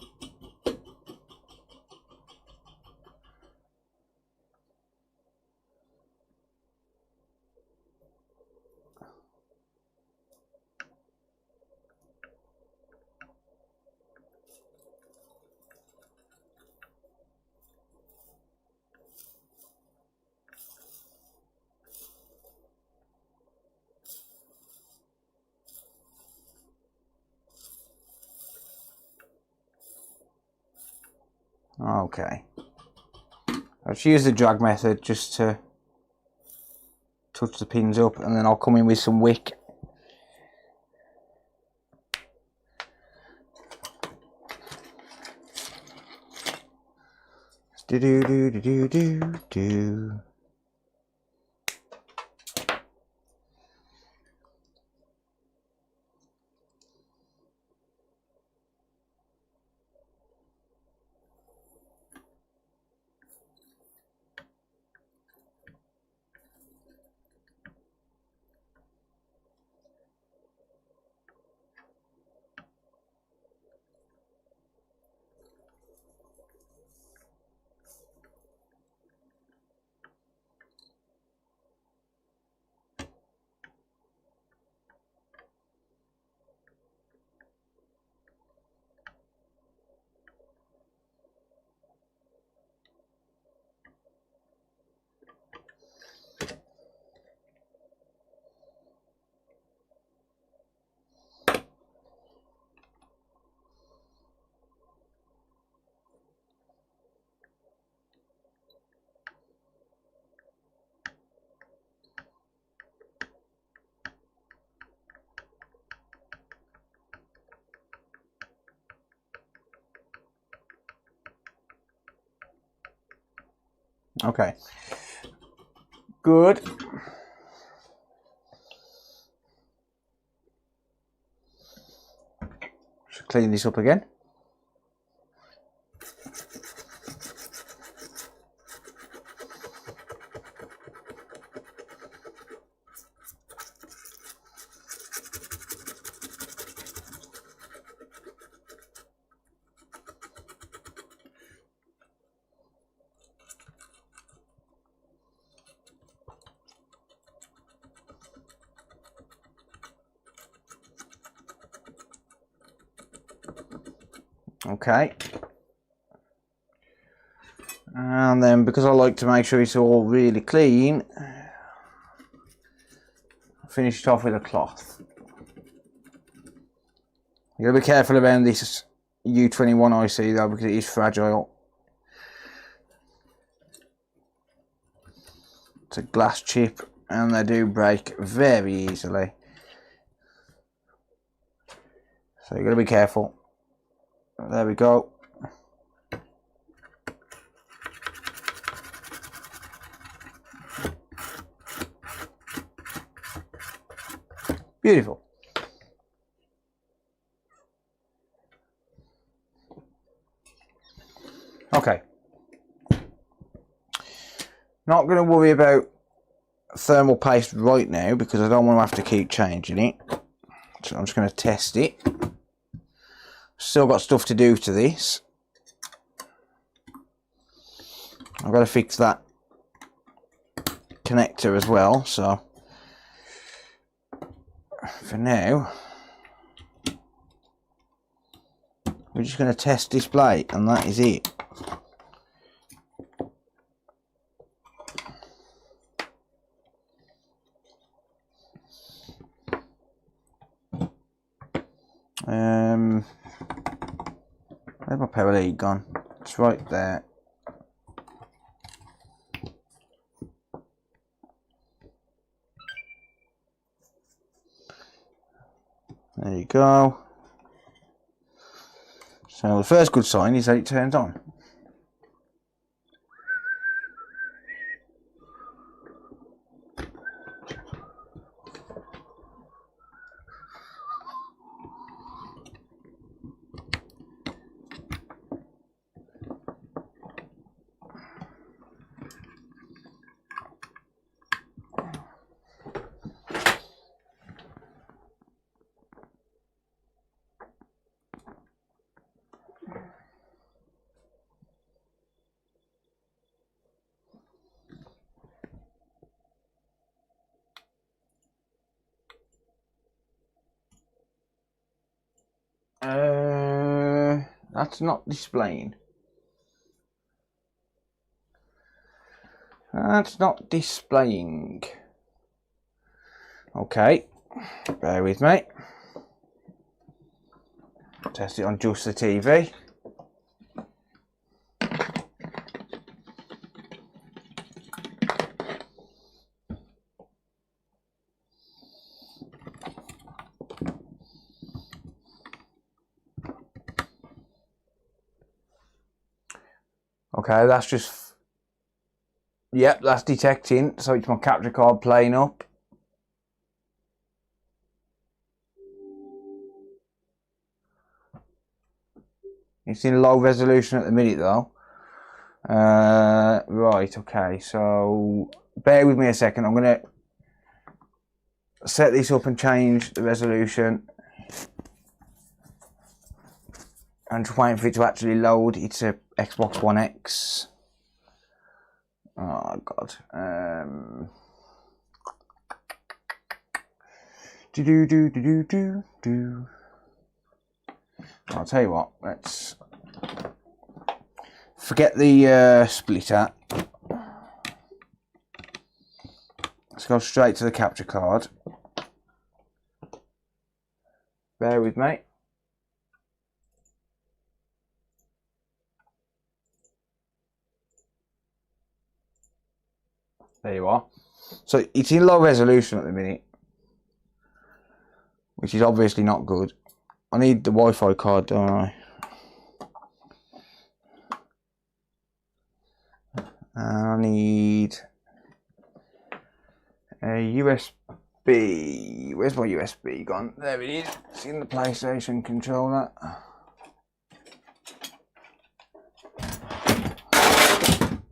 Okay. I'll just use the drag method just to touch the pins up, and then I'll come in with some wick. Do do do do do do. Okay. Good. Should clean this up again. Okay, and then because I like to make sure it's all really clean, finish it off with a cloth. You gotta be careful around this U21 IC though, because it is fragile. It's a glass chip and they do break very easily, so you gotta be careful. There we go. Beautiful. Okay. Not going to worry about thermal paste right now because I don't want to have to keep changing it. So I'm just going to test it. Still got stuff to do to this. I've got to fix that connector as well, so for now we're just going to test this plate and that is it. Where's my power lead gone? It's right there. There you go. So the first good sign is that it turns on. That's not displaying. That's not displaying. Okay, bear with me. Test it on just the TV. Okay, that's just, yep, that's detecting, so it's my capture card playing up. It's in low resolution at the minute though. Right, okay, so bear with me a second. I'm going to set this up and change the resolution. I'm just waiting for it to actually load. It's a Xbox One X. Oh god. I'll tell you what. Let's forget the splitter. Let's go straight to the capture card. Bear with me. There you are. So it's in low resolution at the minute, which is obviously not good. I need the Wi-Fi card, don't I? I need a USB. Where's my USB gone? There it is. It's in the PlayStation controller.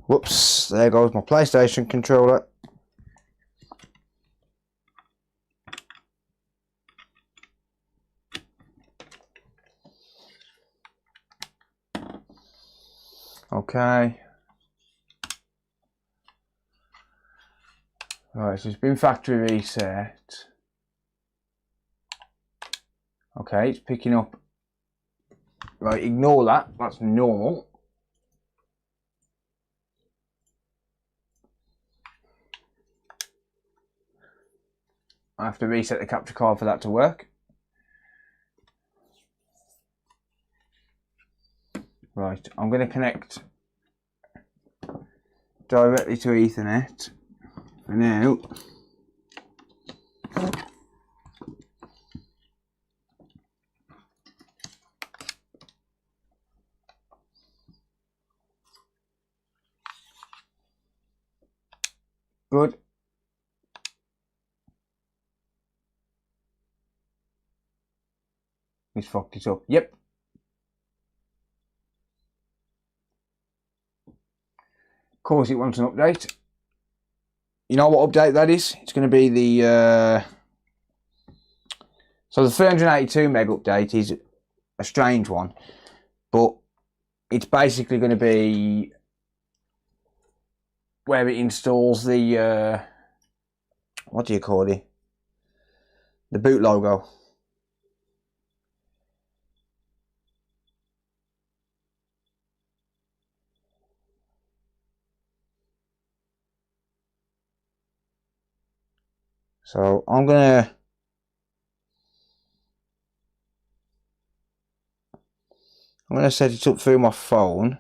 Whoops, there goes my PlayStation controller. Okay. Right, so it's been factory reset. Okay, it's picking up. Right, ignore that. That's normal. I have to reset the capture card for that to work. Right, I'm going to connect directly to Ethernet for now. Good. He's fucked it up. Yep. Of course it wants an update. You know what update that is? It's going to be the... So the 382 meg update is a strange one. But it's basically going to be where it installs the... what do you call it? The boot logo. So I'm gonna set it up through my phone.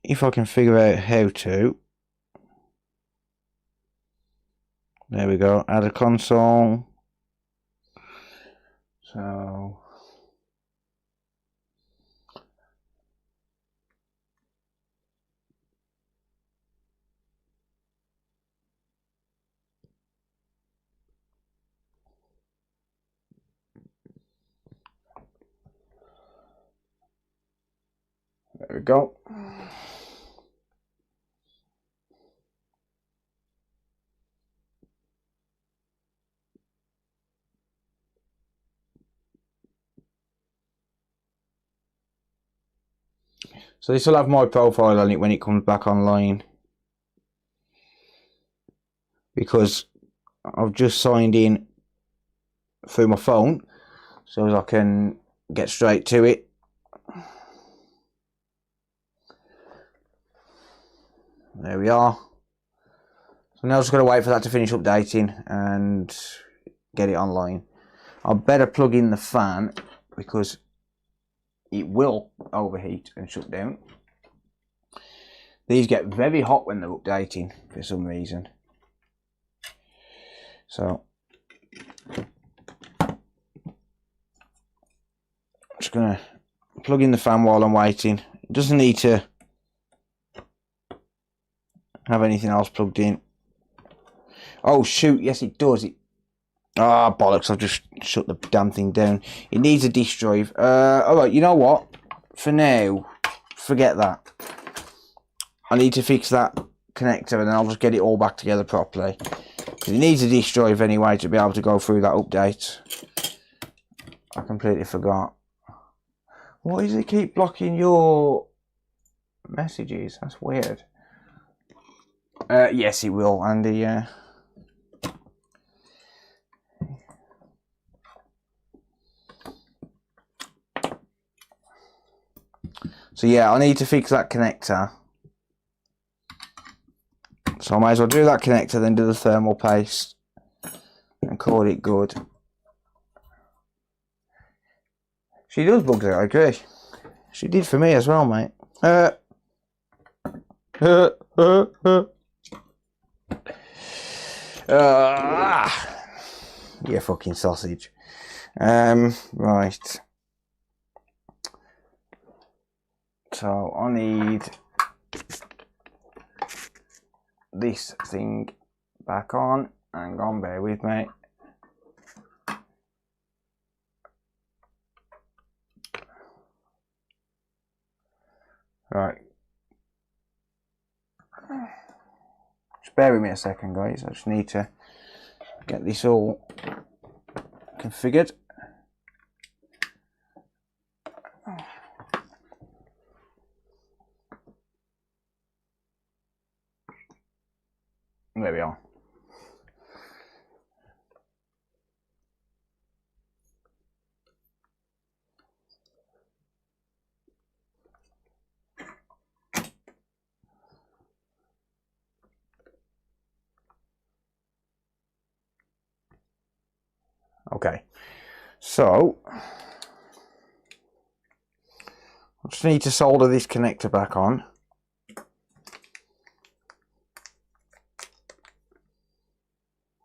If I can figure out how to. There we go. Add a console. So there we go. So this will have my profile on it when it comes back online, because I've just signed in through my phone so as I can get straight to it. There we are. So now I'm just going to wait for that to finish updating and get it online. I better plug in the fan because it will overheat and shut down. These get very hot when they're updating for some reason. So I'm just going to plug in the fan while I'm waiting. It doesn't need to have anything else plugged in. Oh shoot, yes it does. Ah, bollocks, I've just shut the damn thing down. It needs a disk drive. Alright, you know what? For now, forget that. I need to fix that connector and then I'll just get it all back together properly. Because it needs a disk drive anyway to be able to go through that update. I completely forgot. Why does it keep blocking your messages? That's weird. Yes, it will, Andy, yeah. So yeah, I need to fix that connector. So I might as well do that connector, then do the thermal paste and call it good. She does bugs out, I agree. She did for me as well, mate. You fucking sausage. Right. So I need this thing back on. Hang on, bear with me. Right. Just bear with me a second, guys. I just need to get this all configured. There we are. Okay, so I just need to solder this connector back on.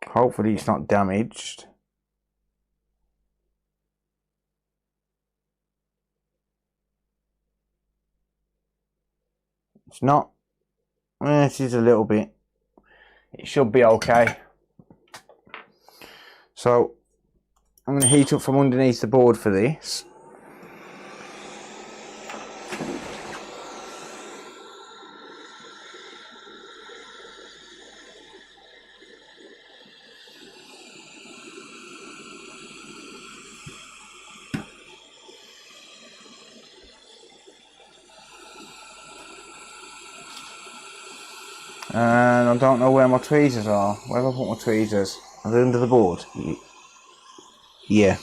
Hopefully it's not damaged. It's not. It is a little bit. It should be okay. So I'm going to heat up from underneath the board for this. And I don't know where my tweezers are. Where have I put my tweezers? Are they under the board? Yeah.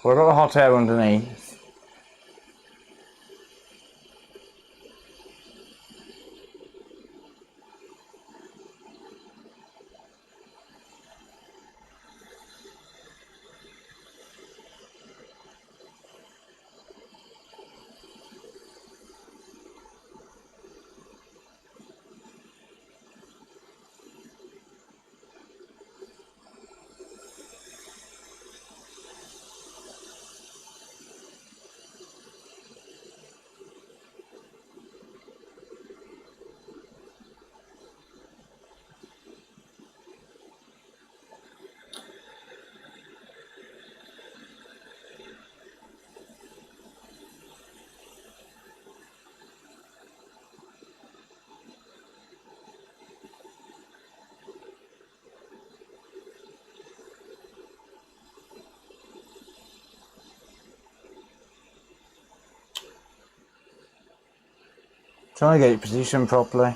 Well, I've got the hot air underneath. Trying to get it positioned properly.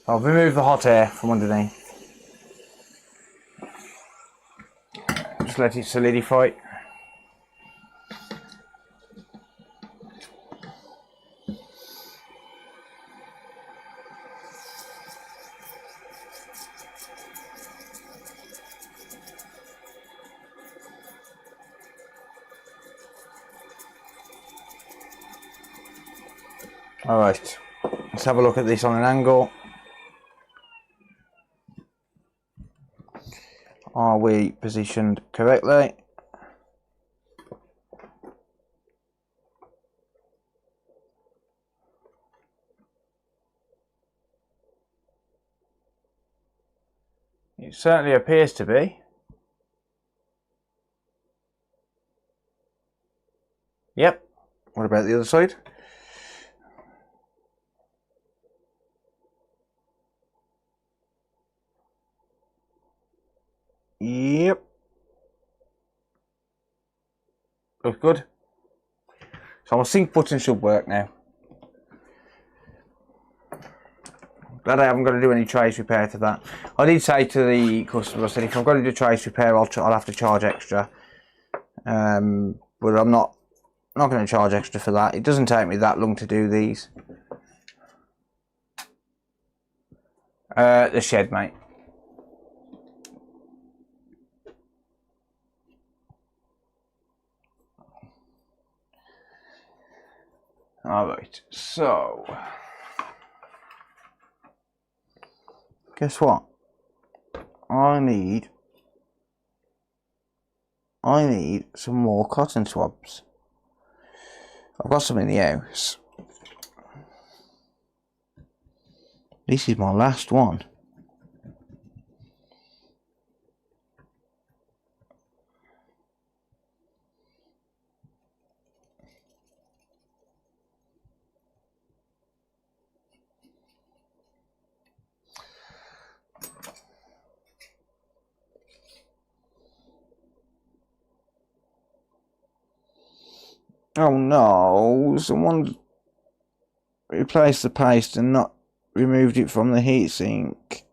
I'll remove the hot air from underneath. Just let it solidify. Alright, let's have a look at this on an angle. Are we positioned correctly? It certainly appears to be. Yep. What about the other side? Looks good. So my sync button should work now. Glad I haven't got to do any trace repair to that. I did say to the customer, I said if I'm going to do trace repair, I'll have to charge extra. But I'm not going to charge extra for that. It doesn't take me that long to do these. The shed, mate. Alright, so guess what? I need some more cotton swabs. I've got some in the house. This is my last one. Oh no, someone replaced the paste and not removed it from the heatsink.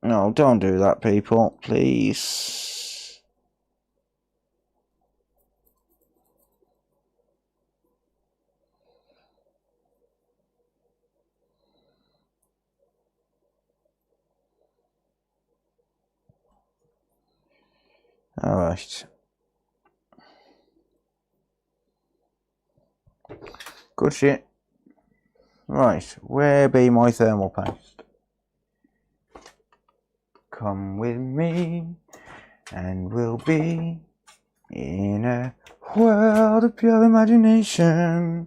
No, don't do that, people, please. Alright. Good shit. Right, where be my thermal paste? Come with me, and we'll be in a world of pure imagination.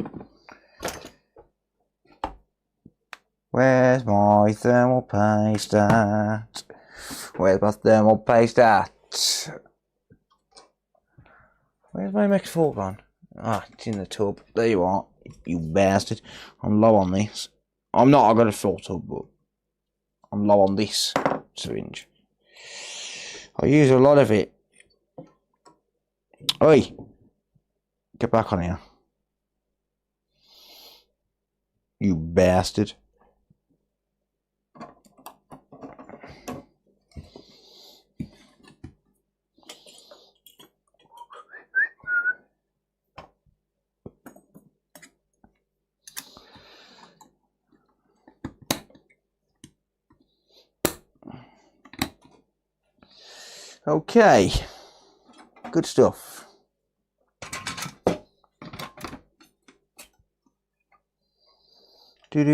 Where's my thermal paste at? Where's my thermal paste at? Where's my MX4 gone? Ah, it's in the tub. There you are, you bastard. I'm low on this. I'm not, I've got a full tub, but I'm low on this syringe. I use a lot of it. Oi! Get back on here. You bastard. Okay, good stuff. Do.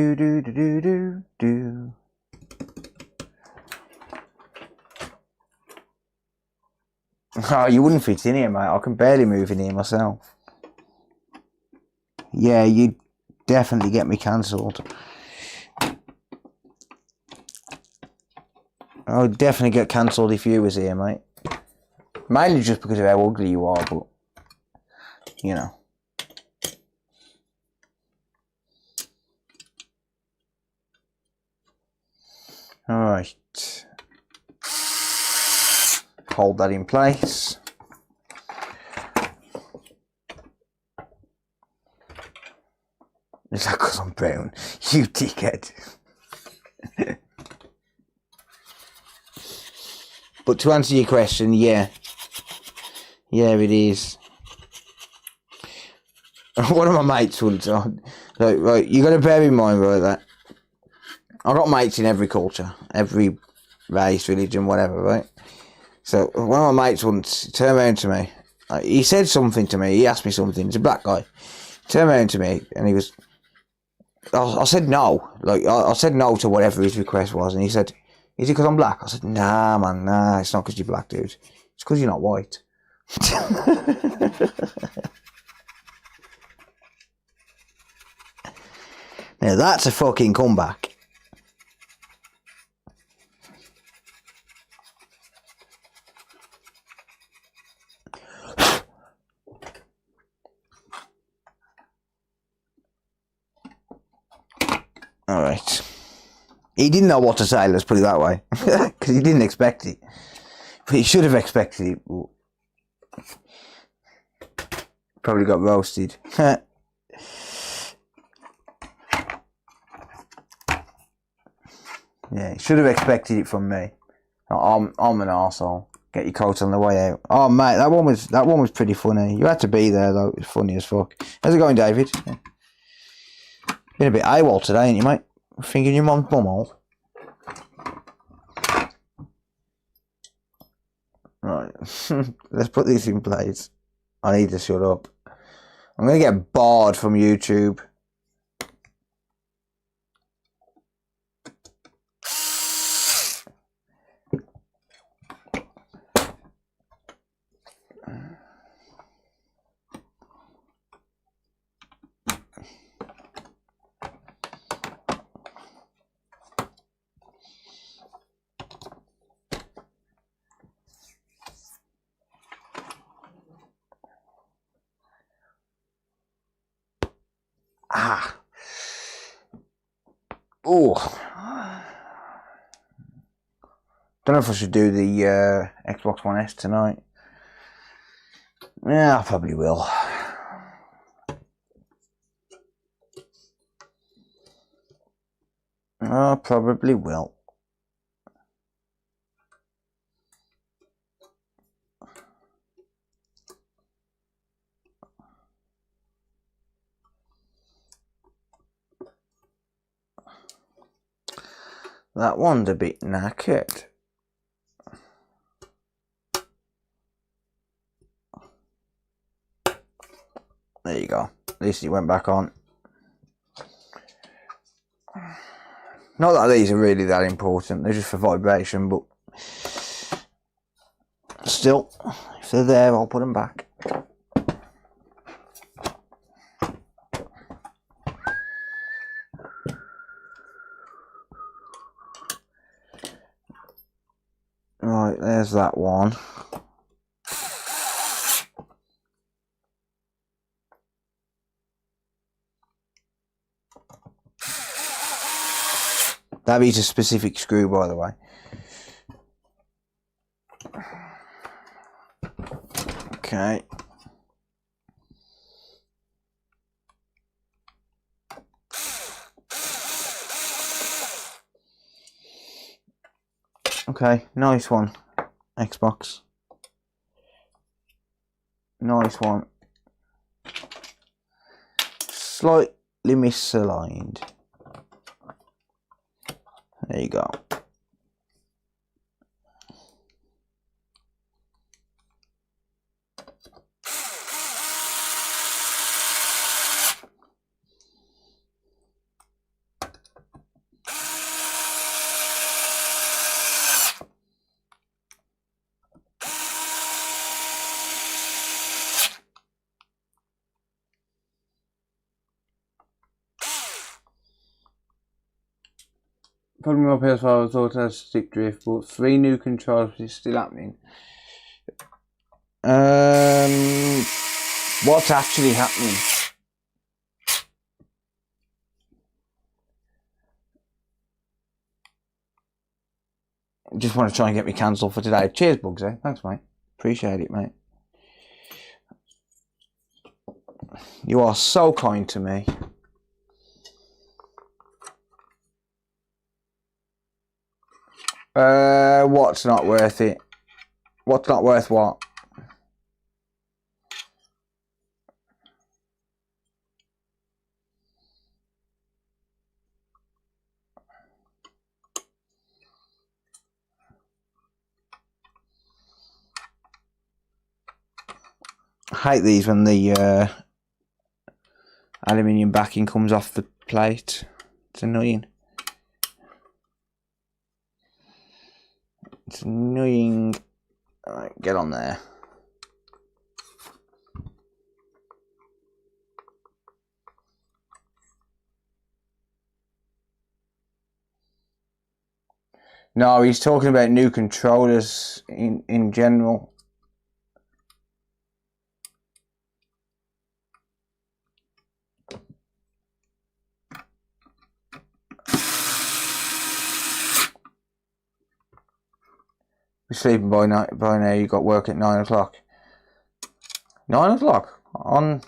Oh, you wouldn't fit in here, mate. I can barely move in here myself. Yeah, you'd definitely get me cancelled. I would definitely get cancelled if you was here, mate. Mainly just because of how ugly you are, but you know. Alright. Hold that in place. Is that because I'm brown? You dickhead. But to answer your question, yeah. Yeah, it is. One of my mates once, right, you got to bear in mind, right, that I've got mates in every culture, every race, religion, whatever, right? So one of my mates once turned around to me. He said something to me. He asked me something. He's a black guy. He turned around to me and he was. I said no. Like I said no to whatever his request was, and he said, "Is it because I'm black?" I said, "Nah, man, nah. It's not because you're black, dude. It's because you're not white." Now that's a fucking comeback. Alright. He didn't know what to say, let's put it that way. Because he didn't expect it. But he should have expected it. Probably got roasted. Yeah, you should have expected it from me. I'm an arsehole. Get your coat on the way out. Oh mate, that one was pretty funny. You had to be there though. It was funny as fuck. How's it going, David? Been a bit AWOL today, ain't you, mate? Thinking your mum's bumhole. Right, let's put this in place. I need to shut up. I'm gonna get barred from YouTube. Ah. Oh. Don't know if I should do the Xbox One S tonight. Yeah, I probably will. I probably will. That one's a bit knackered. There you go. At least it went back on. Not that these are really that important. They're just for vibration, but still, if they're there, I'll put them back. Right, there's that one. That is a specific screw, by the way. Okay. Okay, nice one, Xbox. Nice one. Slightly misaligned. There you go. Problem with my PS5 was thought it had stick drift, but 3 new controls is still happening. What's actually happening? Just want to try and get me cancelled for today. Cheers, Bugsy. Thanks, mate. Appreciate it, mate. You are so kind to me. What's not worth it? What's not worth what? I hate these when the aluminium backing comes off the plate. It's annoying. It's annoying. Alright, get on there. No, he's talking about new controllers in general. You're sleeping by now, you got work at 9 o'clock. 9 o'clock on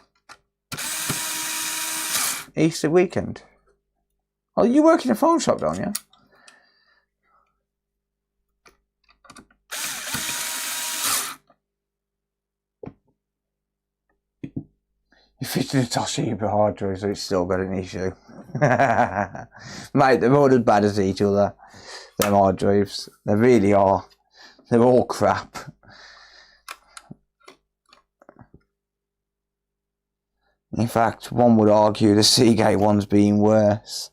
Easter weekend. Oh, you work in a phone shop, don't you? You fitted a Toshiba hard drive, so it's still got an issue. Mate, they're all as bad as each other. Them hard drives. They really are. They're all crap. In fact, one would argue the Seagate one's being worse.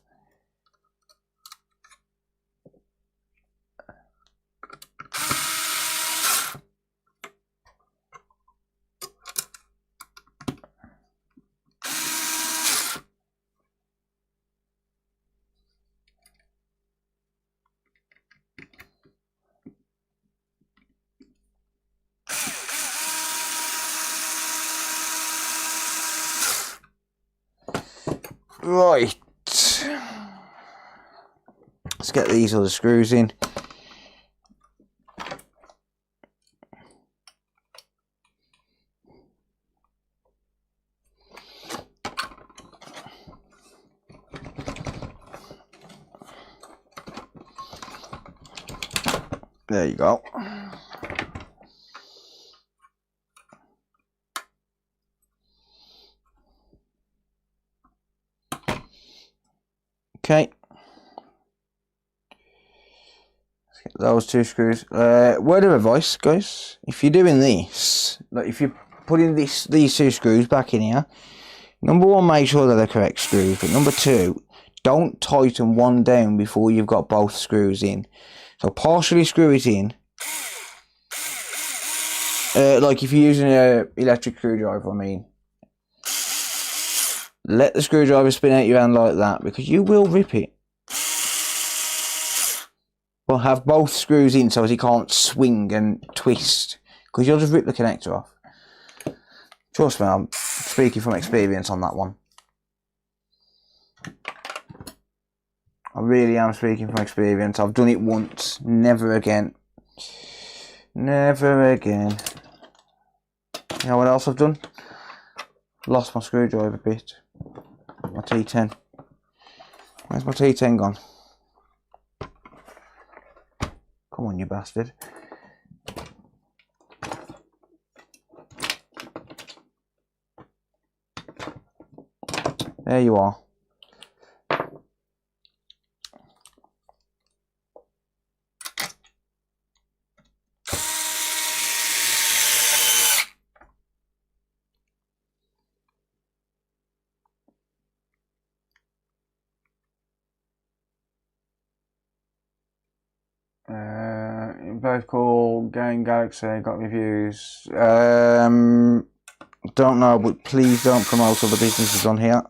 Right, let's get these other screws in. There you go. Okay, let's get those 2 screws. Word of advice, guys: if you're doing this, like if you're putting these 2 screws back in here, number 1, make sure they're the correct screws. But number 2, don't tighten one down before you've got both screws in. So partially screw it in. Like if you're using an electric screwdriver, I mean. Let the screwdriver spin out your hand like that, because you will rip it. Well, have both screws in so as he can't swing and twist, because you'll just rip the connector off. Trust me, I'm speaking from experience on that one. I really am speaking from experience. I've done it once, never again. Never again. You know what else I've done? Lost my screwdriver bit. My T10. Where's my T10 gone? Come on, you bastard. There you are. Both call Game Galaxy, got reviews. Don't know, but please don't promote other businesses on here.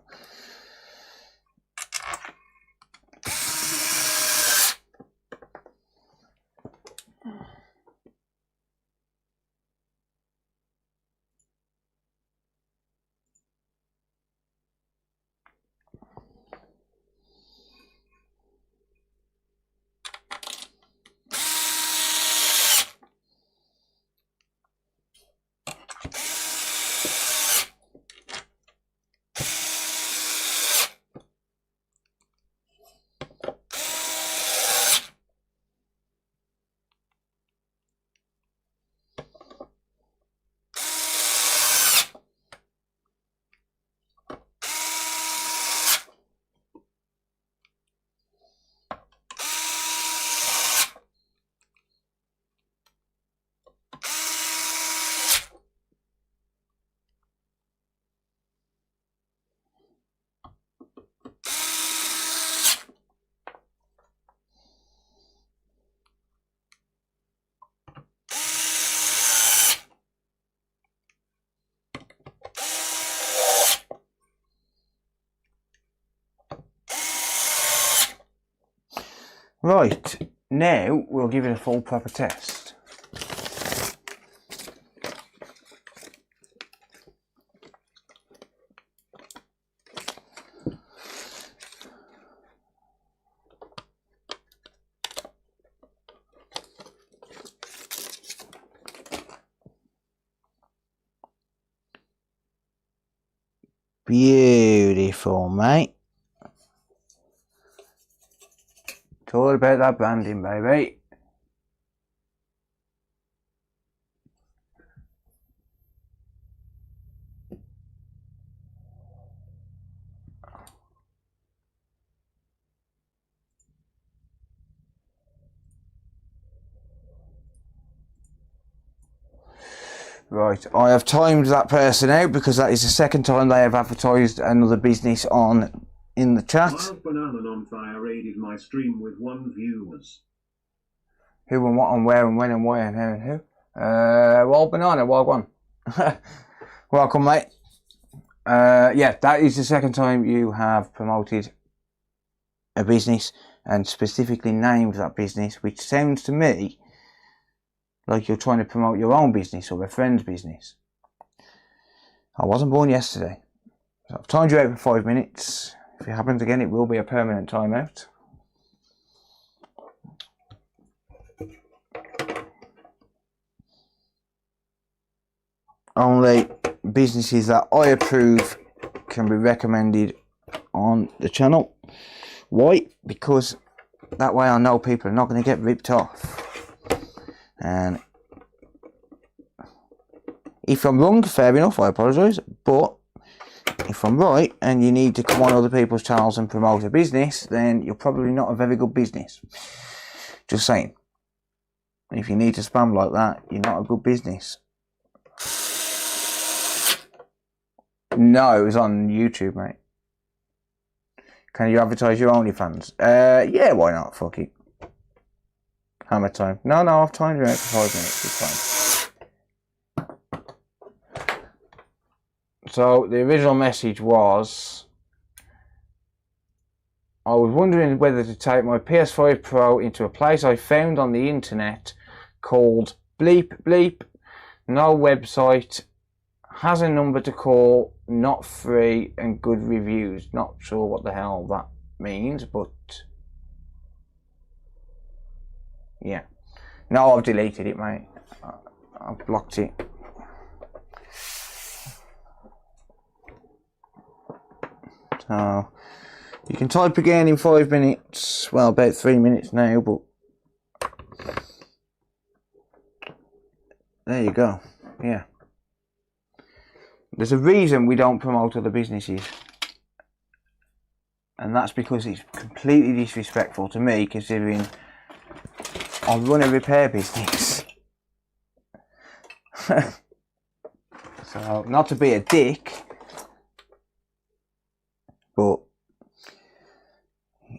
Right, now we'll give it a full proper test. Beautiful, mate. It's all about that branding, baby. Right, I have timed that person out because that is the second time they have advertised another business in the chat. Wild Banana on Fire raided my stream with 1 viewers. Who and what and where and when and why and how and who? Wild Banana, wild one. Welcome, mate. Yeah, that is the second time you have promoted a business and specifically named that business, which sounds to me like you're trying to promote your own business or a friend's business. I wasn't born yesterday. So I've timed you out for 5 minutes. If it happens again, it will be a permanent timeout. Only businesses that I approve can be recommended on the channel. Why? Because that way I know people are not going to get ripped off. And if I'm wrong, fair enough, I apologise. But if I'm right and you need to come on other people's channels and promote a business, then you're probably not a very good business. Just saying. If you need to spam like that, you're not a good business. No, it was on YouTube, mate. Can you advertise your OnlyFans? Yeah, why not? Fuck it. Hammer time. No, I've timed you out for 5 minutes. It's fine. So, the original message was, I was wondering whether to take my PS5 Pro into a place I found on the internet called Bleep Bleep. No website. Has a number to call. Not free and good reviews. Not sure what the hell that means, but yeah. No, I've deleted it, mate. I've blocked it. So you can type again in 5 minutes. Well, about 3 minutes now, but there you go. Yeah. There's a reason we don't promote other businesses. And that's because it's completely disrespectful to me, considering I run a repair business. So, not to be a dick, but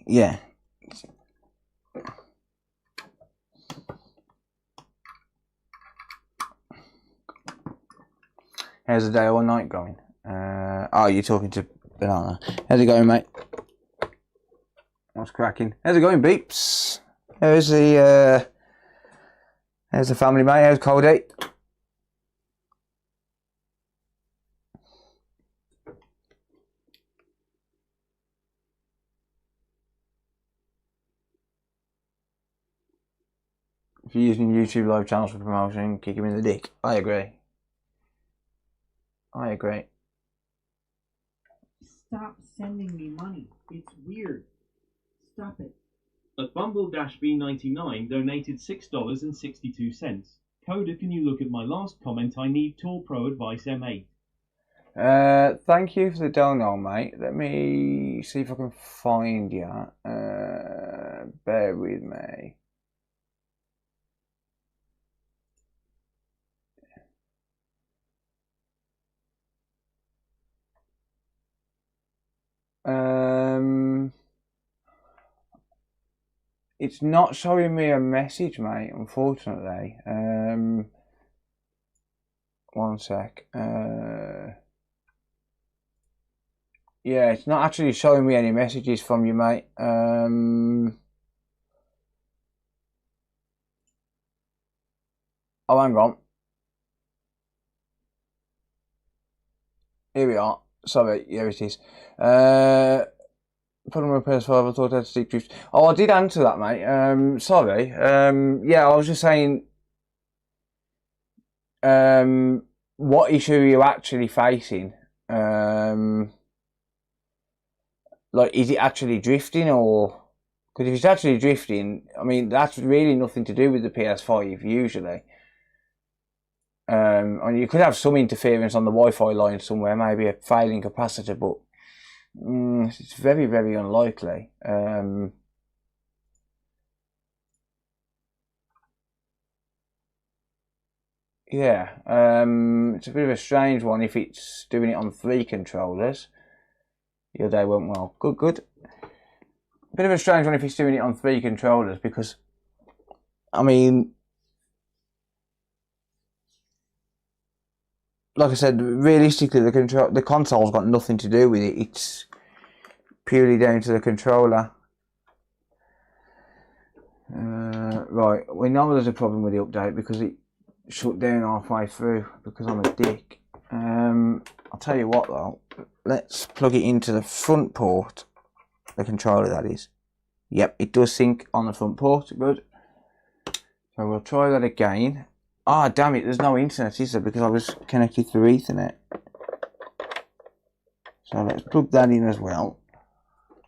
yeah. How's the day or night going? Oh, you're talking to Banana. How's it going, mate? What's cracking? How's it going, Beeps? How's the family, mate? How's Cody? If you're using YouTube live channels for promotion, kick him in the dick. I agree. I agree. Stop sending me money. It's weird. Stop it. At Bumble-B99 donated $6.62. Coda, can you look at my last comment? I need Tour Pro Advice M8. Thank you for the dono, mate. Let me see if I can find you. Bear with me. It's not showing me a message, mate, unfortunately. One sec. Yeah, it's not actually showing me any messages from you, mate. Oh, hang on. Here we are. Sorry, here it is. Put on my PS5, I thought I had to seek truth. Oh, I did answer that, mate. Sorry. Yeah, I was just saying, what issue are you actually facing? like, is it actually drifting or? Because if it's actually drifting, I mean, that's really nothing to do with the PS5 usually. And you could have some interference on the Wi-Fi line somewhere, maybe a failing capacitor, but it's very, very unlikely. Yeah, it's a bit of a strange one if it's doing it on 3 controllers. Your day went well. Good, good. Bit of a strange one if it's doing it on 3 controllers because, I mean, like I said, realistically, the console's got nothing to do with it. It's purely down to the controller. Right, we know there's a problem with the update because it shut down halfway through because I'm a dick. I'll tell you what though, let's plug it into the front port, the controller that is. Yep, it does sync on the front port, good. So we'll try that again. Ah, damn it, there's no internet, is there? Because I was connected through Ethernet. So let's plug that in as well.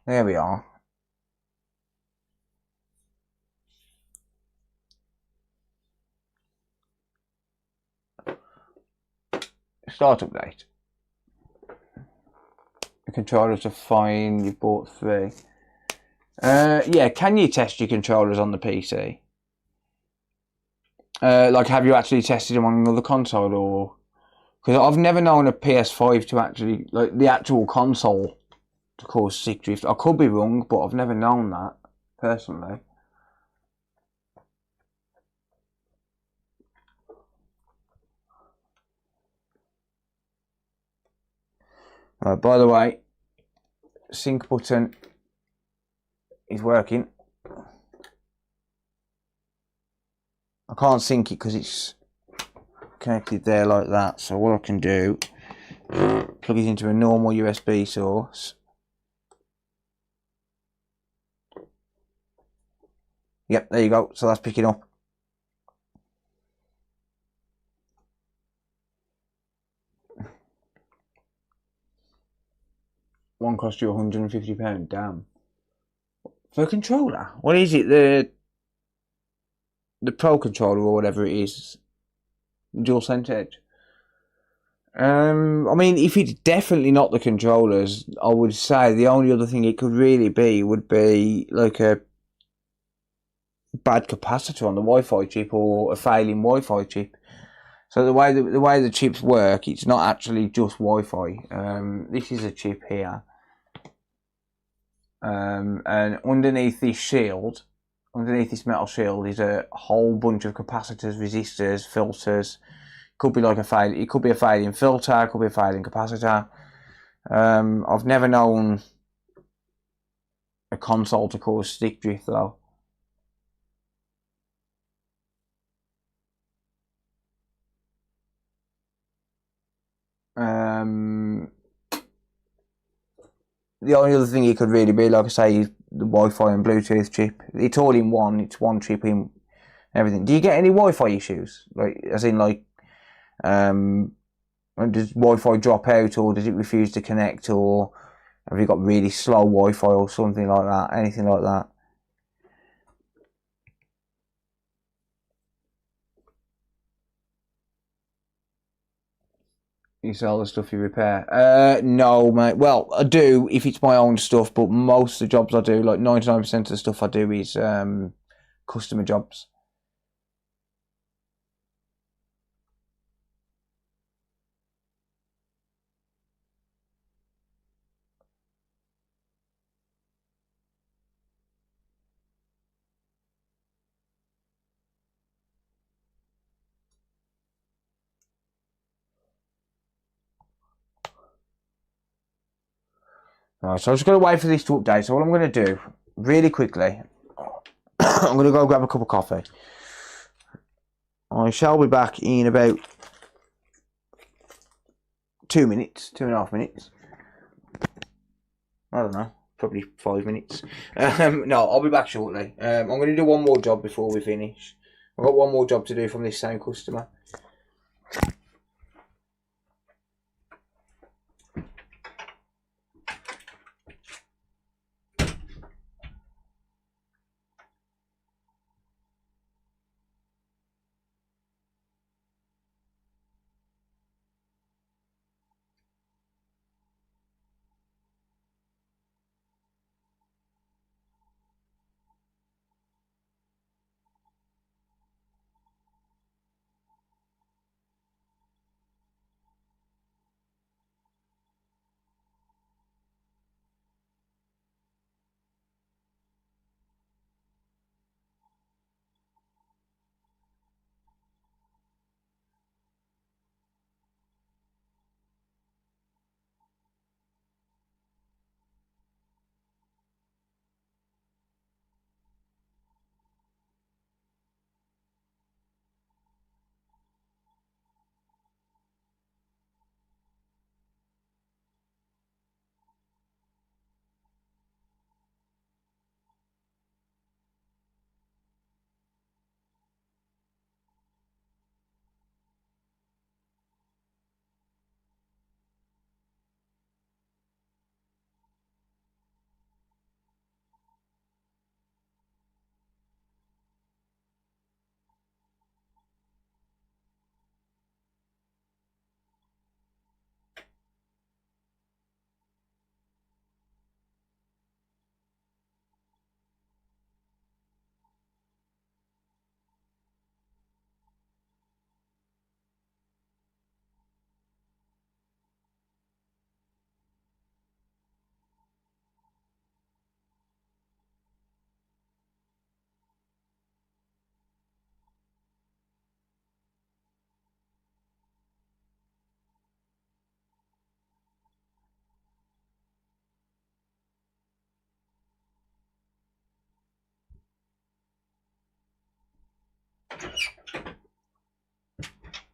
There we are. Start update. The controllers are fine, you bought 3. Yeah, can you test your controllers on the PC? Like, have you actually tested them on another console, or? Because I've never known a PS5 to actually, like, the actual console to cause stick drift. I could be wrong, but I've never known that, personally. By the way, sync button is working. I can't sync it because it's connected there like that. So what I can do, plug it into a normal USB source. Yep, there you go. So that's picking up. One cost you £150. Damn. For a controller? What is it? The Pro controller or whatever it is. DualSense Edge. I mean, if it's definitely not the controllers, I would say the only other thing it could really be would be like a bad capacitor on the Wi-Fi chip or a failing Wi-Fi chip. So the way the chips work, it's not actually just Wi-Fi. This is a chip here. And underneath this shield, underneath this metal shield, is a whole bunch of capacitors, resistors, filters. Could be like it could be a failing filter, could be a failing capacitor. I've never known a console to cause stick drift though. The only other thing it could really be, like I say, is the Wi-Fi and Bluetooth chip. It's all in one. It's one chip in everything. Do you get any Wi-Fi issues? Like, as in, like, does Wi-Fi drop out, or does it refuse to connect, or have you got really slow Wi-Fi or something like that? Anything like that? You sell the stuff you repair? No, mate. Well, I do if it's my own stuff, but most of the jobs I do, like 99% of the stuff I do, is customer jobs. Alright, so I'm just going to wait for this to update. So what I'm going to do, really quickly, I'm going to go grab a cup of coffee. I shall be back in about 2 minutes, 2.5 minutes. I don't know, probably 5 minutes. No, I'll be back shortly. I'm going to do one more job before we finish. I've got one more job to do from this same customer.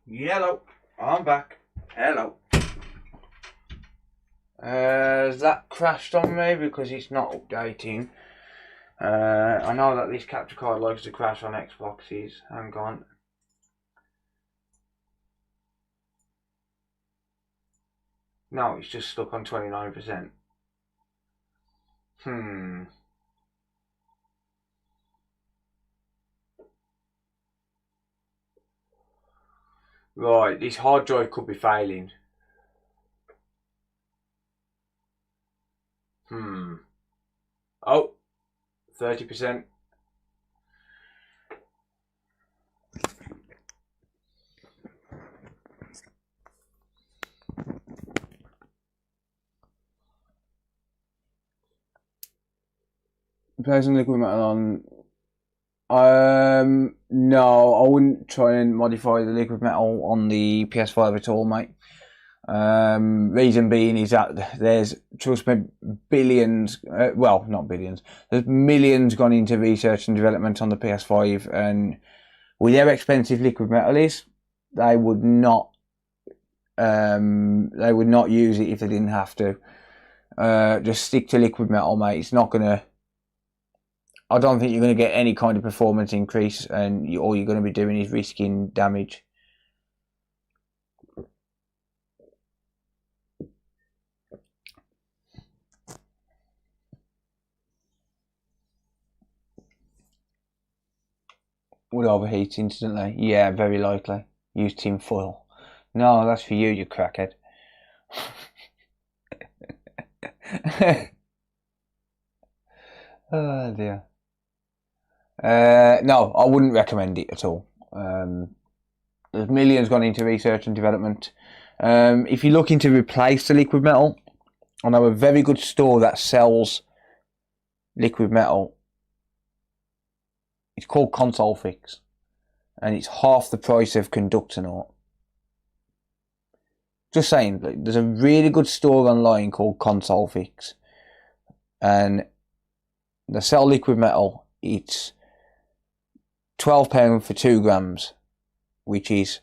Hello, I'm back. Hello. Has that crashed on me because it's not updating? I know that this capture card likes to crash on Xboxes. Hang on. No, it's just stuck on 29%. Right, this hard drive could be failing. Oh, 30%. Play some liquid metal on. No, I wouldn't try and modify the liquid metal on the PS5 at all, mate. Reason being is that there's, trust me, billions, well, not billions, there's millions gone into research and development on the PS5, and with how expensive liquid metal is, they would not use it if they didn't have to. Just stick to liquid metal, mate. It's not gonna, I don't think you're going to get any kind of performance increase, and all you're going to be doing is risking damage. Would overheat instantly? Yeah, very likely. Use tin foil. No, that's for you, you crackhead. Oh dear. No, I wouldn't recommend it at all. There's millions gone into research and development. If you're looking to replace the liquid metal, I know a very good store that sells liquid metal. It's called Console Fix, and it's half the price of Conductonaut. Just saying, there's a really good store online called Console Fix, and they sell liquid metal. It's £12 for 2 grams, which is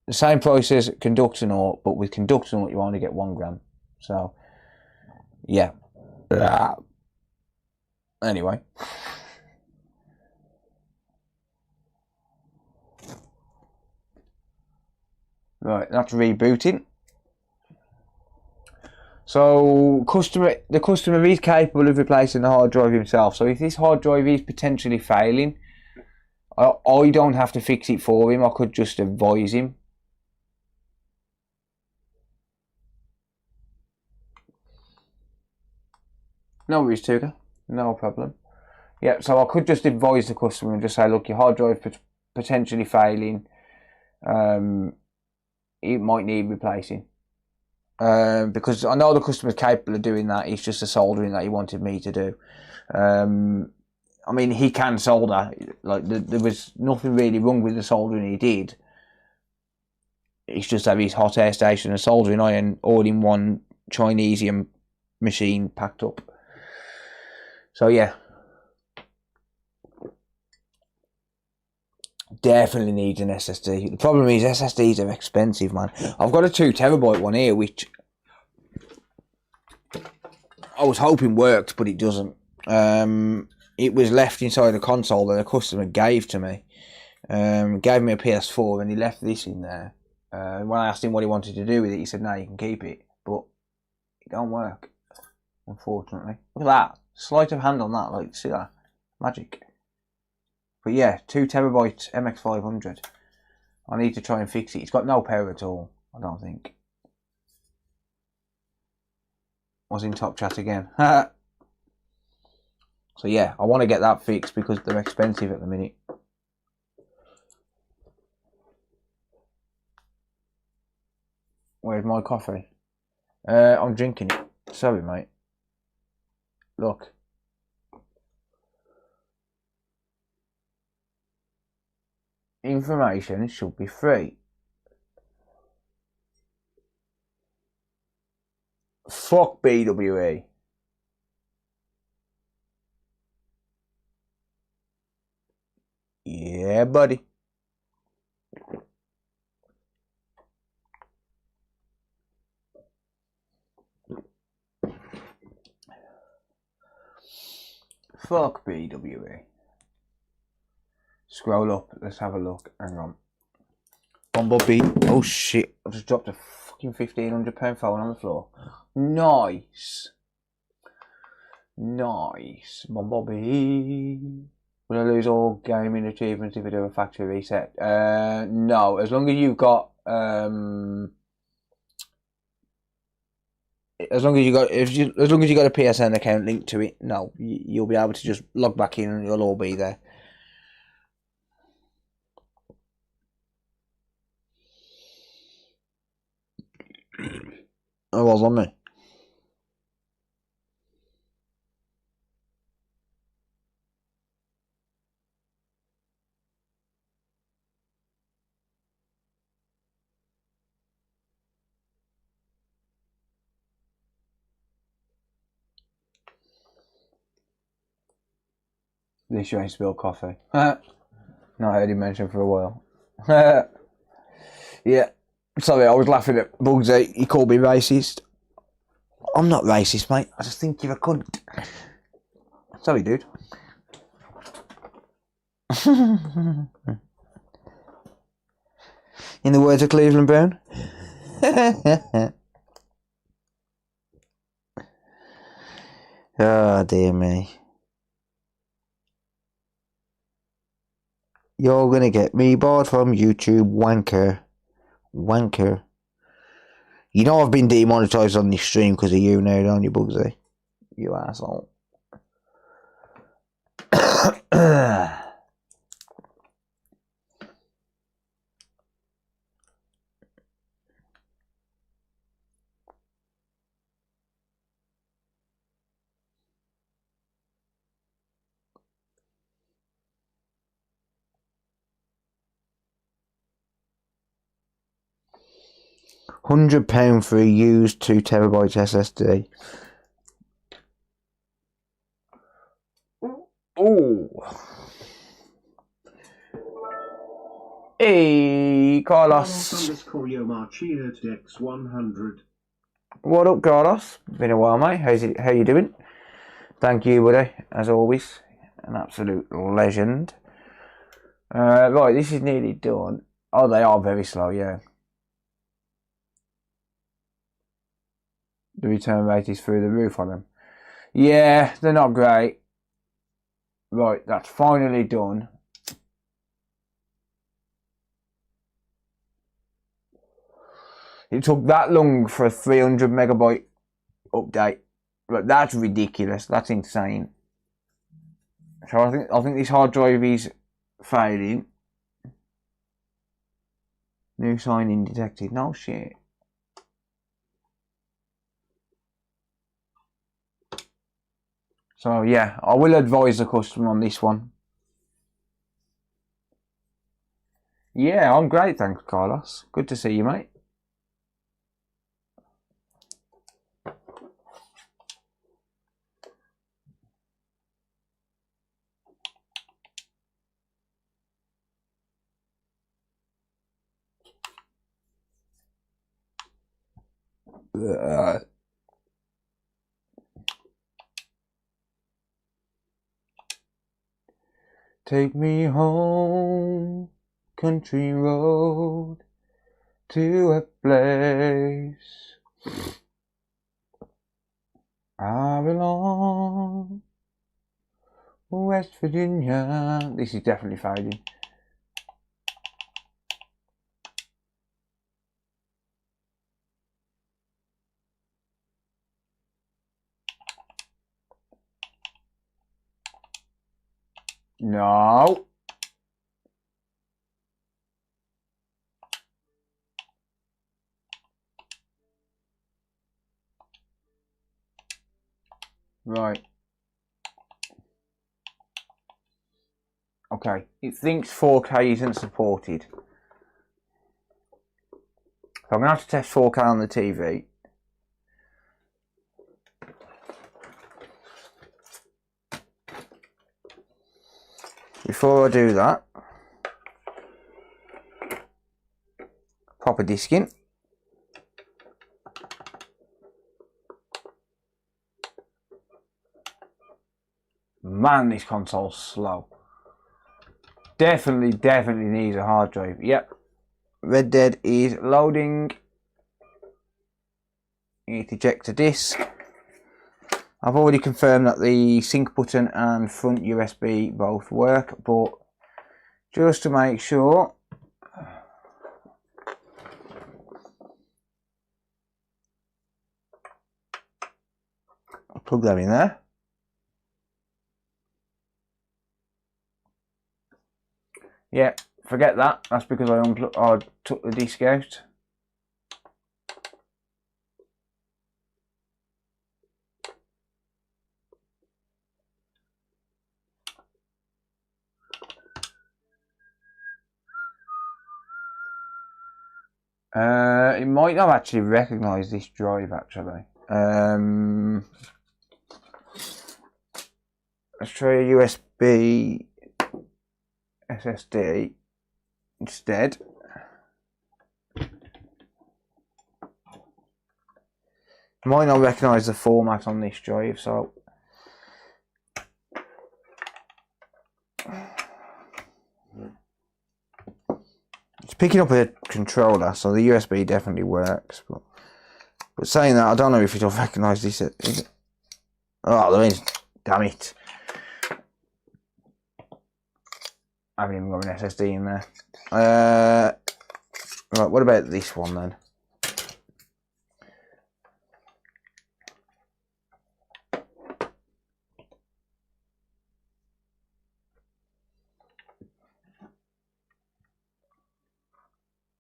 the same price as Conductonaut, but with Conductonaut you only get 1 gram. So, yeah. Anyway. Right, that's rebooting. So the customer is capable of replacing the hard drive himself. So if this hard drive is potentially failing, I don't have to fix it for him. I could just advise him. No worries, Tuga. No problem. Yeah, so I could just advise the customer and just say, look, your hard drive potentially failing. It might need replacing. Because I know the customer's capable of doing that. It's just the soldering that he wanted me to do. I mean, he can solder. Like there was nothing really wrong with the soldering he did. It's just that his hot air station and soldering iron all in one Chinesium machine packed up. So yeah, definitely needs an SSD. The problem is SSDs are expensive, man. I've got a 2 terabyte one here, which I was hoping worked, but it doesn't. It was left inside a console that a customer gave to me. Gave me a PS4 and he left this in there. When I asked him what he wanted to do with it, he said, no, you can keep it. But it don't work, unfortunately. Look at that. Sleight of hand on that. Like, see that? Magic. But yeah, 2 terabyte MX500. I need to try and fix it. It's got no power at all, I don't think. Was in top chat again. So yeah, I want to get that fixed because they're expensive at the minute. Where's my coffee? I'm drinking it. Sorry, mate. Look. Information should be free. Fuck BWE. Yeah, buddy. Fuck BWE. Scroll up, let's have a look. Hang on. Bumblebee. Oh shit, I just dropped a fucking £1,500 phone on the floor. Nice. Nice. Bumblebee. Will I lose all gaming achievements if I do a factory reset? No, as long as you've got as long as you got a PSN account linked to it, no, you'll be able to just log back in and it'll all be there. I was on me. This you ain't spilled coffee. Not heard him mention for a while. Yeah. Sorry, I was laughing at Bugsy. He called me racist. I'm not racist, mate. I just think you're a cunt. Sorry, dude. In the words of Cleveland Brown. Oh, dear me. You're gonna get me barred from YouTube, wanker. Wanker. You know I've been demonetized on this stream because of you now, don't you, Bugsy? You asshole. £100 for a used 2TB SSD. Oh. Hey, Carlos. What up, Carlos? Been a while, mate. How you doing? Thank you, buddy. As always, an absolute legend. Right, this is nearly done. Oh, they are very slow, yeah. The return rate is through the roof on them. Yeah, they're not great. Right, that's finally done. It took that long for a 300 megabyte update. But that's ridiculous. That's insane. So I think this hard drive is failing. New sign-in detected. No shit. So yeah, I will advise the customer on this one. Yeah, I'm great, thanks, Carlos. Good to see you, mate. Take me home, country road, to a place I belong, West Virginia. This is definitely fading. No. Right. Okay. It thinks 4K isn't supported. So I'm going to have to test 4K on the TV. Before I do that, Pop a disc in. Man, this console's slow. Definitely needs a hard drive. Yep. Red Dead is loading. You need to eject a disc. I've already confirmed that the sync button and front USB both work, but just to make sure, I'll plug that in there. Yeah, forget that. That's because I took the disc out. It might not actually recognise this drive actually. Let's try a USB SSD instead. Might not recognise the format on this drive, so it's picking up a controller, so the USB definitely works. But saying that, I don't know if it'll recognise this. Is it? Oh, there is. Damn it. I haven't even got an SSD in there. Right, what about this one then?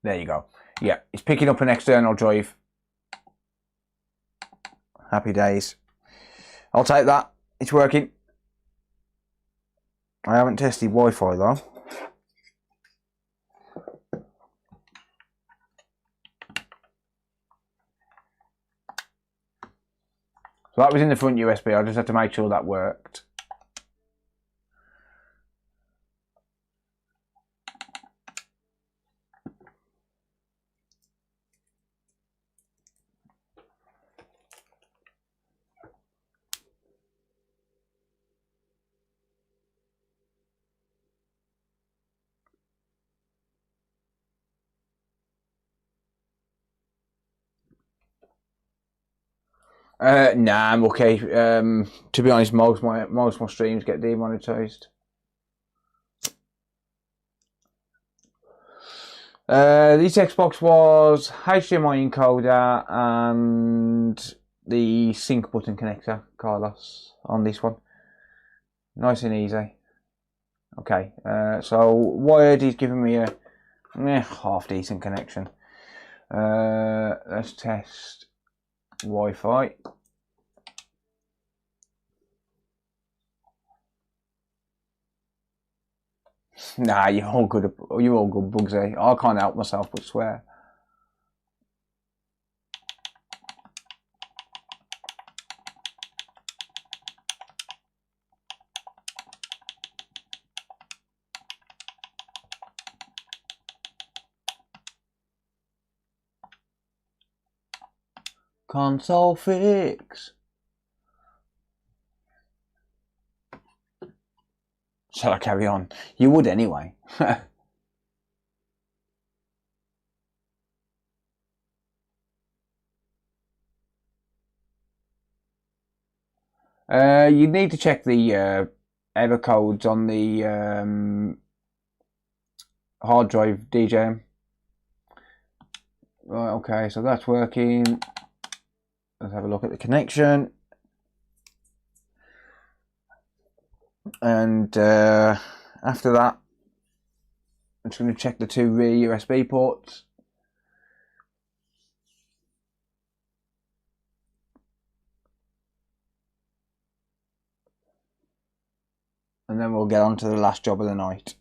There you go. Yeah, it's picking up an external drive. Happy days. I'll take that. It's working. I haven't tested Wi-Fi though. So that was in the front USB. I just had to make sure that worked. Nah, I'm okay. To be honest, most of my streams get demonetized. This Xbox was HDMI encoder and the sync button connector, Carlos, on this one. Nice and easy. Okay, so wired is giving me a half decent connection. Let's test Wi-Fi. Nah, you're all good, Bugsy. I can't help myself but swear. Console fix. Shall I carry on? You would anyway. You need to check the error codes on the hard drive DJM. Right, okay, so that's working. Let's have a look at the connection. And after that, I'm just going to check the two rear USB ports. And then we'll get on to the last job of the night.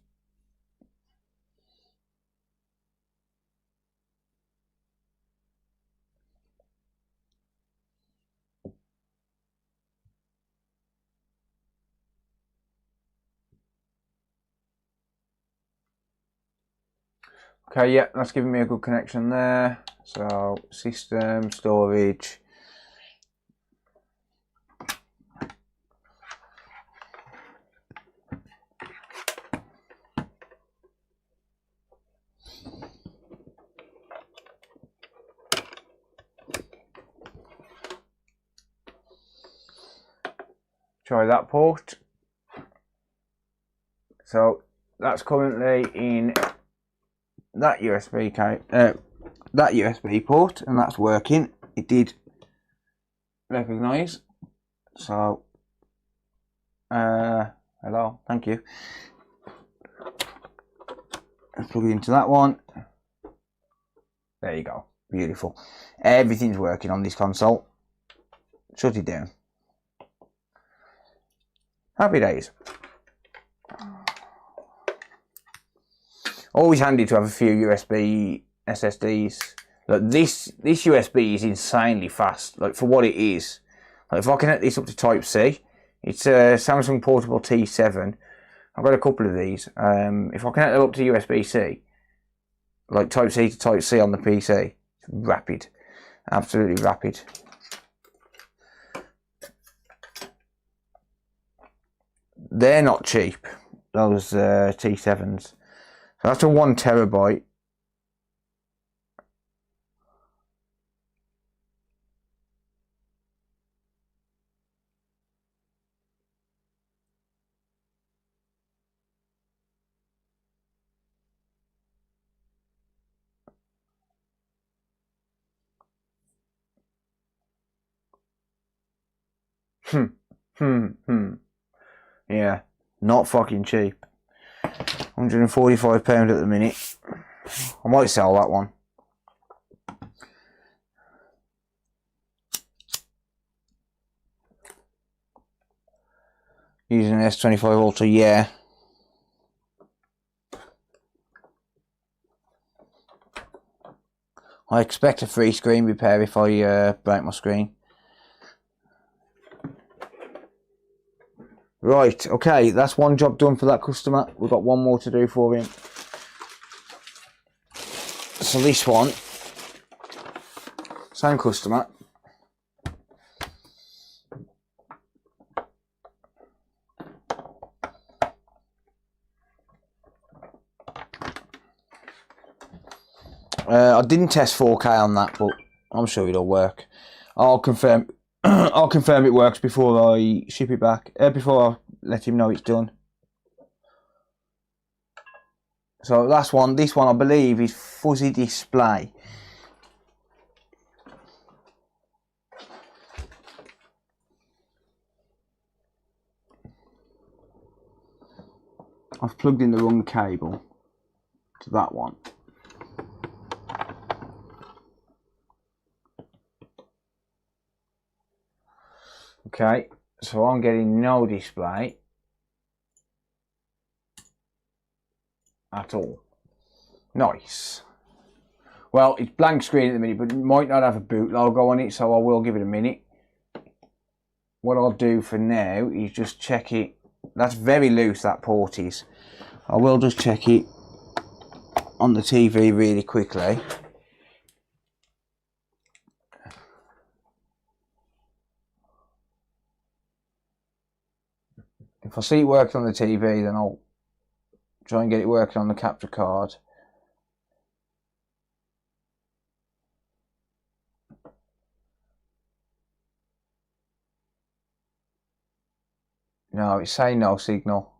Okay, yeah, that's giving me a good connection there. So, system, storage. Try that port. So that's currently in that USB port, and that's working. It did recognise. So, hello, thank you. Let's plug it into that one. There you go, beautiful. Everything's working on this console. Shut it down. Happy days. Always handy to have a few USB SSDs. Look, this USB is insanely fast. Like, for what it is. Like, if I connect this up to Type C, it's a Samsung Portable T7. I've got a couple of these. If I connect it up to USB-C, like Type C to Type C on the PC, it's rapid, absolutely rapid. They're not cheap, those T7s. So that's a 1 terabyte. Yeah, not fucking cheap. £145 at the minute. I might sell that one. Using an S25 Ultra, yeah. I expect a free screen repair if I break my screen. Right, okay, that's one job done for that customer. We've got one more to do for him. So this one, same customer. I didn't test 4K on that, but I'm sure it'll work. I'll confirm. I'll confirm it works before I ship it back. Before I let him know it's done. So last one. This one I believe is fuzzy display. I've plugged in the wrong cable to that one. Okay, so I'm getting no display at all. Nice. Well, it's blank screen at the minute, but it might not have a boot logo on it, so I will give it a minute. What I'll do for now is just check it. That's very loose, that port is. I will just check it on the TV really quickly. If I see it working on the TV, then I'll try and get it working on the capture card. No, it's saying no signal.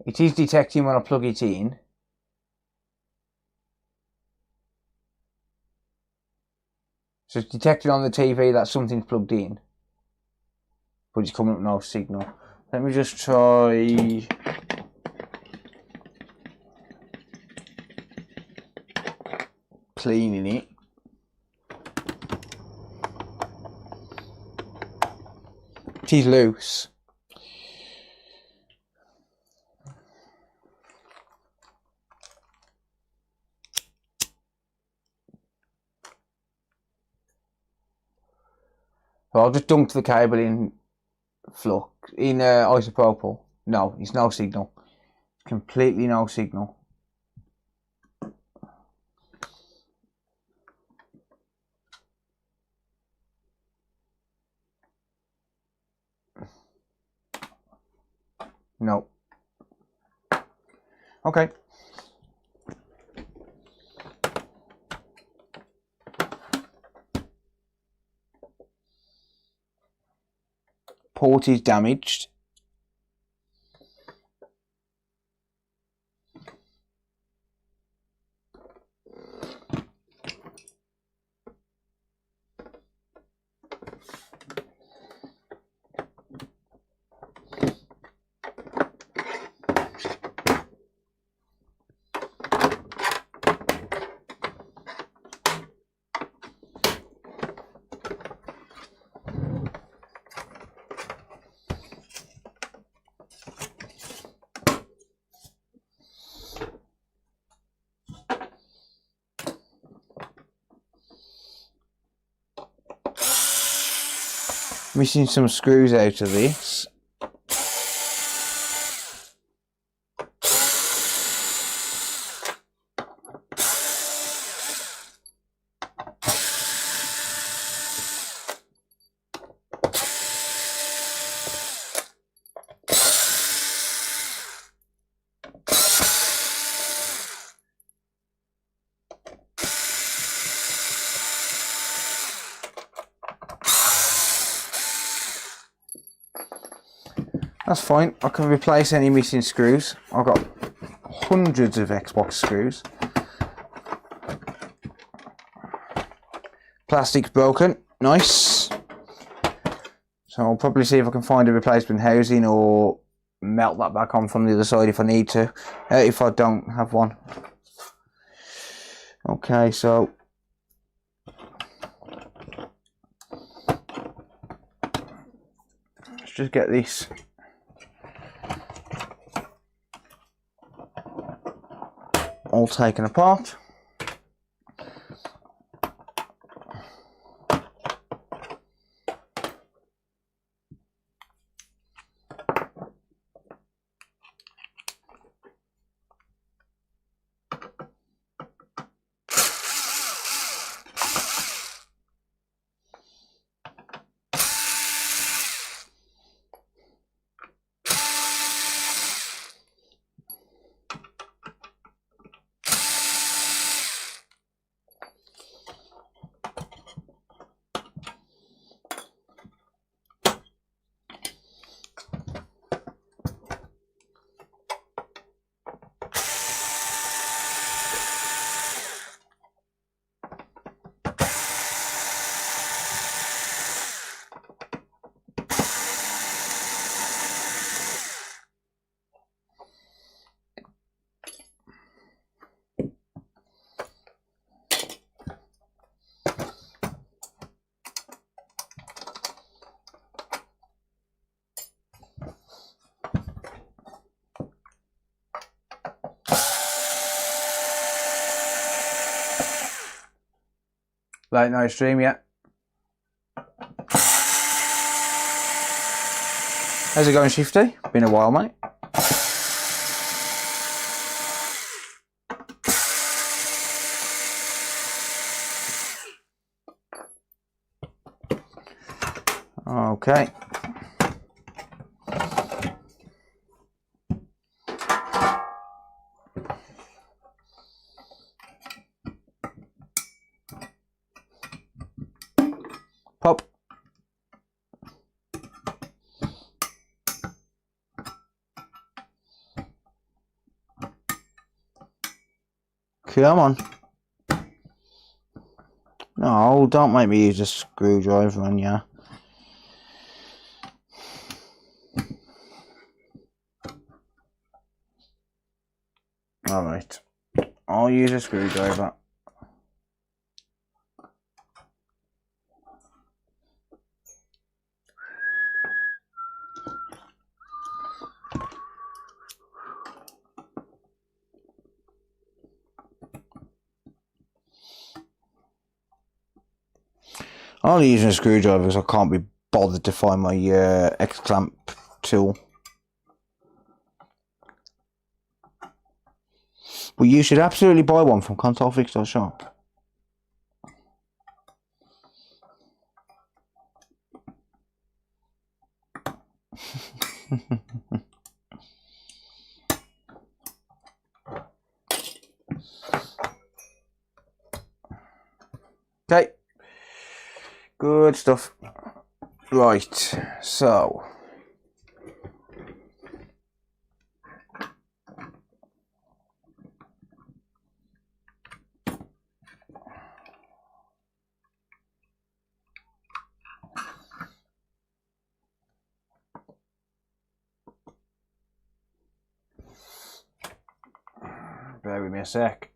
It is detecting when I plug it in. So it's detecting on the TV that something's plugged in, but it's coming up no signal. Let me just try. Cleaning it. It is loose. So I'll just dunk the cable in flux. in isopropyl. No, it's no signal. Completely no signal. No. Okay. Port is damaged. Missing some screws out of this. That's fine. I can replace any missing screws. I've got hundreds of Xbox screws. Plastic's broken. Nice. So I'll probably see if I can find a replacement housing or melt that back on from the other side if I need to. If I don't have one. Okay, so let's just get this all taken apart. Late night stream, yeah. How's it going, Shifty? Been a while, mate. Okay. Pop. Come on. No, don't make me use a screwdriver on ya. Alright. I'll use a screwdriver. I'm only using a screwdriver because I can't be bothered to find my X-clamp tool. But you should absolutely buy one from consolefix.shop. Okay, good stuff. Right, so bear with me a sec.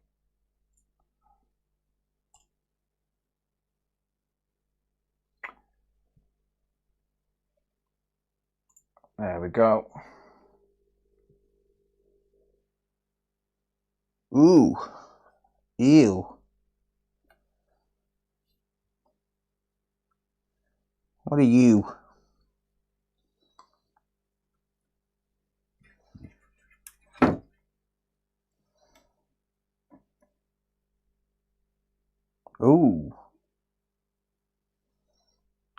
There we go. Ooh. Ew. What are you? Ooh.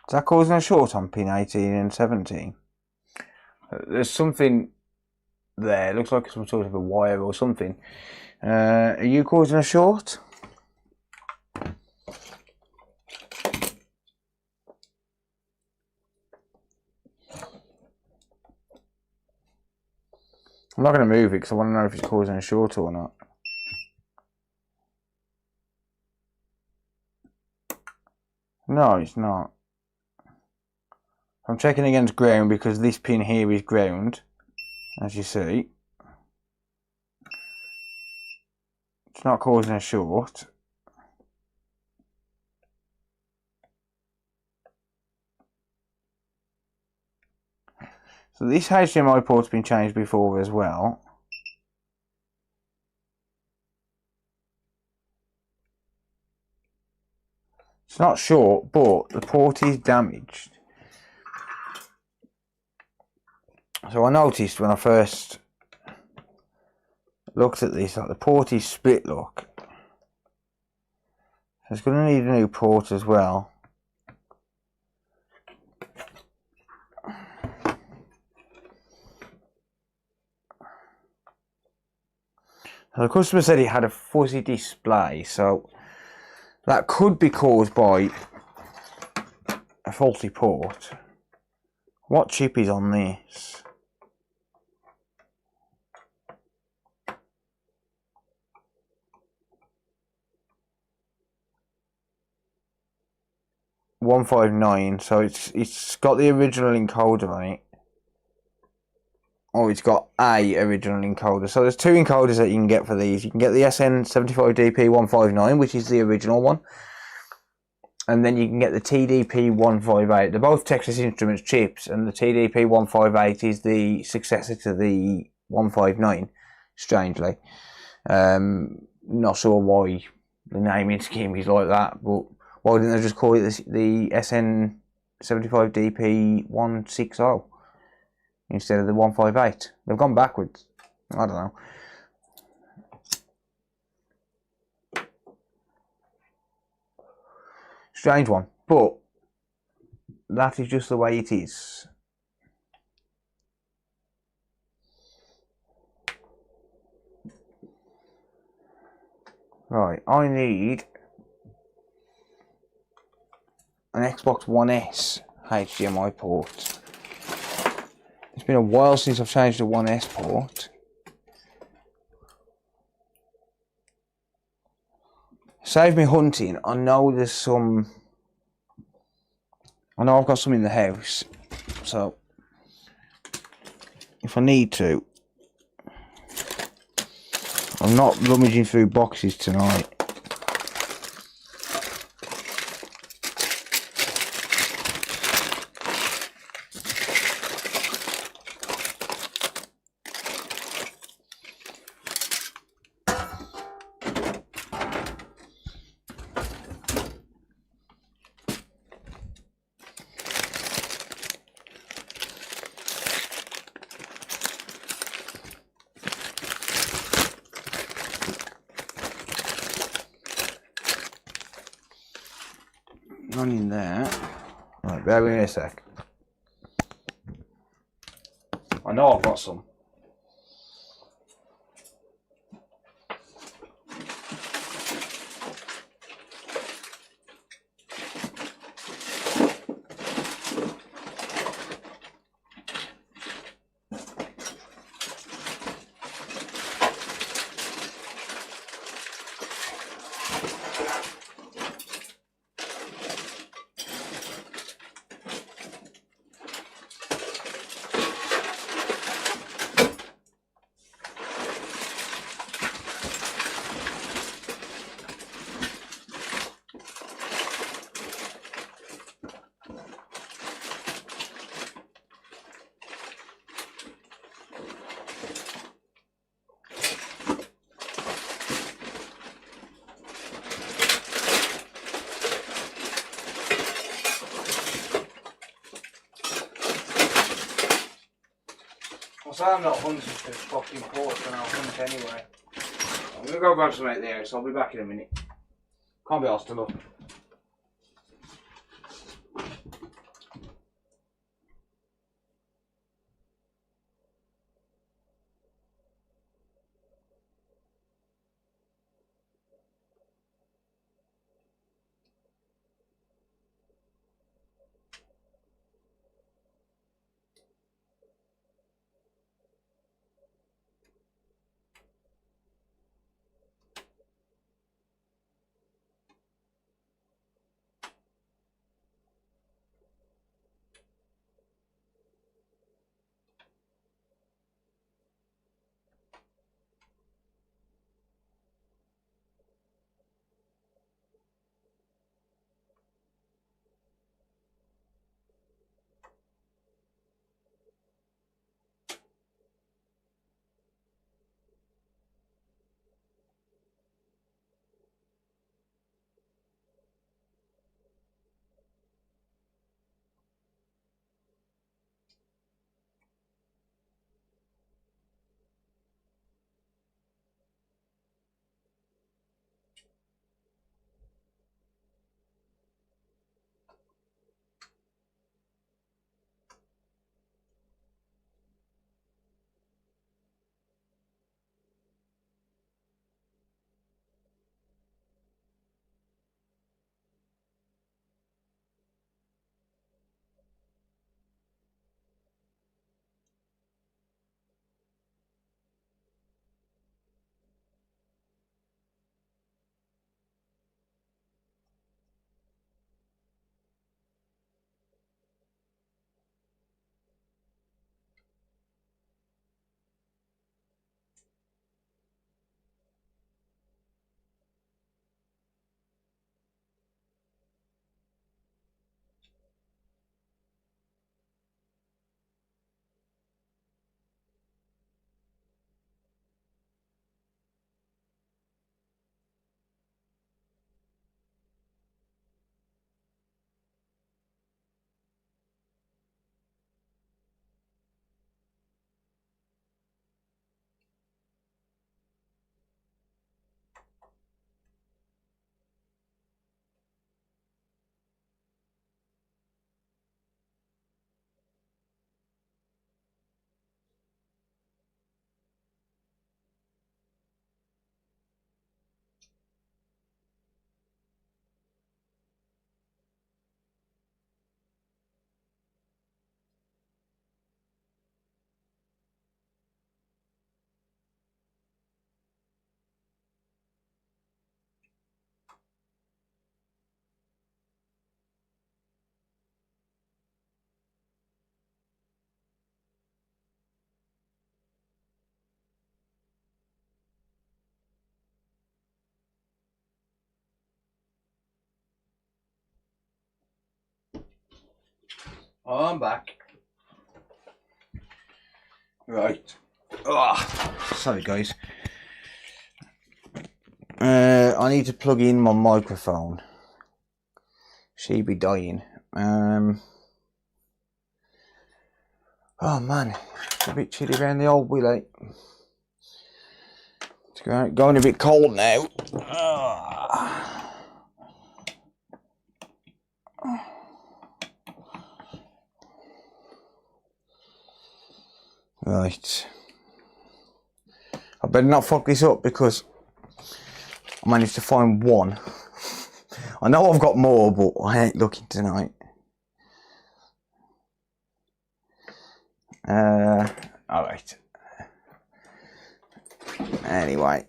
Is that causing a short on pin 18 and 17? There's something there. It looks like some sort of a wire or something. Are you causing a short? I'm not going to move it because I want to know if it's causing a short or not. No, it's not. I'm checking against ground because this pin here is ground, as you see. It's not causing a short. So this HDMI port's been changed before as well. It's not short, but the port is damaged. So I noticed when I first looked at this that the port is split, look. So it's going to need a new port as well. So the customer said he had a fuzzy display, so that could be caused by a faulty port. What chip is on this? .159, so it's got the original encoder on it. Oh, it's got a original encoder. So there's two encoders that you can get for these. You can get the SN75DP159, which is the original one. And then you can get the TDP158. They're both Texas Instruments chips, and the TDP158 is the successor to the 159, strangely. Not sure why the naming scheme is like that, but why didn't they just call it the SN75DP160? Instead of the 158. They've gone backwards. I don't know. Strange one. But that is just the way it is. Right, I need an Xbox One S HDMI port. It's been a while since I've changed the 1S port. Save me hunting. I know there's some. I know I've got some in the house. So, if I need to. I'm not rummaging through boxes tonight. None in there. Right, bear with me a sec. I know I've got some. So I'm not hunting for fucking pork and I'll hunt anyway. I'm gonna go grab some out there, so I'll be back in a minute. Can't be asked enough. I'm back. Right. Sorry guys. I need to plug in my microphone. She be dying. Oh man, it's a bit chilly around the old willy. It's going a bit cold now. Right. I better not fuck this up because I managed to find one. I know I've got more, but I ain't looking tonight. Alright. Anyway.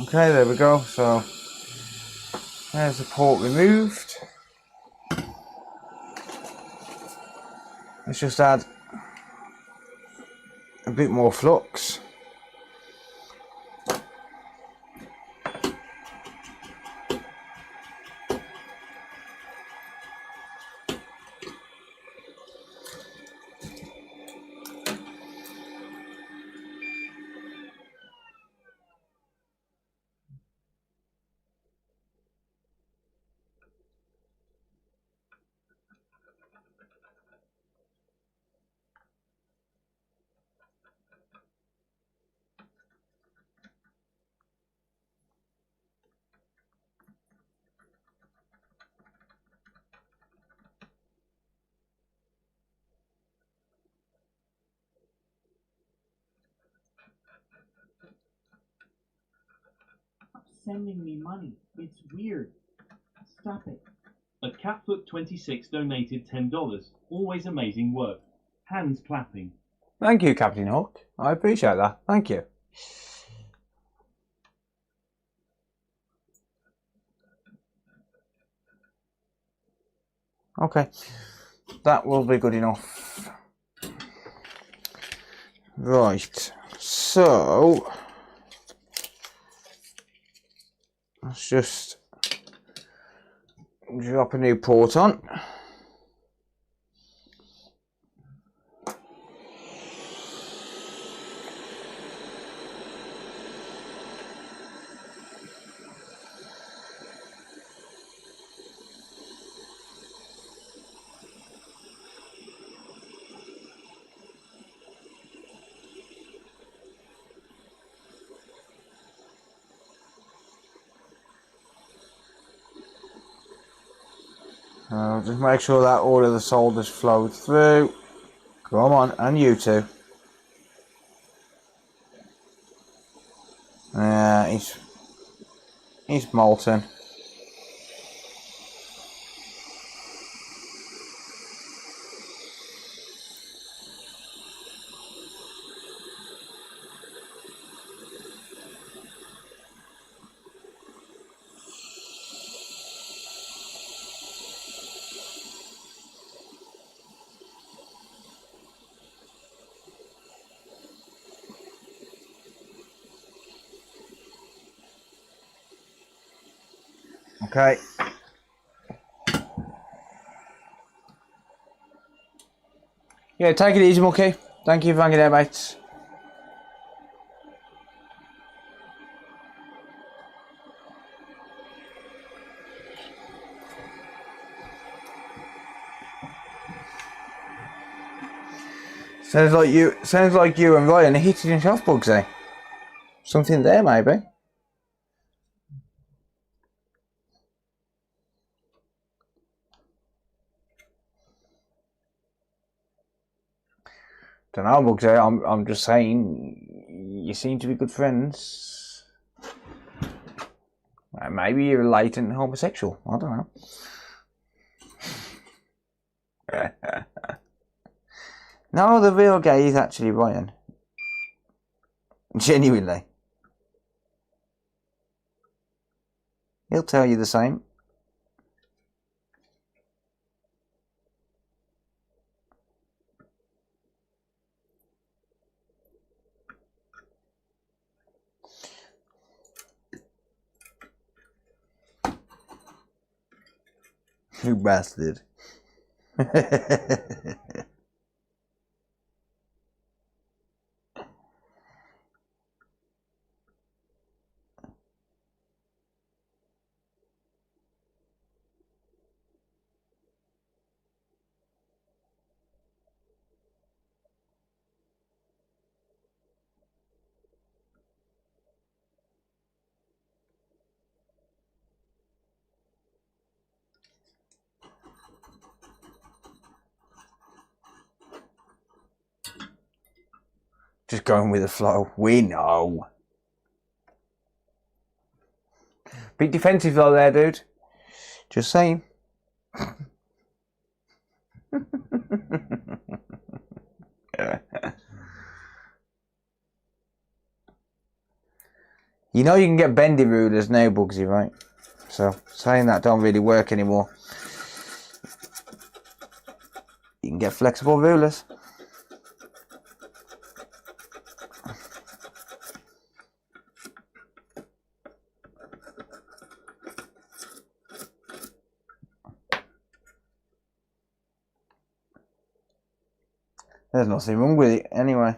Okay, there we go. So there's the port removed. Let's just add a bit more flux. Sending me money. It's weird. Stop it. A Catfoot26 donated $10. Always amazing work. Hands clapping. Thank you, Captain Hook. I appreciate that. Thank you. Okay, that will be good enough. Right, so let's just drop a new port on. Just make sure that all of the solders flow through. Come on, and you too. Yeah, he's molten. Okay. Yeah, take it easy, Mookie. Thank you for hanging out, mates. Sounds like you and Ryan are hitting it off, Bugsy. Something there, maybe. Don't know, Bugsy. I'm just saying, you seem to be good friends. Maybe you're a latent homosexual. I don't know. No, the real gay is actually Ryan. Genuinely. He'll tell you the same. You bastard. Just going with the flow. We know. Bit defensive though there, dude. Just saying. You know you can get bendy rulers now, Bugsy, right? So, saying that don't really work anymore. You can get flexible rulers. There's nothing wrong with it anyway.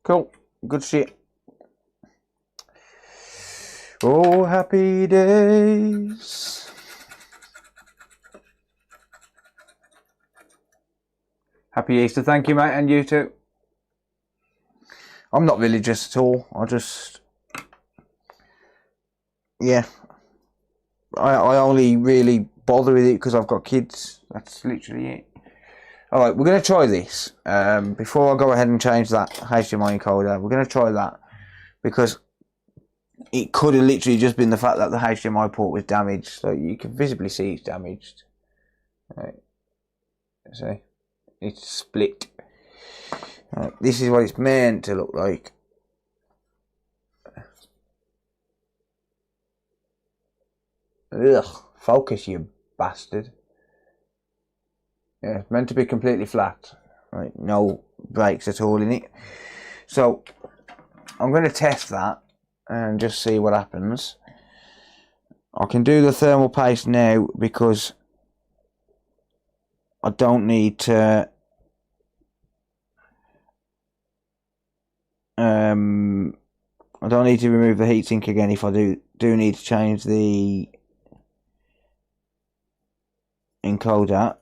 Cool. Good shit. Oh, happy days. Happy Easter. Thank you, mate, and you too. I'm not religious at all. I just... Yeah. I only really bother with it because I've got kids. That's literally it. Alright, we're going to try this. Before I go ahead and change that HDMI encoder, we're going to try that. Because it could have literally just been the fact that the HDMI port was damaged. So you can visibly see it's damaged. Right. See? It's split. Right. This is what it's meant to look like. Ugh. Focus, you bastard. Yeah, it's meant to be completely flat. Right, no breaks at all in it. So, I'm going to test that and just see what happens. I can do the thermal paste now because I don't need to I don't need to remove the heatsink again if I do need to change the encoder.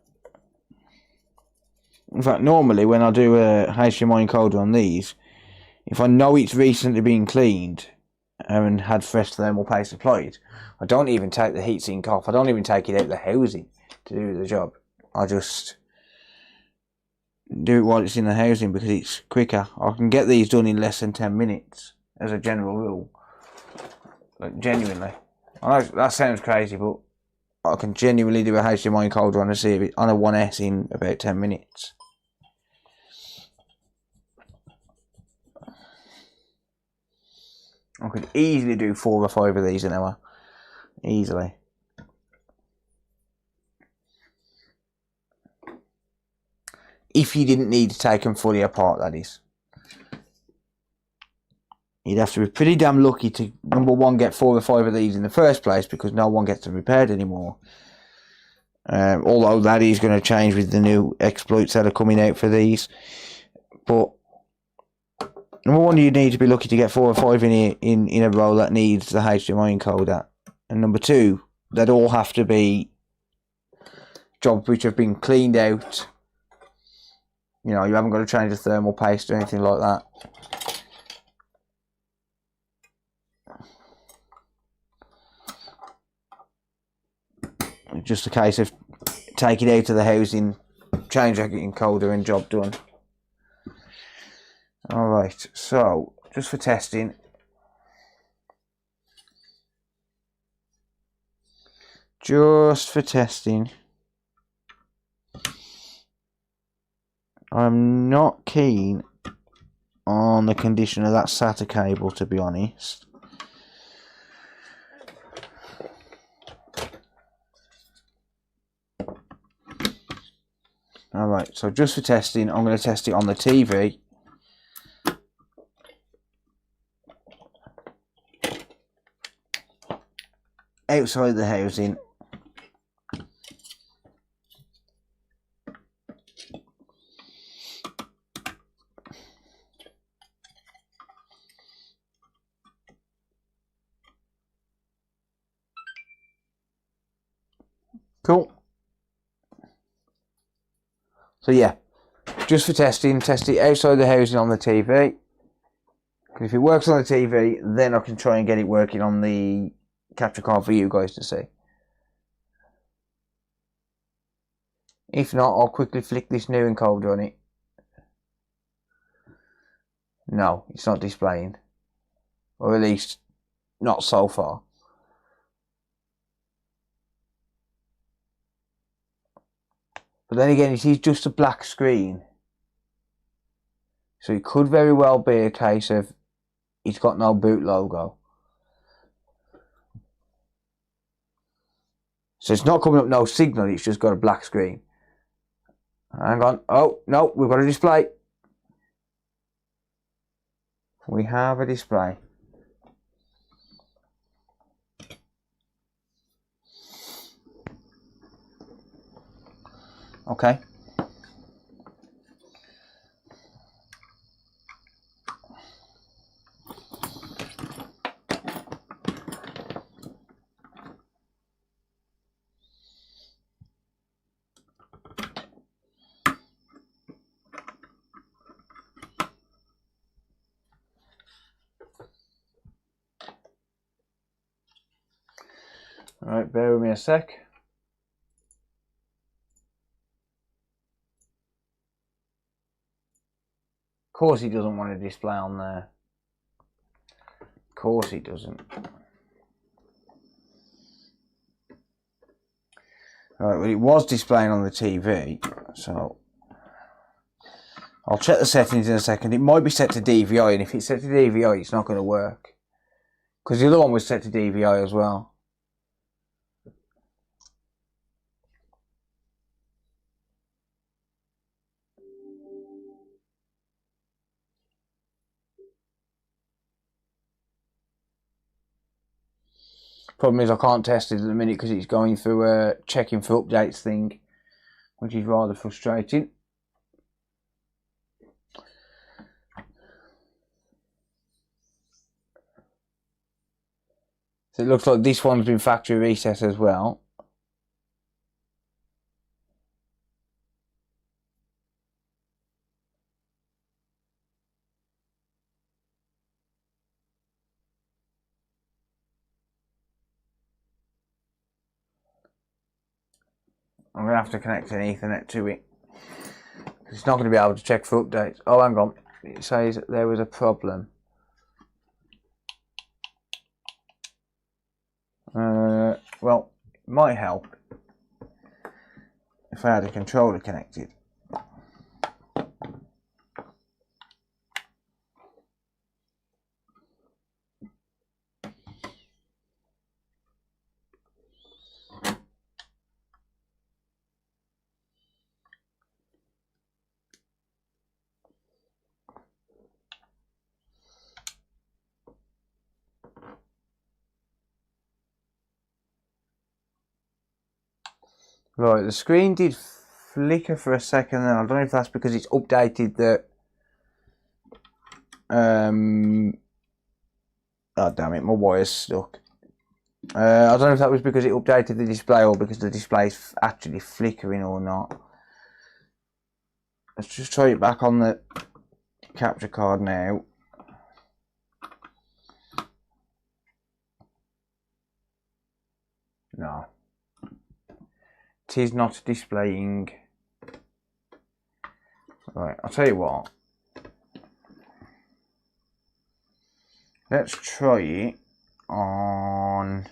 In fact, normally when I do a HDMI encoder on these, if I know it's recently been cleaned and had fresh thermal paste applied, I don't even take the heatsink off. I don't even take it out of the housing to do the job. I just do it while it's in the housing because it's quicker. I can get these done in less than 10 minutes as a general rule. Like, genuinely. I know that sounds crazy, but I can genuinely do a HDMI encoder on a 1S in about 10 minutes. I could easily do 4 or 5 of these an hour. Easily. If you didn't need to take them fully apart, that is. You'd have to be pretty damn lucky to, number one, get 4 or 5 of these in the first place because no one gets them repaired anymore. Although that is going to change with the new exploits that are coming out for these. But number one, you need to be lucky to get 4 or 5 in a row that needs the HDMI encoder. And number two, they'd all have to be jobs which have been cleaned out. You know, you haven't got to change the thermal paste or anything like that. It's just a case of take it out of the housing, change the encoder and job done. Alright, so just for testing, I'm not keen on the condition of that SATA cable, to be honest. Alright, so just for testing, I'm going to test it on the TV. Outside the housing. Cool. So yeah, just for testing, test it outside the housing on the TV. Because if it works on the TV, then I can try and get it working on the capture card for you guys to see. If not, I'll quickly flick this new encoder on it. No, it's not displaying. Or at least, not so far. But then again, it is just a black screen. So it could very well be a case of it's got no boot logo. So it's not coming up no signal, it's just got a black screen. Hang on. Oh, no, we've got a display. We have a display. Okay. Alright, bear with me a sec. Of course he doesn't want a display on there. Of course he doesn't. Alright, well it was displaying on the TV, so I'll check the settings in a second. It might be set to DVI, and if it's set to DVI it's not going to work. Because the other one was set to DVI as well. Problem is I can't test it at the minute because it's going through a checking for updates thing, which is rather frustrating. So it looks like this one's been factory reset as well. I'm going to have to connect an Ethernet to it. It's not going to be able to check for updates. Oh, hang on. It says that there was a problem. Well, it might help if I had a controller connected. Right, the screen did flicker for a second, and I don't know if that's because it's updated the oh damn it, my wire's stuck. I don't know if that was because it updated the display or because the display's actually flickering or not. Let's just try it back on the capture card now. No. It is not displaying. Right, I'll tell you what. Let's try it on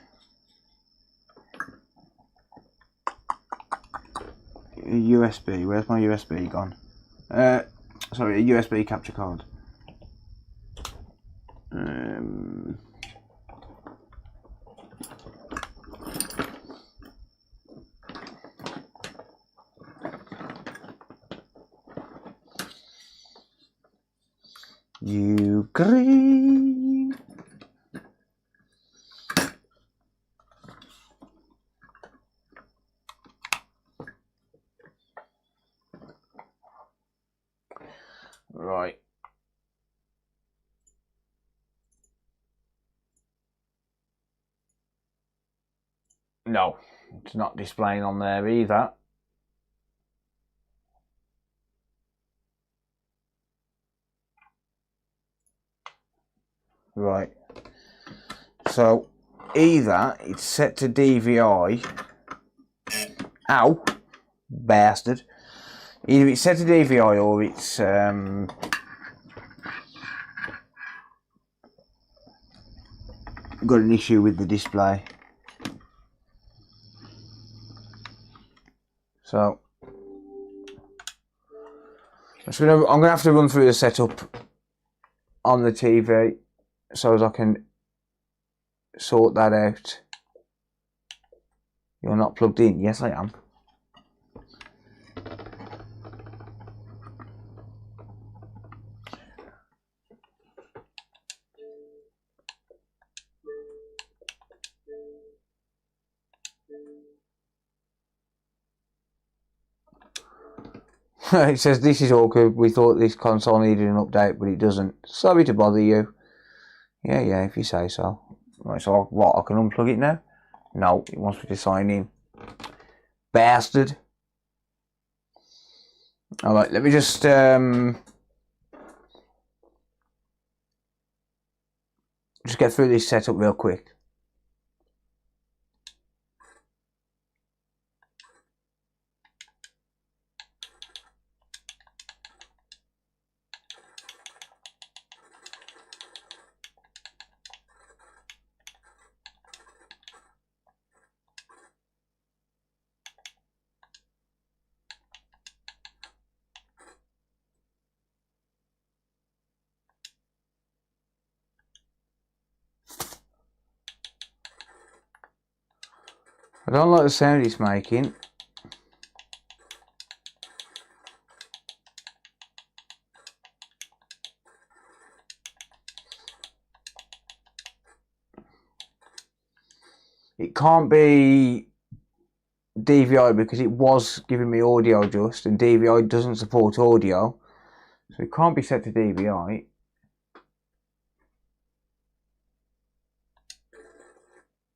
USB. Where's my USB gone? Sorry, a USB capture card. You green. Right. No, it's not displaying on there either. Right. So either it's set to DVI. Ow, bastard. Either it's set to DVI or it's got an issue with the display. So I'm gonna have to run through the setup on the TV so as I can sort that out. You're not plugged in? Yes, I am. It says this is awkward. We thought this console needed an update, but it doesn't. Sorry to bother you. Yeah, if you say so. Right, so what? I can unplug it now? No, it wants me to sign in. Bastard. Alright, let me just get through this setup real quick. I don't like the sound it's making. It can't be DVI because it was giving me audio just, and DVI doesn't support audio, so it can't be set to DVI.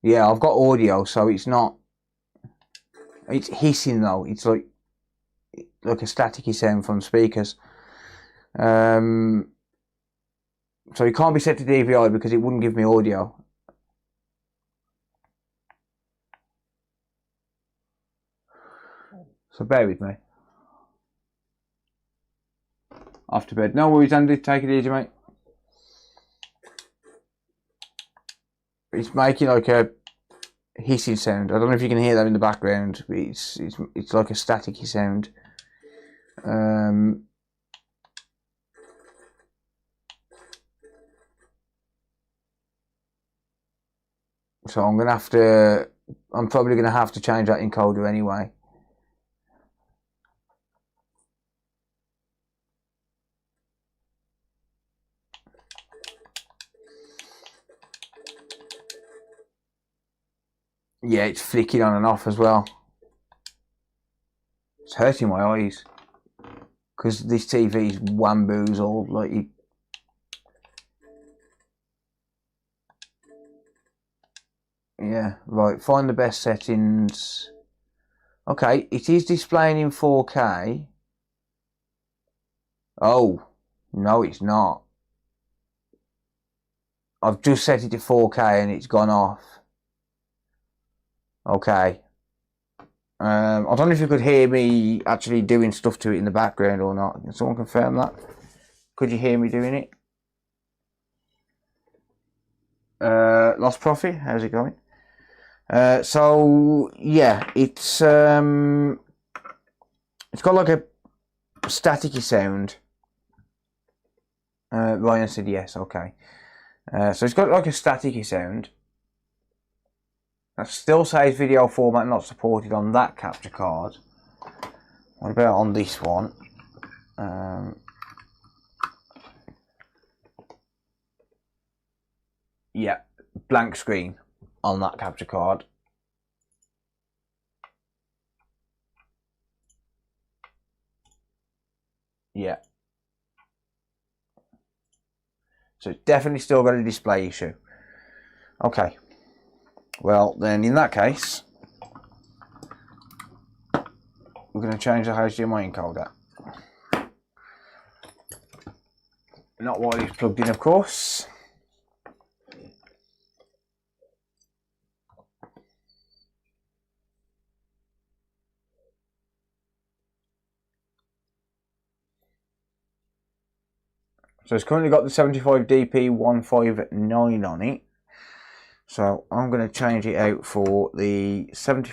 Yeah, I've got audio, so it's not. It's hissing though. It's like a staticky sound from speakers. So it can't be set to DVI because it wouldn't give me audio. So bear with me. Off to bed. No worries, Andy. Take it easy, mate. It's making like a hissing sound. I don't know if you can hear that in the background. But it's like a staticky sound. So I'm probably gonna have to change that encoder anyway. Yeah, it's flicking on and off as well. It's hurting my eyes because this TV is wamboozled. Like you. Yeah, right. Find the best settings. Okay, it is displaying in 4K. Oh, no, it's not. I've just set it to 4K and it's gone off. Okay. I don't know if you could hear me actually doing stuff to it in the background or not. Can someone confirm that? Could you hear me doing it? Lost Profit, how's it going? So yeah, it's got like a staticky sound. Ryan said yes, okay. So it's got like a staticky sound. That still says video format not supported on that capture card. What about on this one? Yeah, blank screen on that capture card. Yeah. So it's definitely still got a display issue. Okay. Well, then in that case, we're going to change the HDMI encoder. Not while it's plugged in, of course. So it's currently got the 75DP159 on it. So I'm going to change it out for the for the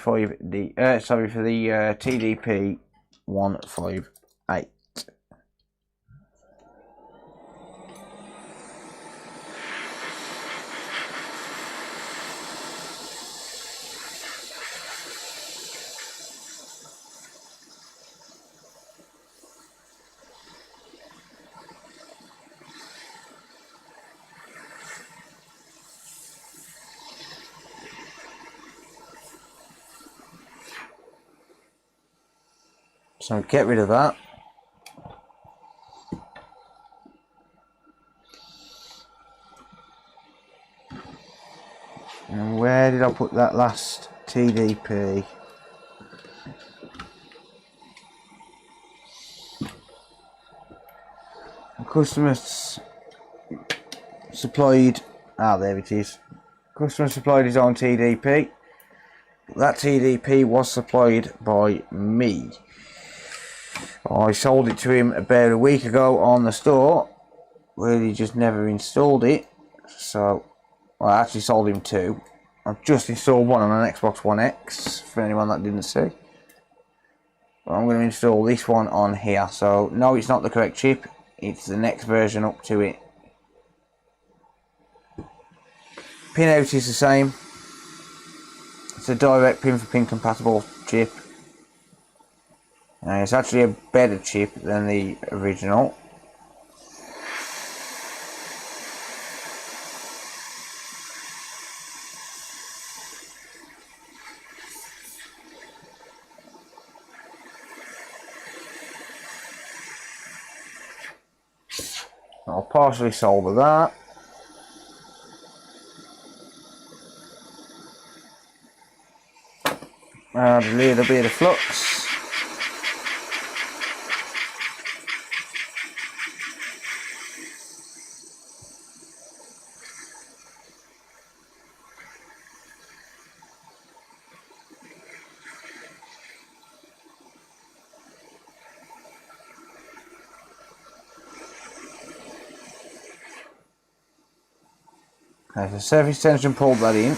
TDP158. So get rid of that. And where did I put that last TDP? The customer's supplied, there it is. Customer supplied his own TDP. That TDP was supplied by me. I sold it to him about a week ago on the store, where he just never installed it. So I actually sold him two. I've just installed one on an Xbox One X for anyone that didn't see. But I'm going to install this one on here. So no, it's not the correct chip. It's the next version up to it. Pin out is the same. It's a direct pin for pin compatible chip. And it's actually a better chip than the original. I'll partially solder that. Add a little bit of flux. Okay, so surface tension pulled that in.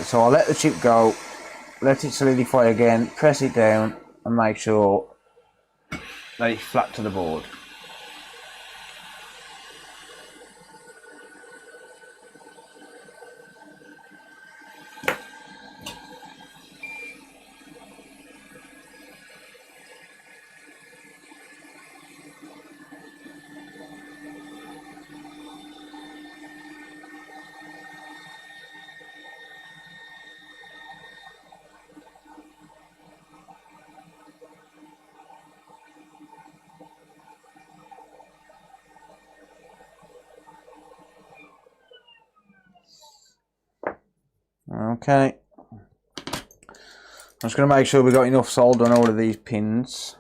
So I'll let the chip go, let it solidify again, press it down and make sure that it's flat to the board. Okay, I'm just going to make sure we've got enough solder on all of these pins.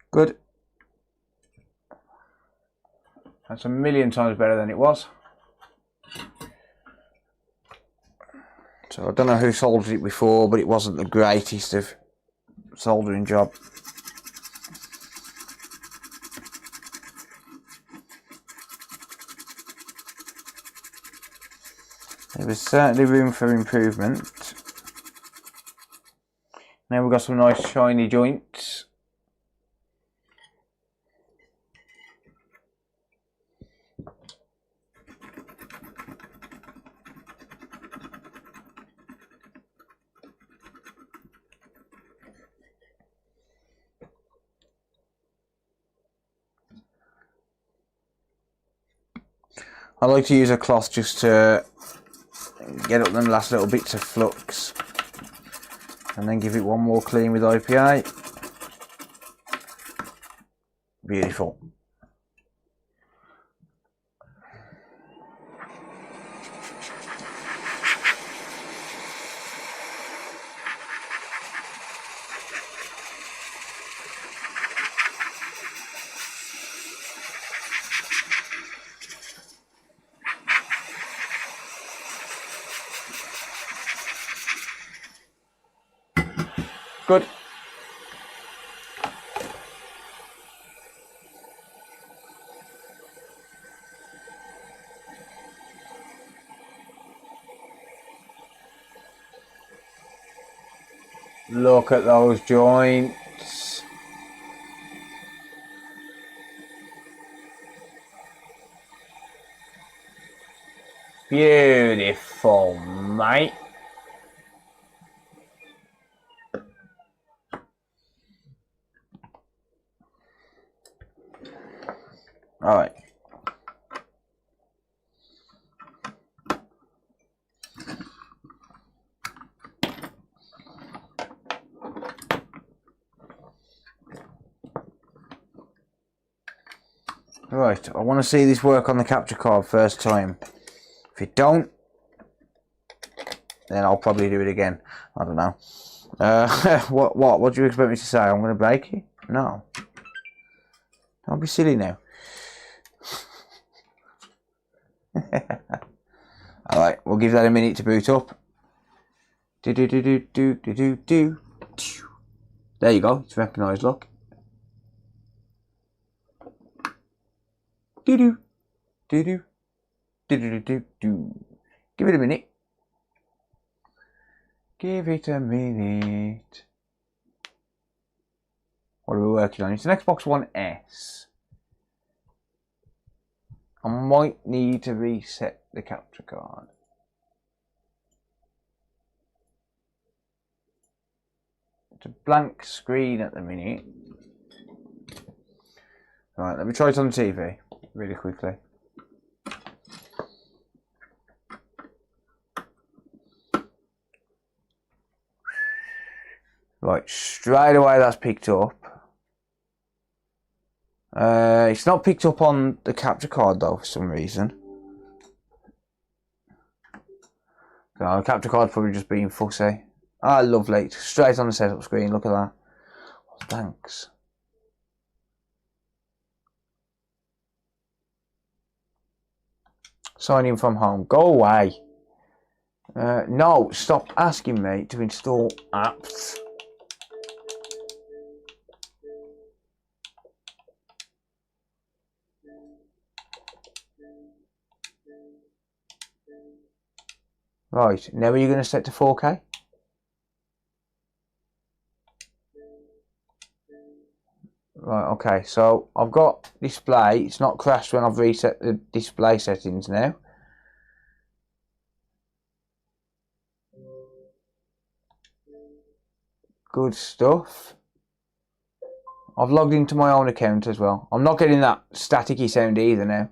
Good. That's a million times better than it was. So I don't know who soldered it before, but it wasn't the greatest of soldering job. There was certainly room for improvement. Now we've got some nice shiny joints. I like to use a cloth just to get up them last little bits of flux and then give it one more clean with IPA. Beautiful. Good. Look at those joints. Beautiful, mate. All right. Right, I want to see this work on the capture card first time. If it don't, then I'll probably do it again. I don't know. What do you expect me to say? I'm going to break it? No. Don't be silly now. Alright, we'll give that a minute to boot up. There you go, it's recognised, look. Give it a minute. Give it a minute. What are we working on? It's an Xbox One S. I might need to reset the capture card. It's a blank screen at the minute. Right, let me try it on the TV really quickly. Right, straight away that's picked up. It's not picked up on the capture card though for some reason. No, the capture card's probably just being fussy. Ah, lovely. It's straight on the setup screen, look at that. Oh, thanks. Sign in from home. Go away. No, stop asking me to install apps. Right, now are you going to set to 4K? Right, okay, so I've got display. It's not crashed when I've reset the display settings now. Good stuff. I've logged into my own account as well. I'm not getting that staticky sound either now.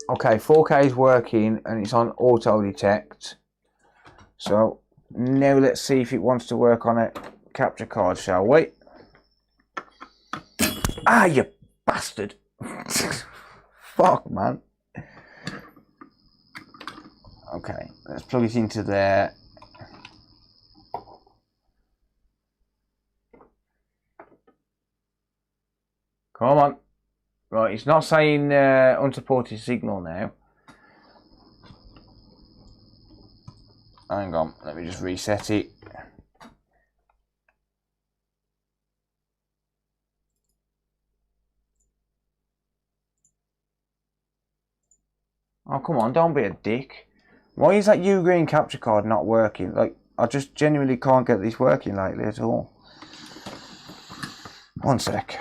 Okay, 4K is working and it's on auto detect. So now let's see if it wants to work on a capture card, shall we? Ah, you bastard. Fuck, man. Okay, let's plug it into there. Come on. Right, it's not saying unsupported signal now. Hang on, let me just reset it. come on, don't be a dick. Why is that Ugreen capture card not working? Like, I just genuinely can't get this working lately at all. One sec.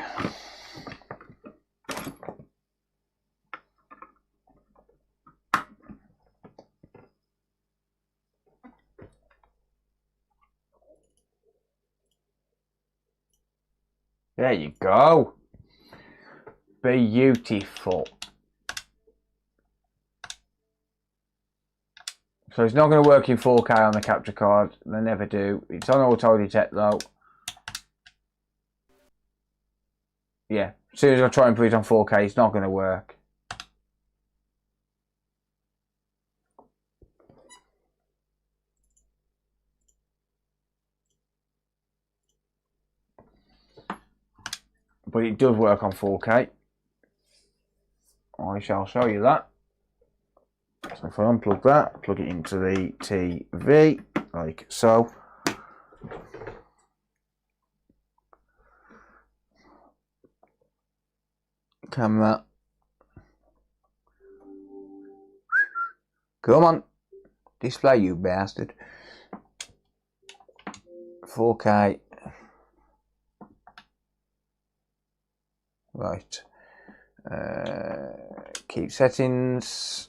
There you go. Beautiful. So it's not going to work in 4K on the capture card. They never do. It's on auto detect though. Yeah, as soon as I try and put it on 4K, it's not going to work. But it does work on 4K. I shall show you that. So if I unplug that, plug it into the TV, like so. Camera. Come on. Display, you bastard. 4K. Right. Keep settings.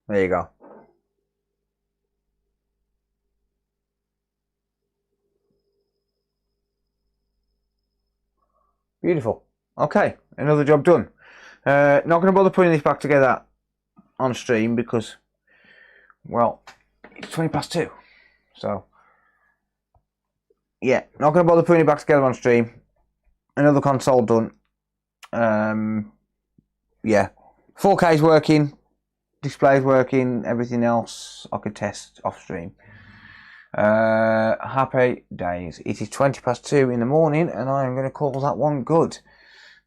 There you go. Beautiful. Okay, another job done. Not going to bother putting this back together on stream because, well, it's 20 past 2. So, yeah, not going to bother putting it back together on stream. Another console done. Yeah, 4K is working, display's working, everything else I could test off stream. Happy days. It is 20 past 2 in the morning and I am going to call that one good.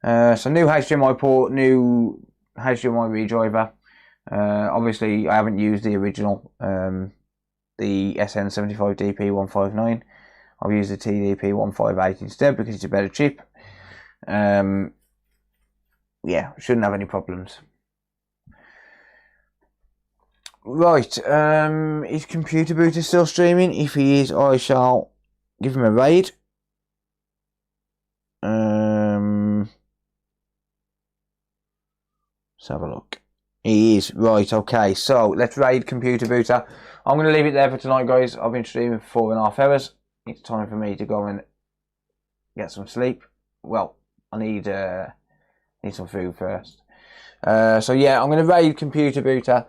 So new HDMI port, new HDMI redriver. Obviously I haven't used the original, the SN75DP159. I've used the TDP158 instead because it's a better chip. Yeah, shouldn't have any problems. Right, is Computer Booter still streaming? If he is, I shall give him a raid. Let's have a look. He is. Right, okay, so let's raid Computer Booter. I'm going to leave it there for tonight, guys. I've been streaming for 4.5 hours. It's time for me to go and get some sleep. Well, I need some food first. So yeah, I'm going to raid Computer Booter.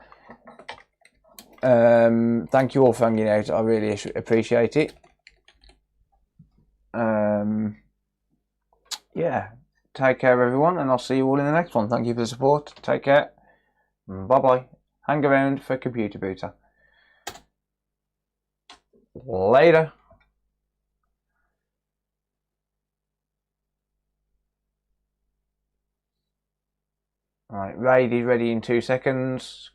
Thank you all for hanging out. I really appreciate it. Yeah, take care everyone, and I'll see you all in the next one. Thank you for the support. Take care. Bye bye. Hang around for Computer Booter. Later. Right, raid is ready in 2 seconds.